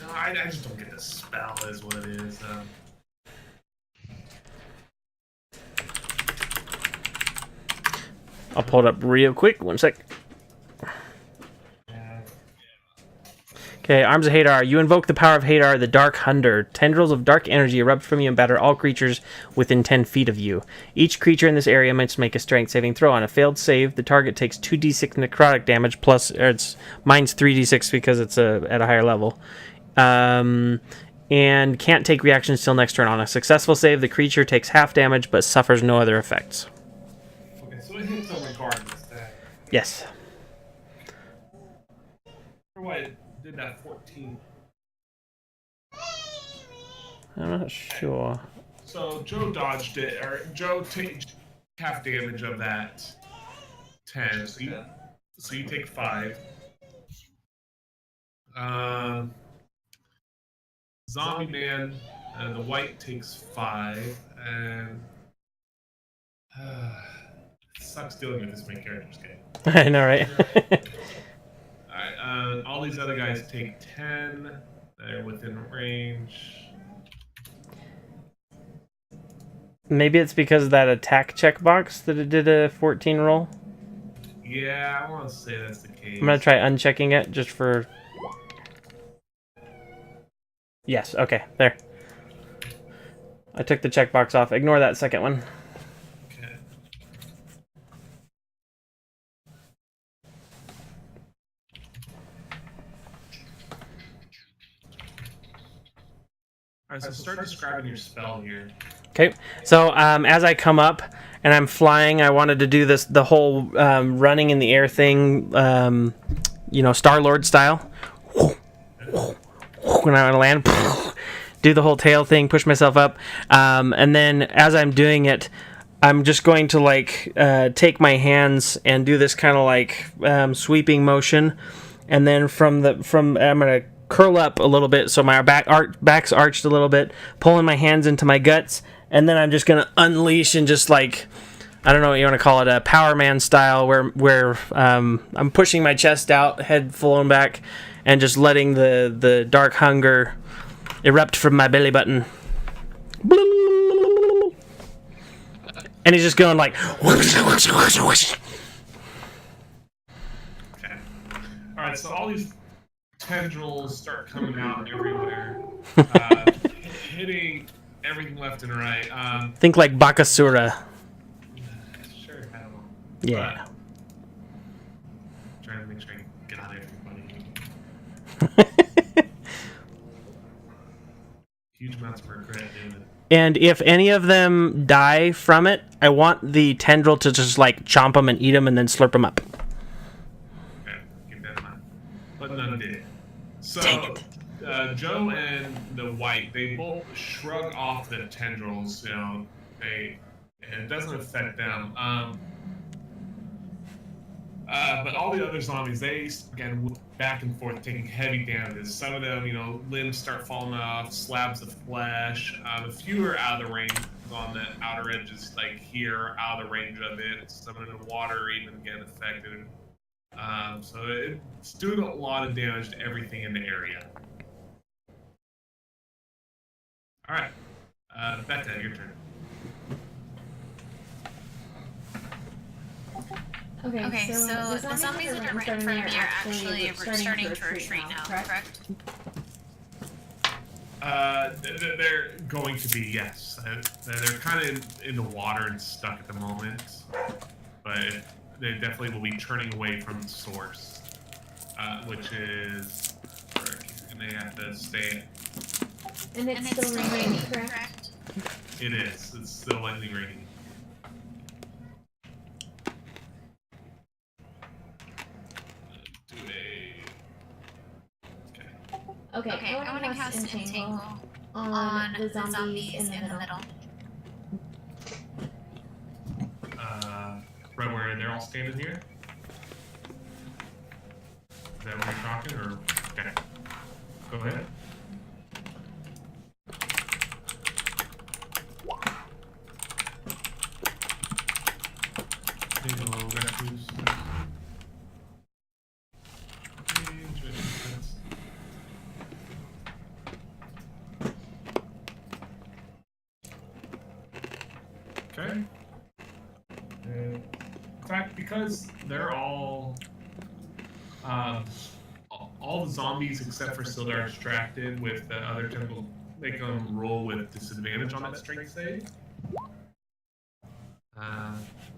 No, I just don't get the spell, is what it is. I'll pull it up real quick. 1 sec. Okay, Arms of Hadar. You invoke the power of Hadar, the Dark Hunter. Tendrils of dark energy erupt from you and batter all creatures within 10 feet of you. Each creature in this area must make a strength saving throw. On a failed save, the target takes 2d6 necrotic damage, mine's 3d6 because it's at a higher level. And can't take reactions till next turn. On a successful save, the creature takes half damage but suffers no other effects. Okay, so it hits them regardless. Yes. For what it did that 14. I'm not sure. So Joe dodged it, or Joe takes half damage of that 10. So you take 5. Zombie Man, the white takes 5, and it sucks dealing with this main character's game. I know, right? Alright, all these other guys take 10. They're within range. Maybe it's because of that attack checkbox that it did a 14 roll. Yeah, I want to say that's the case. I'm going to try unchecking it just for... Yes, okay, there. I took the checkbox off. Ignore that second one. Okay. Alright, so start describing your spell here. Okay, so as I come up and I'm flying, I wanted to do the whole running in the air thing, Star-Lord style. When I want to land, do the whole tail thing, push myself up, and then as I'm doing it, I'm just going to take my hands and do this kind of sweeping motion, and then from I'm gonna curl up a little bit so my back's arched a little bit, pulling my hands into my guts, and then I'm just gonna unleash and just I don't know what you want to call it, a Power Man style, where I'm pushing my chest out, head flowing back, and just letting the dark hunger erupt from my belly button. And he's just going like... Okay. Alright, so all these tendrils start coming out everywhere, hitting everything left and right. Think like Bakasura. Sure, I don't know. Yeah. Trying to make sure I get on everybody. Huge amounts of regret doing it. And if any of them die from it, I want the tendril to just chomp them and eat them and then slurp them up. Okay, keep that in mind. But none did. So, Joe and the white, they both shrug off the tendrils. It doesn't affect them. But all the other zombies, they again back and forth, taking heavy damage. Some of them, limbs start falling off, slabs of flesh. A few are out of the range on the outer edges, here, out of the range of it. Some in the water even get affected. So it's doing a lot of damage to everything in the area. All right, Becca, your turn. Okay, so the zombies that are right in front of me are actually starting to retreat now, correct? They're going to be, yes. They're kind of in the water and stuck at the moment, but they definitely will be turning away from the source, which is, and they have to stay. And it's still raining, correct? It is. It's still lightly raining. Okay, I want to cast Entangle on the zombies in the middle. Right where they're all standing here? Is that what you're talking, or? Okay. Go ahead. because they're all the zombies except for Sildar are distracted with the other tentacles, make them roll with disadvantage on that strength save.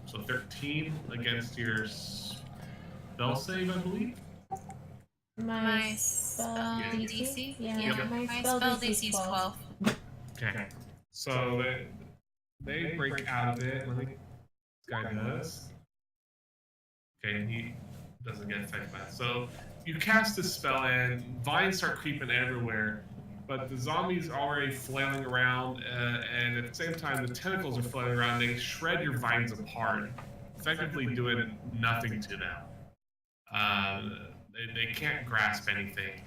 So 13 against your spell save, I believe. My spell DC? Yeah, my spell DC is 12. Okay. So they break out of it. This guy does. Okay, he doesn't get affected by it. So you cast this spell and vines start creeping everywhere, but the zombies are already flailing around, and at the same time the tentacles are flailing around. They shred your vines apart, effectively doing nothing to them. They can't grasp anything.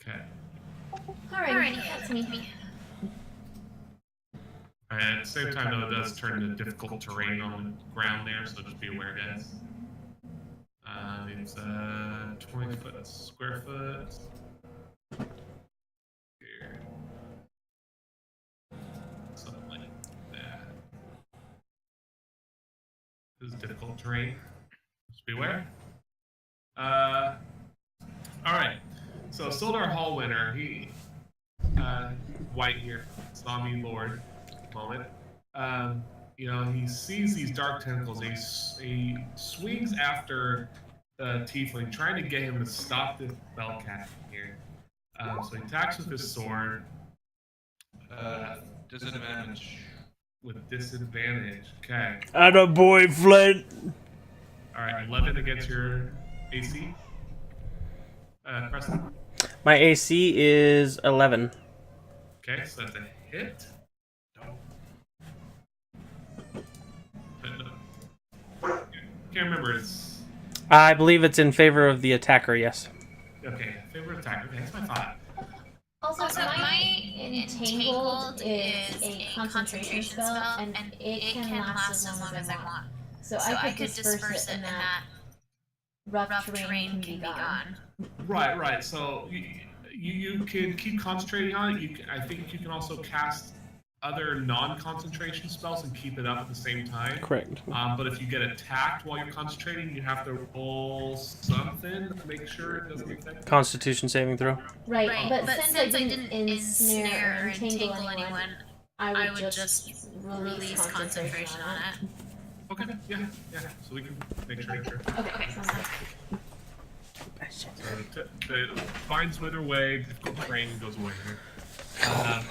Okay. Alrighty, that's me. At the same time, though, it does turn into difficult terrain on the ground there, so just be aware, guys. It's 20 square foot. Here. Something like that. This is difficult terrain. Just be aware. Alright. So, Sildar Hallwinter, he. White here, Zombie Lord. Moment. He sees these dark tentacles. He swings after the tiefling, trying to get him to stop this spellcasting here. So he attacks with his sword. Disadvantage. With disadvantage. Okay. Attaboy, Flint. All right. 11 against your AC. Preston. My AC is 11. Okay, so that's a hit. Can't remember. It's I believe it's in favor of the attacker, yes. okay. Favorite attacker. Okay, that's my thought. Also, my Entangled is a concentration spell, and it can last as long as I want. So I could disperse it, and that rough terrain can be gone. Right. So you can keep concentrating on it. I think you can also cast other non-concentration spells and keep it up at the same time. Correct. But if you get attacked while you're concentrating, you have to roll something to make sure it doesn't affect. Constitution saving throw. Right. But since I didn't ensnare or entangle anyone, I would just release concentration on it. Okay. Yeah. So we can make sure. Okay. Sounds good. So the vines wither away. Difficult terrain goes away here. All right.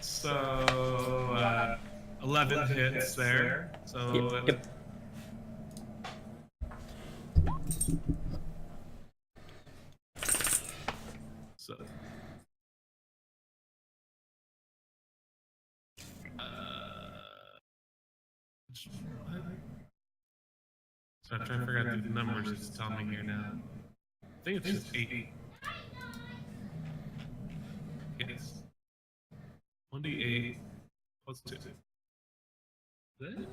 So 11 hits there. So Yep. So I'm trying to figure out the numbers it's telling me here now. I think it's just 8. Yes. 1d8 plus 2. Is that it?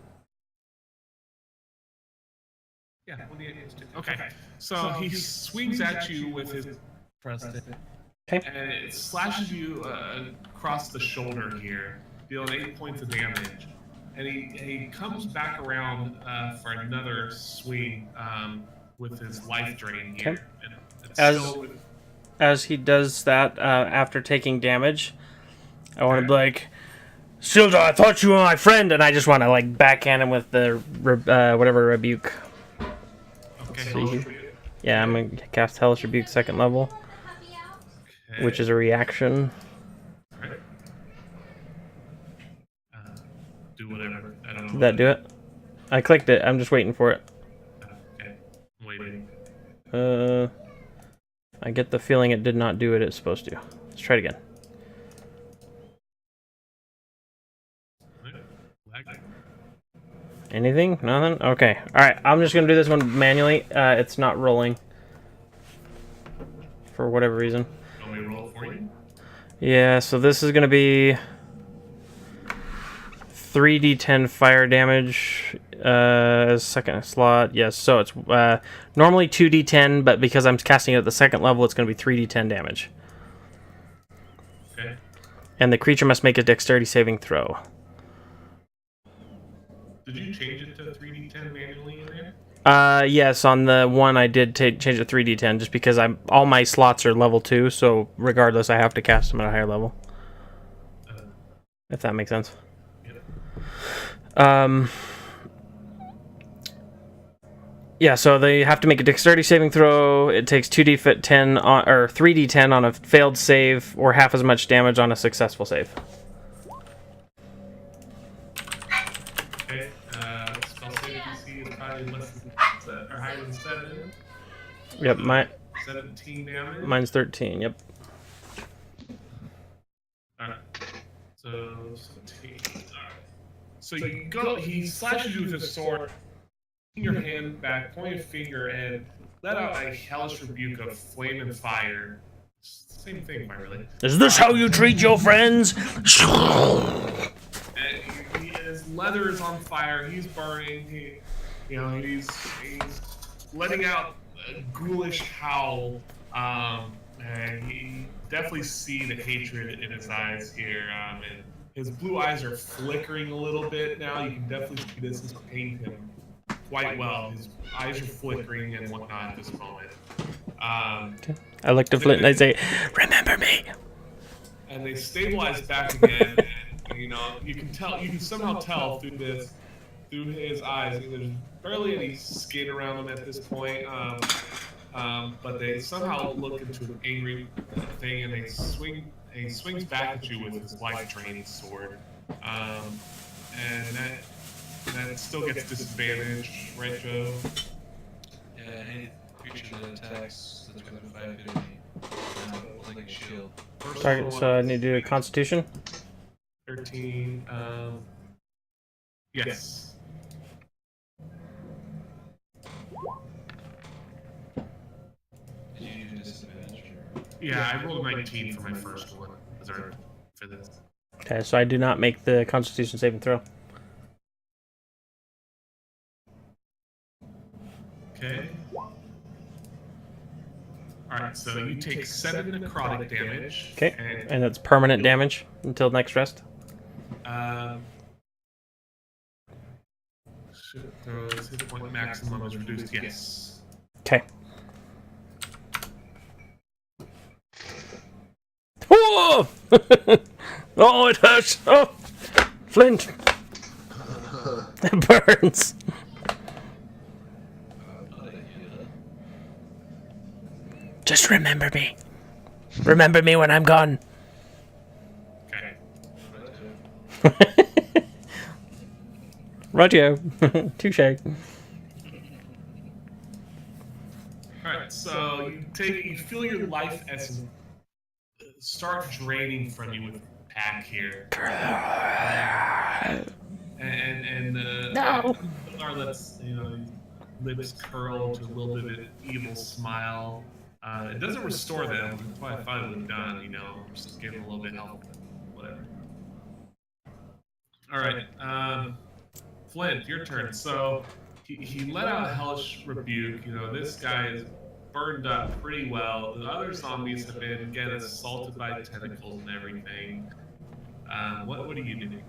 Yeah, 1d8 plus 2. Okay, so he swings at you with his Preston. Okay. And it slashes you across the shoulder here, dealing 8 points of damage. And he comes back around for another swing with his life drain here. Okay. And it's As he does that, after taking damage, I want to be like, Sildar, I thought you were my friend, and I just want to like backhand him with the whatever rebuke. Okay. So yeah, I'm gonna cast Hellish Rebuke 2nd level, which is a reaction. Alright. Do whatever. I don't know. Did that do it? I clicked it. I'm just waiting for it. Okay. Waiting. I get the feeling it did not do what it's supposed to. Let's try it again. Anything? Nothing? Okay. Alright, I'm just going to do this one manually. It's not rolling. For whatever reason. Want me to roll for you? Yeah, so this is going to be 3d10 fire damage. Second slot. Yes, so it's normally 2d10, but because I'm casting it at the 2nd level, it's going to be 3d10 damage. Okay. And the creature must make a dexterity saving throw. Did you change it to 3d10 manually in there? Yes, on the one I did change it to 3d10 just because all my slots are level 2, so regardless I have to cast them at a higher level. If that makes sense. Yep. Yeah, so they have to make a dexterity saving throw. It takes 2d10 or 3d10 on a failed save, or half as much damage on a successful save. Okay. Spell save DC is probably less than or higher than 7. Yep, So 17 damage. Mine's 13. Yep. All right. So 17. All right. So you go. He slashes you with his sword. Your hand back, point your finger, and let out a hellish rebuke of flame and fire. Same thing, quite really. Is this how you treat your friends? And his leather is on fire. He's burning. He's letting out a ghoulish howl. And you definitely see the hatred in his eyes here. And his blue eyes are flickering a little bit now. You can definitely see this has pained him quite well. His eyes are flickering and whatnot at this moment. I look to Flint and I say, "Remember me." And they stabilize back again. And, you can somehow tell through his eyes. There's barely any skin around him at this point. But they somehow look into an angry thing, and he swings back at you with his life-draining sword. And that still gets disadvantaged, right, Joe? Yeah, any creature that attacks that's within 5 feet of me, holding a shield. Sorry, so I need to do a Constitution. 13. Yes. Did you do disadvantage? Yeah, I rolled 19 for my first one. For this. Okay, so I do not make the Constitution saving throw. Okay. Alright, so you take 7 necrotic damage. Okay, and that's permanent damage until next rest. His hit point maximum is reduced, yes. Okay. Oh! Oh, it hurts! Oh! Flint! It burns! Just remember me. Remember me when I'm gone. Okay. Roger. Touche. Alright, so you feel your life essence start draining from you with the pack here. No. Arlette's lips curl to a little bit of an evil smile. It doesn't restore them. That's why I thought it would have done, just give them a little bit of help. Whatever. Alright, Flint, your turn. So, he let out a hellish rebuke. This guy is burned up pretty well. The other zombies have been, again, assaulted by tentacles and everything. What do you do?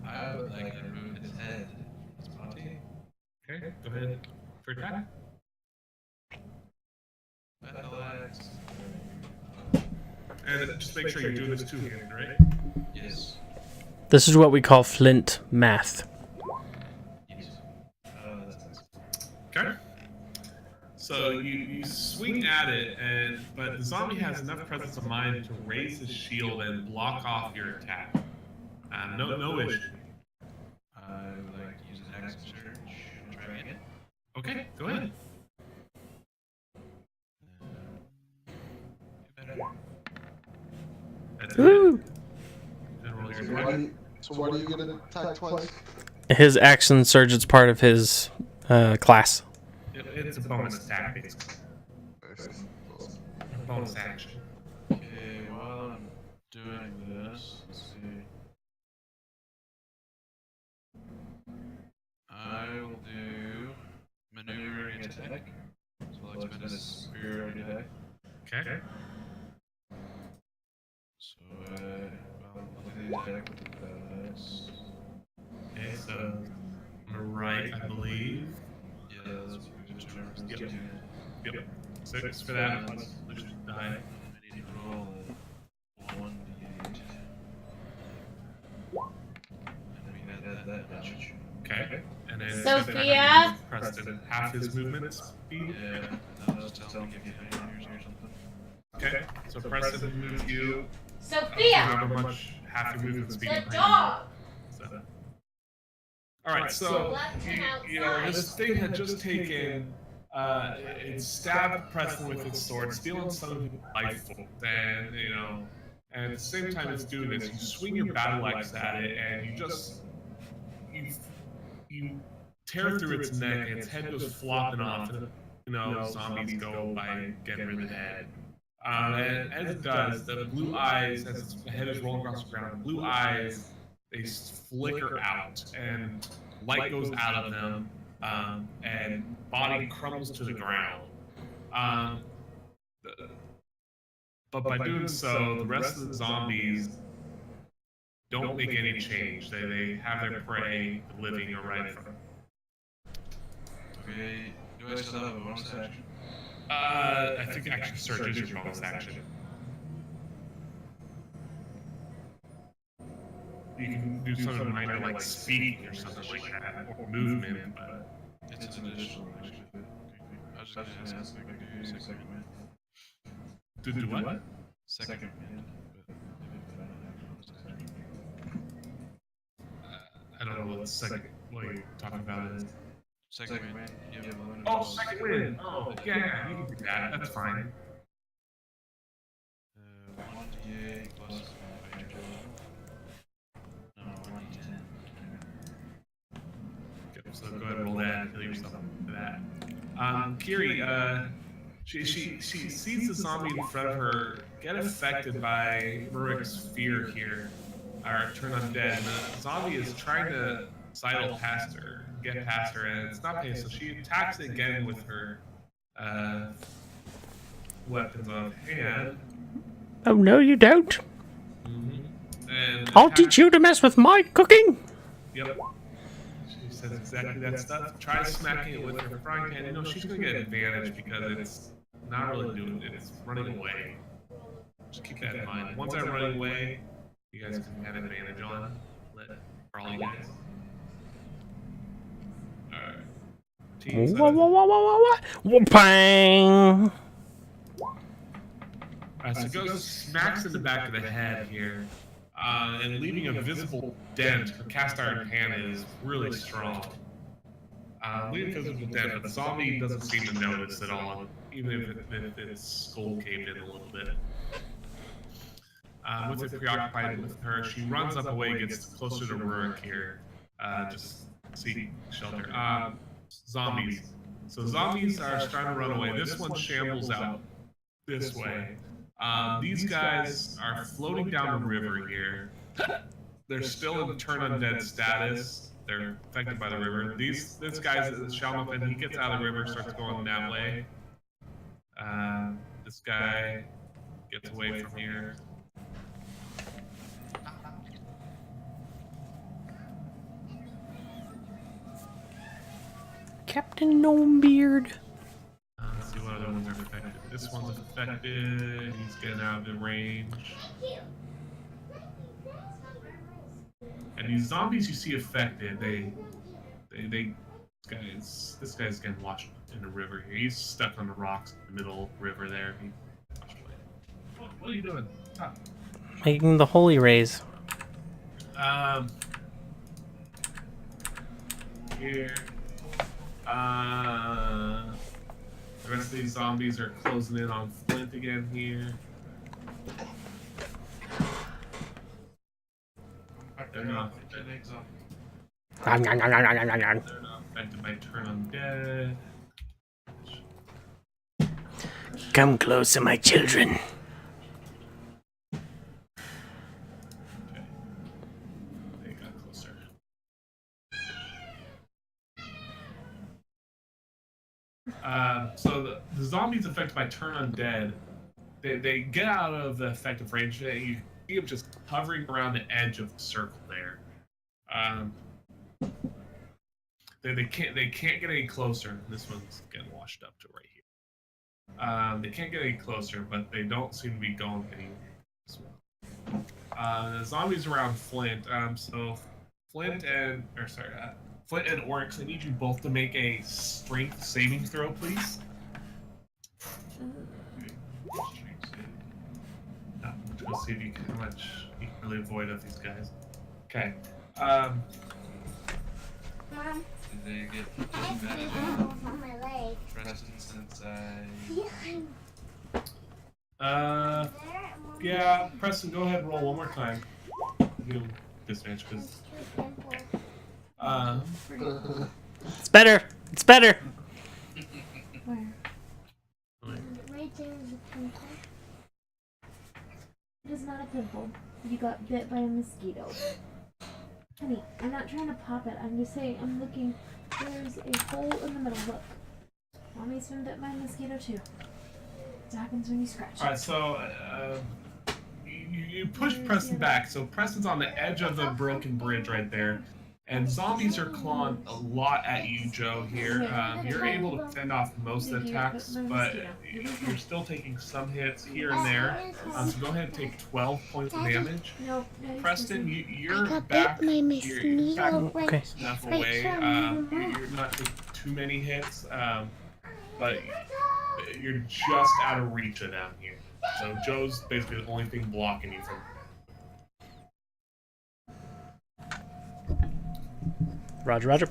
I would like to remove his head. Spotty? Okay, go ahead for attack. Athletics. And just make sure you're doing this two-handed, right? Yes. This is what we call Flint math. Yes. That's nice. Okay. So you swing at it, but the zombie has enough presence of mind to raise his shield and block off your attack. No issue. I would like to use an axe surge and try again. Okay, go ahead. That's Woo! it. So why do you get an attack twice? His action surge is part of his class. It's a bonus attack, basically. Bonus action. Okay, while I'm doing this, let's see. I will do maneuvering attack. So I'll expend a superiority die. Okay. So, I'll do the attack with this. Okay, so So, on the right, I believe. Yeah, that's Yep. Yep. 6 for that, plus push die. I need to roll a 1d8. And we add that damage. Okay. And then Sophia? Preston, half his movement speed. Yeah, I'll just tell him to give me or something. Okay. So Preston moves you. Sophia! However much half your movement speed. The dog! So. All right. So you know this thing had just taken. It stabbed Preston with its sword, stealing some of his life force, and you know, and at the same time it's doing this, you swing your battle axe at it, and you tear through its neck, and its head goes flopping off, and you know, zombies go by getting rid of the head. And as it does, the blue eyes, as the head is rolling across the ground, the blue eyes, they flicker out, and light goes out of them, and body crumbles to the ground. But by doing so, the rest of the zombies don't make any change. They have their prey living right from them. Okay, do I still have a bonus action? I think action surge is your bonus action. You can do something minor like speaking or something like that, or movement, but It's an additional action. Okay. I was just gonna ask if I could do second wind. to do what? Second wind. But if I don't have bonus action. I don't know what you're talking about is. Second wind. You have a Oh, second wind. Oh, yeah, you can do that. That's fine. 1d8 plus my angel. No, 1d10. Okay, so go ahead and roll that and kill yourself for that. Kiri, she sees the zombie in front of her get affected by Rurik's fear here, or turn undead, and the zombie is trying to sidle past her, get past her, and it's not paying, so she attacks it again with her weapons on hand. Oh, no, you don't. And I'll teach you to mess with my cooking. Yep. She says exactly that stuff. Try smacking it with her frying pan. You know, she's going to get advantage because it's not really doing it. It's running away. Just keep that in mind. Once I'm running away, you guys can have advantage on. For all you guys. Alright. Bang! So it goes, smacks in the back of the head here, and leaving a visible dent. Her cast iron pan is really strong. Leaving a visible dent, but the zombie doesn't seem to notice at all, even if its skull caved in a little bit. With it preoccupied with her, she runs up away, gets closer to Rurik here, just seeking shelter. Zombies. So zombies are starting to run away. This one shambles out this way. These guys are floating down the river here. They're still in turn undead status. They're affected by the river. This guy's Shalmuf, and he gets out of the river, starts going that way. This guy gets away from here. Captain Gnomebeard. Let's see what other ones are affected. This one's affected. He's getting out of the range. And these zombies you see affected, this guy's getting washed in the river here. He's stuck on the rocks in the middle river there. What are you doing? Stop. Making the holy rays. Here. The rest of these zombies are closing in on Flint again here. They're not affected by turn undead. Come closer, my children. Okay. They got closer. So the zombies affected by turn undead, they get out of the effective range. You see them just hovering around the edge of the circle there. they can't get any closer. This one's getting washed up to right here. They can't get any closer, but they don't seem to be going anywhere. The zombies around Flint. So Flint and Oryx, I need you both to make a strength saving throw, please. Let's see if you can, how much you can really avoid of these guys. Okay. Mom. Did they get I have back on my leg. Preston since Yeah, Preston, go ahead and roll one more time. You disadvantage because. It's better. It's better. Where? Right there is a pimple. It is not a pimple. You got bit by a mosquito. Honey, I'm not trying to pop it. I'm just saying, I'm looking. There's a hole in the middle. Look. Mommy's been bit by a mosquito too. What happens when you scratch? Alright, so you push Preston back. So Preston's on the edge of the broken bridge right there. And zombies are clawing a lot at you, Joe, here. You're able to fend off most of the attacks, but you're still taking some hits here and there. So go ahead and take 12 points of damage. Preston, you're back. You're back enough away. You're not taking too many hits, but you're just out of reach of them here. So Joe's basically the only thing blocking you from. Roger, roger.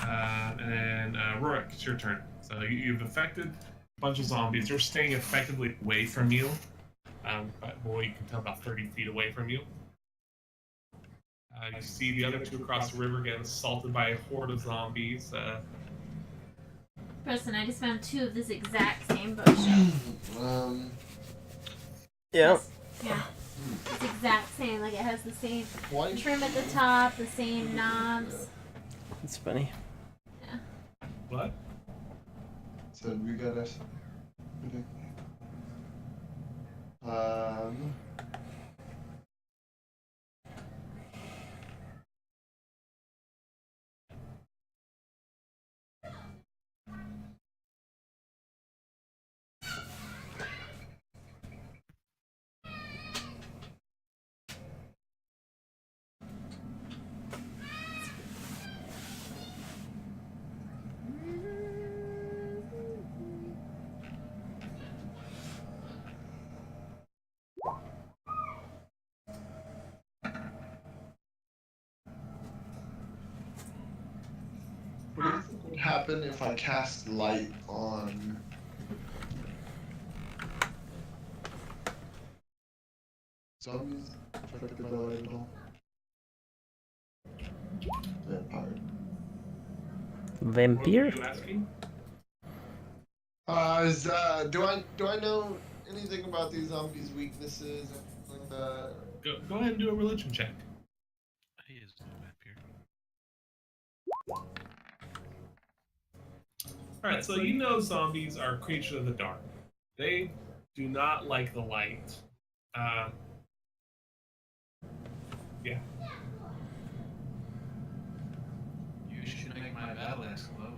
And then Rorik, it's your turn. So you've affected a bunch of zombies. They're staying effectively away from you. But boy, you can tell about 30 feet away from you. You see the other two across the river getting assaulted by a horde of zombies. Preston, I just found 2 of this exact same potion. Yeah. Yeah. It's exact same. Like it has the same Why? trim at the top, the same knobs. It's funny. Yeah. What? So we got us. Okay. What do you think would happen if I cast light on zombies affected by light at all? Vampire. Vampire? What were you asking? Do I know anything about these zombies' weaknesses and like that? Go ahead and do a religion check. he is a vampire. Alright, so you know zombies are creatures of the dark. They do not like the light. Yeah. You should make my battle axe glow.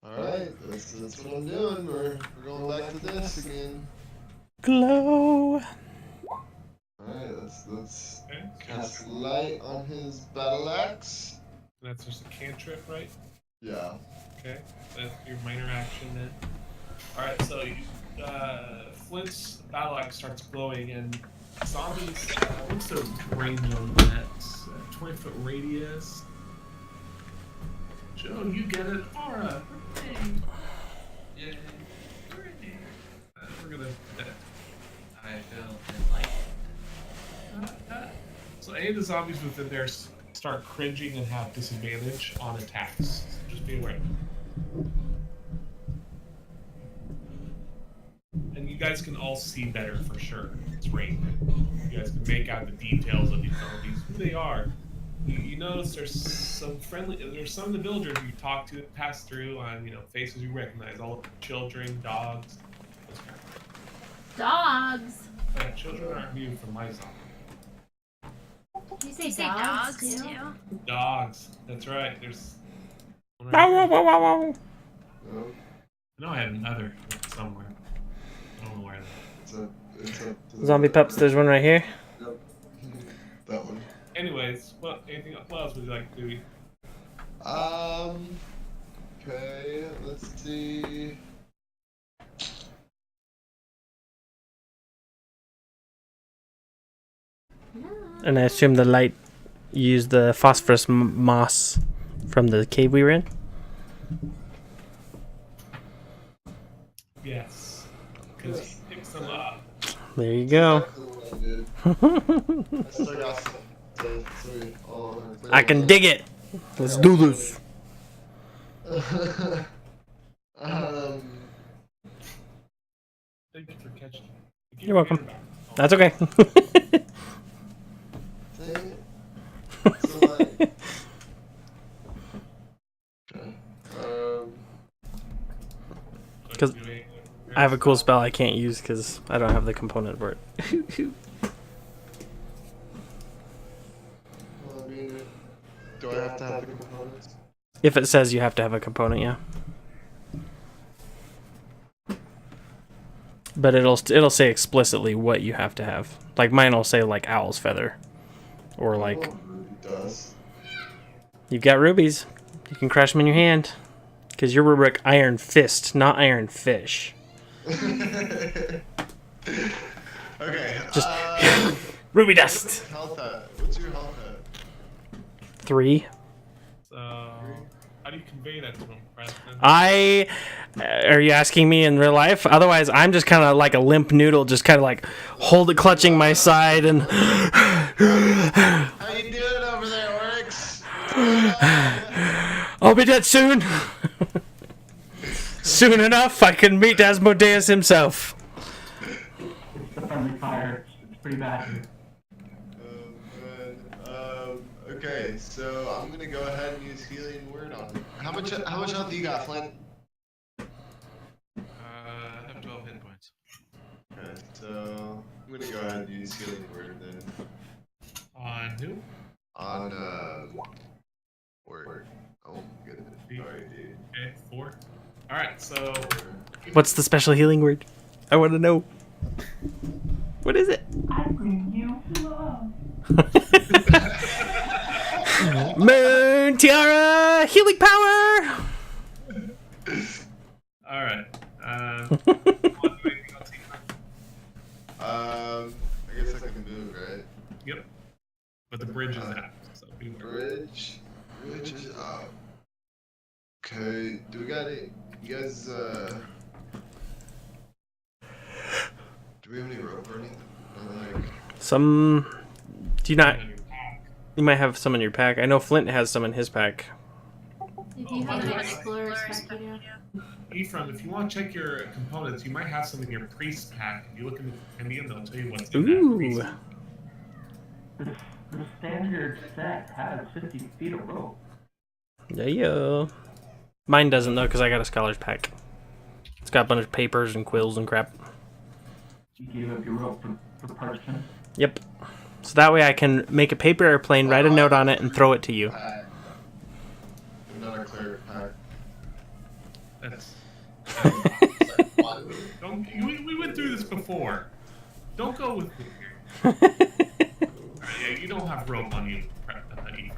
Alright, that's what I'm doing. We're going back to this again. Glow. Alright, let's Okay. cast light on his battle axe. That's just a cantrip, right? Yeah. Okay. That's your minor action then. Alright, so you, Flint's battle axe starts glowing and zombies, what's the range on that? 20-foot radius. Joe, you get an aura. Yay. We're gonna. I feel enlightened. So any of the zombies within there start cringing and have disadvantage on attacks. So just be aware. And you guys can all see better for sure. It's raining. You guys can make out the details of these zombies, who they are. You notice there's some of the villagers you talk to that pass through on, faces you recognize. All of the children, dogs. Those kind of Dogs. things. Children aren't viewed from my zombie. Did you say You say dogs dogs too? too? Dogs. That's right. There's Wow, wow, wow, wow, wow. No, I know I had another somewhere. I don't know where it's up to the Zombie pups, there's one right here. Yep. That one. Anyways, what else would you like to do? Okay, let's see. And I assume the light used the phosphorus moss from the cave we were in. Yes. Because he picks them up. There you go. I still got some. I can dig it. Let's do this. Thank you for catching it. You're welcome. That's okay. Dang it. So, like, okay. Because I have a cool spell I can't use because I don't have the component for it. Well, I mean, do I have to have the components? If it says you have to have a component, yeah. But it'll say explicitly what you have to have. Like mine will say like owl's feather, or like Oh, it does. you've got rubies, you can crush them in your hand. Because you're rubric iron fist, not iron fish. Okay. Just ruby dust. What's your health at? 3. So, how do you convey that to him, Preston? Are you asking me in real life? Otherwise, I'm just kind of like a limp noodle, just kind of like clutching my side and. How you doing over there, Oryx? I'll be dead soon. Soon enough, I can meet Asmodeus himself. It's the friendly fire. It's pretty bad. Okay, so I'm gonna go ahead and use healing word on him. How much health do you got, Flint? I have 12 hit points. Okay, so I'm gonna go ahead and use healing word then. On who? On word. Oh goodness. Sorry, dude. Okay, 4. Alright, so... What's the special healing word? I want to know. What is it? I bring you love. Moon Tiara healing power. Alright. I guess I can move, right? Yep. But the bridge is out, so beware. Bridge is out. Okay, do we got any? You guys, do we have any rope or anything? Like, Some. Do you not? You might have some in your pack. I know Flint has some in his pack. If you have an explorer's pack, you do. Ephraim, if you want to check your components, you might have some in your priest pack. If you look in the compendium, they'll tell you what's in that priest. The standard set has 50 feet of rope. Yeah. Mine doesn't though, because I got a scholar's pack. It's got a bunch of papers and quills and crap. You gave up your rope for parchment. Yep. So that way I can make a paper airplane, write a note on it, and throw it to you. another cleric pack. That's... we went through this before. Don't go with me here. Yeah, you don't have rope on you, Ephraim.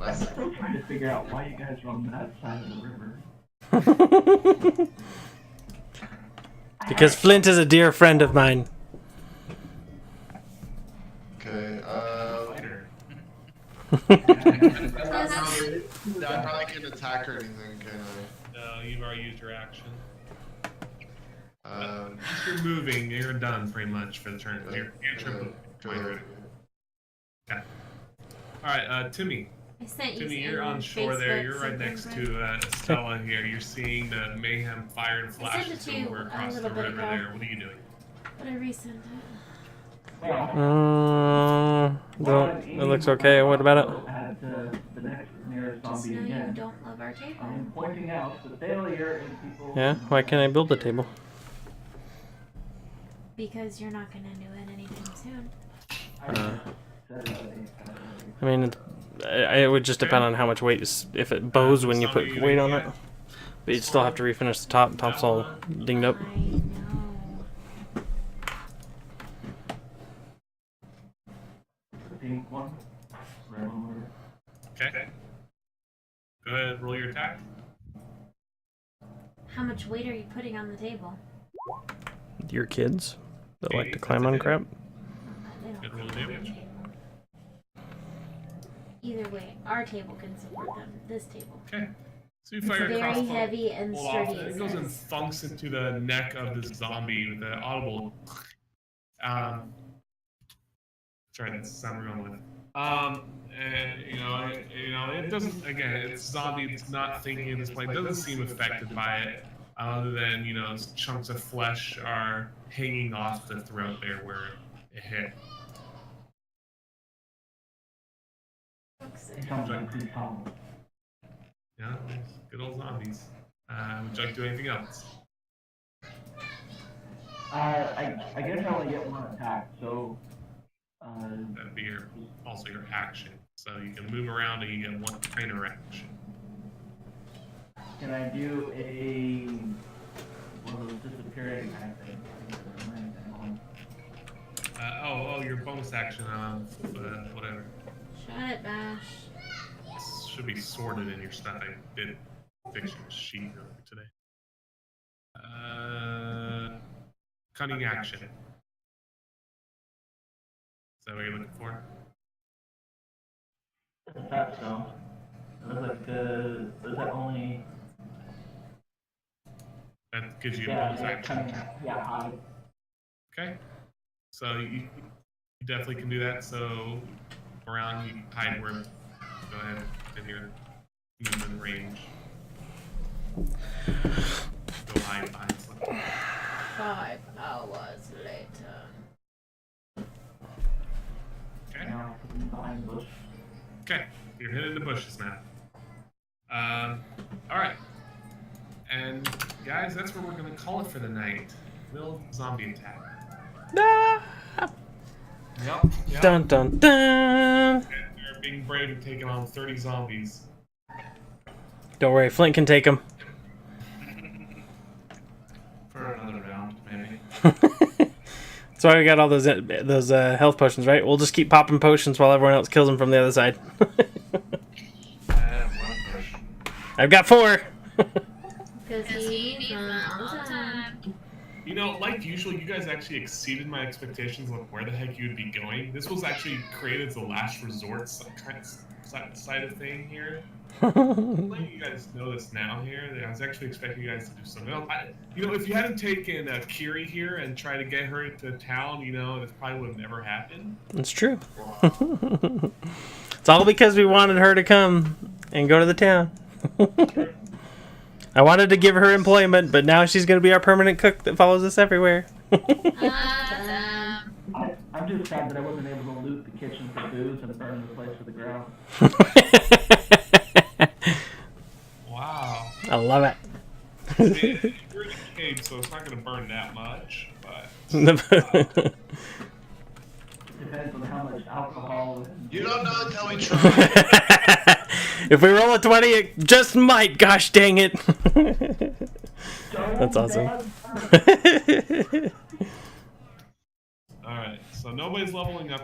I'm still trying to figure out why you guys are on that side of the river. Because Flint is a dear friend of mine. Okay, I probably can't attack or anything, can No, you've already used your action. I? Once you're moving, you're done pretty much for the turn. You're Good. Okay. Alright, Timmy. I sent you Timmy, some you're on shore there. Facebook You're right next something, to Stella here. You're seeing the mayhem fire and I sent flashes it to you over a across the little bit river ago. there. What are you doing? But I resent it. It looks okay. What about it? At the next nearest Just zombie know you again. don't love our table. I'm pointing out the failure in people. Yeah, why can't I build the table? Because you're not gonna do it anytime soon. I mean, it would just depend on how much weight is, if it bows when you put weight on it. But you'd still have to refinish the top. Top's all dinged up. I know. The pink one. Red one. Okay. Go ahead, roll your attack. How much weight are you putting on the table? Your kids that like to climb on crap. They don't Good roll fit on the damage. table. Either way, our table can support them. This table. Okay. So you It's fire your very crossbow. heavy and Pull off, sturdy. and it goes and thunks into the neck of this zombie with an audible. Sorry, that's the sound we're going with. And it doesn't. Again, it's zombie. It's not thinking at this point. It doesn't seem affected by it, other than chunks of flesh are hanging off the throat there where it hit. It sounds like pretty calm. Yeah, good old zombies. Would you like to do anything else? I guess I only get one attack, so. That'd be also your action. So you can move around and you get one trainer action. Can I do one of those disappearing kind of things? Your bonus action, whatever. Shut it, Bash. This should be sorted in your stuff. I did fix your sheet earlier today. Cunning action. Is that what you're looking for? I thought so. It was like, was that only... That gives you a Yeah, bonus action. high. Okay. So you definitely can do that. So around, you hide where. Go ahead in your movement range. Go hide behind something. 5 hours later. Okay. Now, behind the bush. Okay. You're hidden in the bushes now. All right. And guys, that's where we're gonna call it for the night. Little zombie attack. Ah! Yep. Dun dun dun! And they're being brave and taking on 30 zombies. Don't worry, Flint can take them. For another round, maybe. That's why we got all those health potions, right? We'll just keep popping potions while everyone else kills them from the other side. I have one person. I've got 4. Because he needs them all the time. Like usual, you guys actually exceeded my expectations of where the heck you would be going. This was actually created as a last resort side of thing here. I'm letting you guys know this now here. I was actually expecting you guys to do something else. If you hadn't taken Kiri here and tried to get her into town, this probably would have never happened. It's true. It's all because we wanted her to come and go to the town. I wanted to give her employment, but now she's going to be our permanent cook that follows us everywhere. I'm just sad that I wasn't able to loot the kitchen for booze and burn the place to the ground. Wow. I love it. You're in a cave, so it's not going to burn that much, but... Depends on how much alcohol. You don't know until we try. If we roll a 20, it just might. Gosh dang it. That's awesome. Alright, so nobody's leveling up